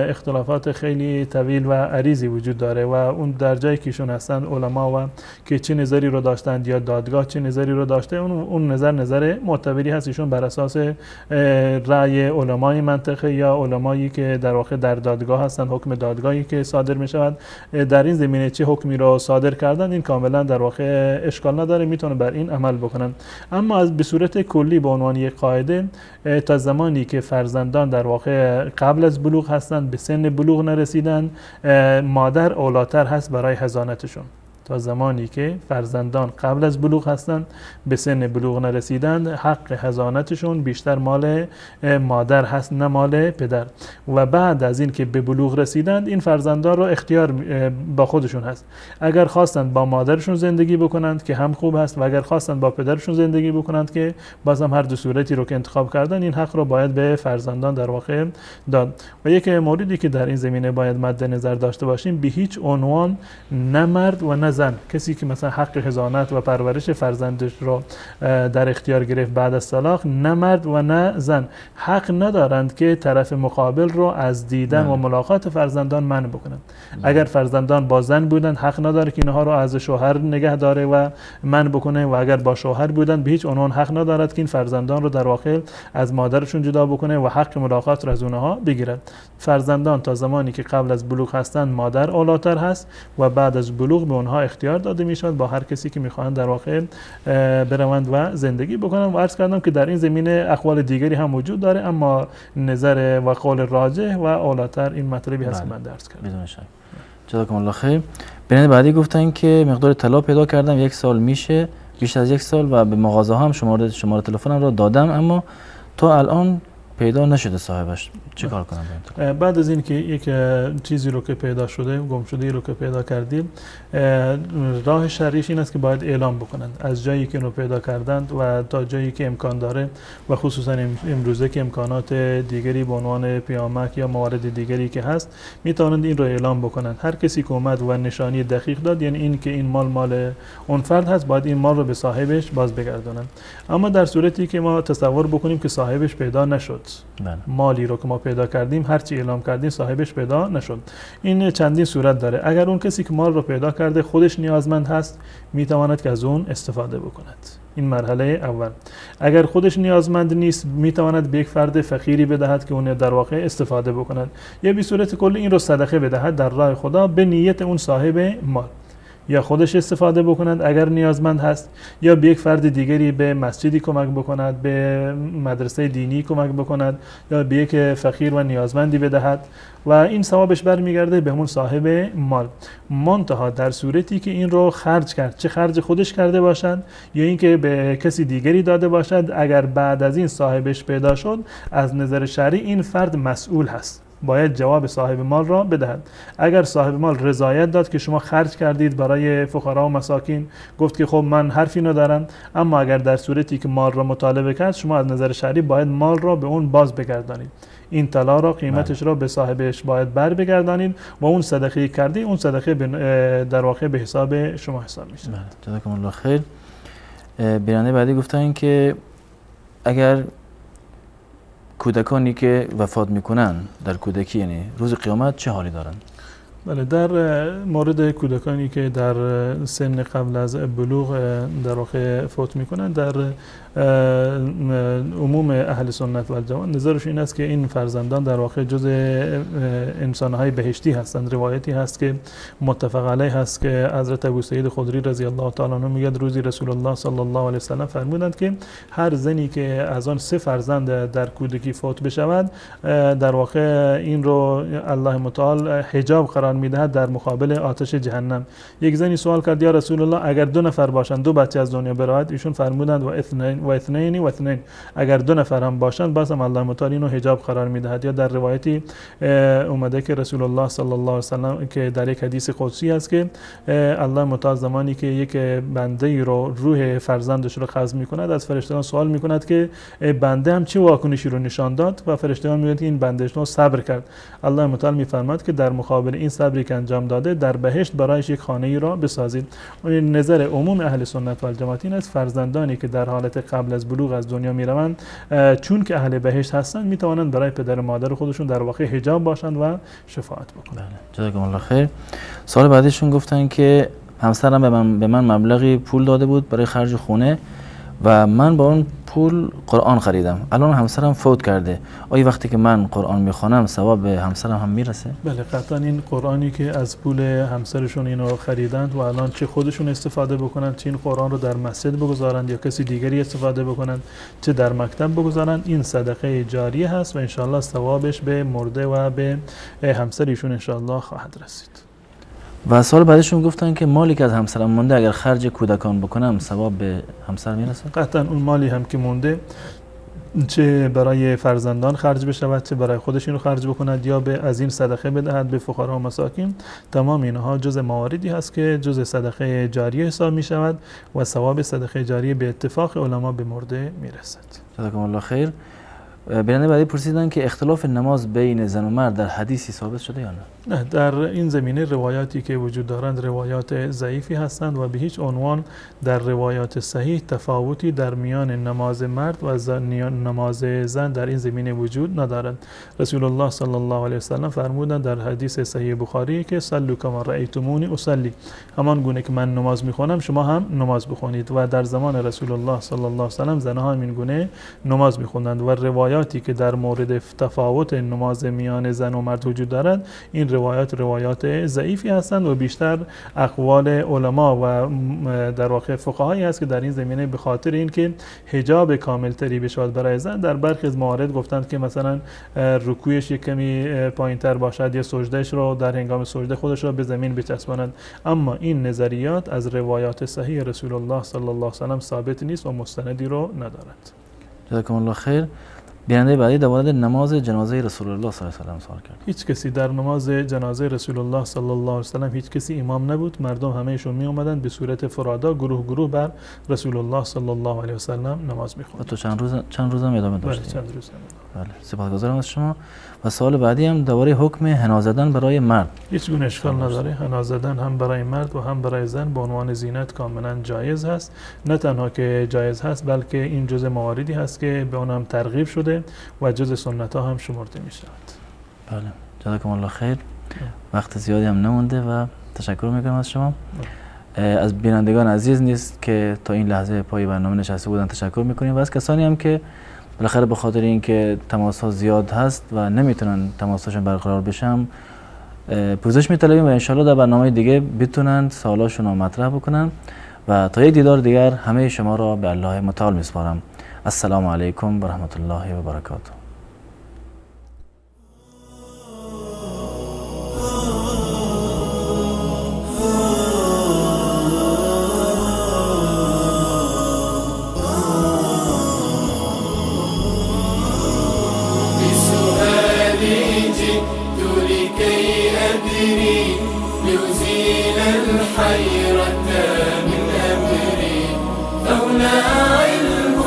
اختلافات خیلی طویل و عریضی وجود داره و اون در جایی که ایشون هستند علما و که چه نظری رو داشتند یا دادگاه چه نظری رو داشته، اون نظر معتبری هست. ایشون بر اساس رأی علمای منطقه یا علمایی که در واقع در دادگاه هستند، حکم دادگاهی که صادر می شود در این زمینه چه حکمی رو صادر کردن، این کاملا در واقع اشکال نداره، میتونه بر این عمل بکنن. اما از به صورت کلی به عنوان یک قاعده، تا زمانی که فرزندان در واقع قبل از بلوغ هستند، به سن بلوغ نرسیدن، مادر اولاتر هست برای حضانتشون. تا زمانی که فرزندان قبل از بلوغ هستند، به سن بلوغ نرسیدند، حق حضانتشون بیشتر مال مادر هست نه مال پدر. و بعد از این که به بلوغ رسیدند، این فرزندان رو اختیار با خودشون هست. اگر خواستند با مادرشون زندگی بکنند که هم خوب هست، و اگر خواستند با پدرشون زندگی بکنند که باز هم هر دو صورتی رو که انتخاب کردن، این حق رو باید به فرزندان در واقع داد. و یک موردی که در این زمینه باید مد نظر داشته باشیم، به هیچ عنوان نه مرد و نه زن، کسی که مثلا حق حضانت و پرورش فرزندش رو در اختیار گرفت بعد از طلاق، نه مرد و نه زن حق ندارند که طرف مقابل رو از دیدن و ملاقات فرزندان منع بکنند. اگر فرزندان با زن بودن، حق نداره که اینها رو از شوهر نگه داره و منع بکنه، و اگر با شوهر بودن به هیچ عنوان حق ندارد که این فرزندان رو در واقع از مادرشون جدا بکنه و حق ملاقات رو از اونها بگیرد. فرزندان تا زمانی که قبل از بلوغ هستند، مادر اولاتر هست و بعد از بلوغ به اونها اختیار داده میشد با هر کسی که میخواهند در واقع بروند و زندگی بکنند. و عرض کردم که در این زمینه اقوال دیگری هم وجود داره، اما نظر و قول راجح و اولاتر این مطلبی هست که من درس کردم. بدون شک. جزاکم الله خیر. ببینید بعدی گفتن که مقدار طلا پیدا کردم 1 سال میشه، بیشتر از 1 سال، و به مغازه هم شماره تلفنم رو دادم اما تا الان پیدا نشده صاحبش. چه کار کنم؟ بعد از این که یک چیزی رو که پیدا شده، گم شده رو که پیدا کردیم، راه شرعیش این است که باید اعلام بکنند از جایی که رو پیدا کردند و تا جایی که امکان داره، و خصوصا امروزه که امکانات دیگری به عنوان پیامک یا موارد دیگری که هست میتونند این رو اعلام بکنند. هر کسی که اومد و نشانی دقیق داد، یعنی این که این مال اون فرد هست، باید این مال رو به صاحبش باز بگردونند. اما در صورتی که ما تصور بکنیم که صاحبش پیدا نشد، مالی رو که ما پیدا کردیم هرچی اعلام کردیم صاحبش پیدا نشد، این چندین صورت داره. اگر اون کسی که مال رو پیدا کرده خودش نیازمند هست، میتواند که از اون استفاده بکند. این مرحله اول. اگر خودش نیازمند نیست، میتواند به یک فرد فقیری بدهد که اون در واقع استفاده بکند، یا به صورت کلی این رو صدقه بدهد در راه خدا به نیت اون صاحب مال، یا خودش استفاده بکند اگر نیازمند هست، یا به یک فرد دیگری به مسجدی کمک بکند، به مدرسه دینی کمک بکند، یا به یک فقیر و نیازمندی بدهد و این ثوابش برمیگرده به همون صاحب مال. منتها در صورتی که این رو خرج کرد، چه خرج خودش کرده باشد یا اینکه به کسی دیگری داده باشد، اگر بعد از این صاحبش پیدا شد، از نظر شرعی این فرد مسئول هست، باید جواب صاحب مال را بدهد. اگر صاحب مال رضایت داد که شما خرج کردید برای فقرا و مساکین، گفت که خب من حرفی ندارم، اما اگر در صورتی که مال را مطالبه کرد، شما از نظر شرعی باید مال را به اون باز بگردانید. این طلا را، قیمتش را به صاحبش باید بر بگردانید و اون صدقه کردی، اون صدقه در واقع به حساب شما حساب میشه. جزاکم الله خیر. بیانیه بعدی گفتن که اگر کودکانی که وفات میکنن در کودکی، یعنی روز قیامت چه حالی دارن؟ بله، در مورد کودکانی که در سن قبل از بلوغ در واقع فوت میکنن، در عموم اهل سنت و الجماعت نظرش این است که این فرزندان در واقع جز انسانهای بهشتی هستند. روایتی هست که متفق علیه هست که حضرت ابو سعید خدری رضی الله تعالی عنه میگه روزی رسول الله صلی الله علیه وسلم فرمودند که هر زنی که از آن 3 فرزند در کودکی فوت بشود، در واقع این رو الله متعال حجاب قرار میدهد در مقابل آتش جهنم. یک زنی سوال کرد یا رسول الله اگر 2 نفر باشند 2 بچه از دنیا برود؟ ایشون فرمودند و اثنین، اگر 2 نفر هم باشند باز هم الله متعال اینو حجاب قرار میدهد. یا در روایتی اومده که رسول الله صلی الله علیه وسلم که در یک حدیث قدسی است که الله متعال زمانی که یک بنده رو روح فرزندش رو قبض میکند، از فرشتگان سوال میکند که بنده هم چه واکنشی رو نشان داد و فرشتگان میگویند این بنده رو صبر کرد. الله متعال میفرماد که در مقابل این صبری که انجام داده در بهشت برایش یک خانه ای را بسازید. این نظر عموم اهل سنت و الجماعت این است فرزندانی که در حالت قبل از بلوغ از دنیا میروند، چون که اهل بهشت هستند، میتوانند برای پدر و مادر خودشون در واقع حجاب باشند و شفاعت بکنند. جزاکم الله خیر. سال بعدیشون گفتن که همسرم به من مبلغی پول داده بود برای خرج خونه و من با اون پول قرآن خریدم. الان همسرم فوت کرده، آیا وقتی که من قرآن میخوانم ثواب به همسرم هم میرسه؟ بله، قطعا این قرآنی که از پول همسرشون اینو خریدند و الان چه خودشون استفاده بکنند، چه این قرآن رو در مسجد بگذارند یا کسی دیگری استفاده بکنند، چه در مکتب بگذارند، این صدقه جاریه هست و انشاءالله ثوابش به مرده و به همسرشون انشاءالله خواهد رسید. و سال بعدشون گفتن که مالی که از همسرم مونده اگر خرج کودکان بکنم ثواب به همسر میرسه؟ قطعا اون مالی هم که مونده چه برای فرزندان خرج بشود، چه برای خودش اینو خرج بکند یا از این صدقه بدهد به فقرا و مساکین، تمام اینها جز مواردی هست که جز صدقه جاریه حساب می شود و ثواب صدقه جاریه به اتفاق علما به مرده میرسد. جزاکم الله خیر. بیننده بعدی پرسیدن که اختلاف نماز بین زن و مرد در حدیثی ثابت شده یا نه؟ نه، در این زمینه روایاتی که وجود دارند روایات ضعیفی هستند و به هیچ عنوان در روایات صحیح تفاوتی در میان نماز مرد و نماز زن در این زمینه وجود ندارد. رسول الله صلی الله علیه وسلم فرمودند در حدیث صحیح بخاری که صلوا کما رأیتمونی اصلی، همان گونه که من نماز میخوانم شما هم نماز بخونید. و در زمان رسول الله صلی الله علیه وسلم زنها هم این گونه نماز میخوندند و روایاتی که در مورد تفاوت نماز میان زن و مرد وجود دارد این روایات ضعیفی هستند و بیشتر اقوال علما و در واقع فقهایی هست که در این زمینه به خاطر اینکه حجاب کامل تری بشود برای زن، در برخی از موارد گفتند که مثلا رکوعش یک کمی پایینتر باشد یا سجدهش رو در هنگام سجده خودش رو به زمین بچسباند. اما این نظریات از روایات صحیح رسول الله صلی الله علیه و سلم ثابت نیست و مستندی رو ندارد. جزاکم الله خیر. بیننده بعدی در مورد نماز جنازه رسول الله صلی الله علیه و سلم سوال کرد. هیچ کسی در نماز جنازه رسول الله صلی الله علیه و سلم هیچ کسی امام نبود، مردم همهشون می اومدن به صورت فرادا گروه بر رسول الله صلی الله علیه و سلم نماز می‌خوندند. تو چند روز هم ادامه داشت؟ بله، چند روز. بله، سپاسگزارم از شما. و سوال بعدی هم درباره حکم حنا زدن برای مرد. هیچ گونه اشکال نداره. حنا زدن هم برای مرد و هم برای زن به عنوان زینت کاملا جایز هست. نه تنها که جایز هست بلکه این جزء مواردی هست که به اونم ترغیب شده و جزء سنت ها هم شمرده می شود. بله، جزاکم الله خیر. وقت زیادی هم نمونده و تشکر میکنم از شما. از بینندگان عزیز نیست که تا این لحظه پای برنامه نشسته بودن تشکر میکنیم و از کسانی هم که بالاخره به خاطر اینکه تماس ها زیاد هست و نمیتونن تماساشون برقرار بشن پوزش میطلبیم و انشالله در برنامه دیگه بتونن سوالاشون رو مطرح بکنن و تا یک دیدار دیگر همه شما را به الله متعال میسپارم. السلام علیکم و رحمت الله و برکاته. الحيرة من أمري فهنا علم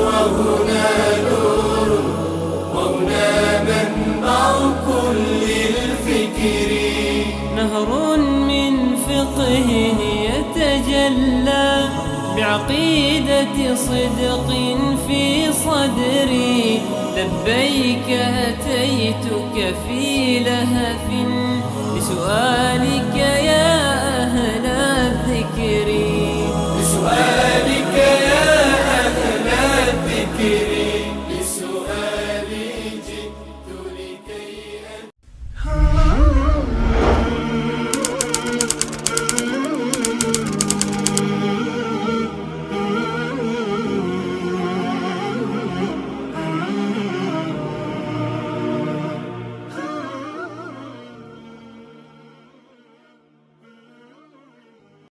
وهنا نور وهنا منبع كل الفكر نهر من فقهه يتجلى بعقيدة صدق في صدري لبيك أتيتك في لهف لسؤالك يا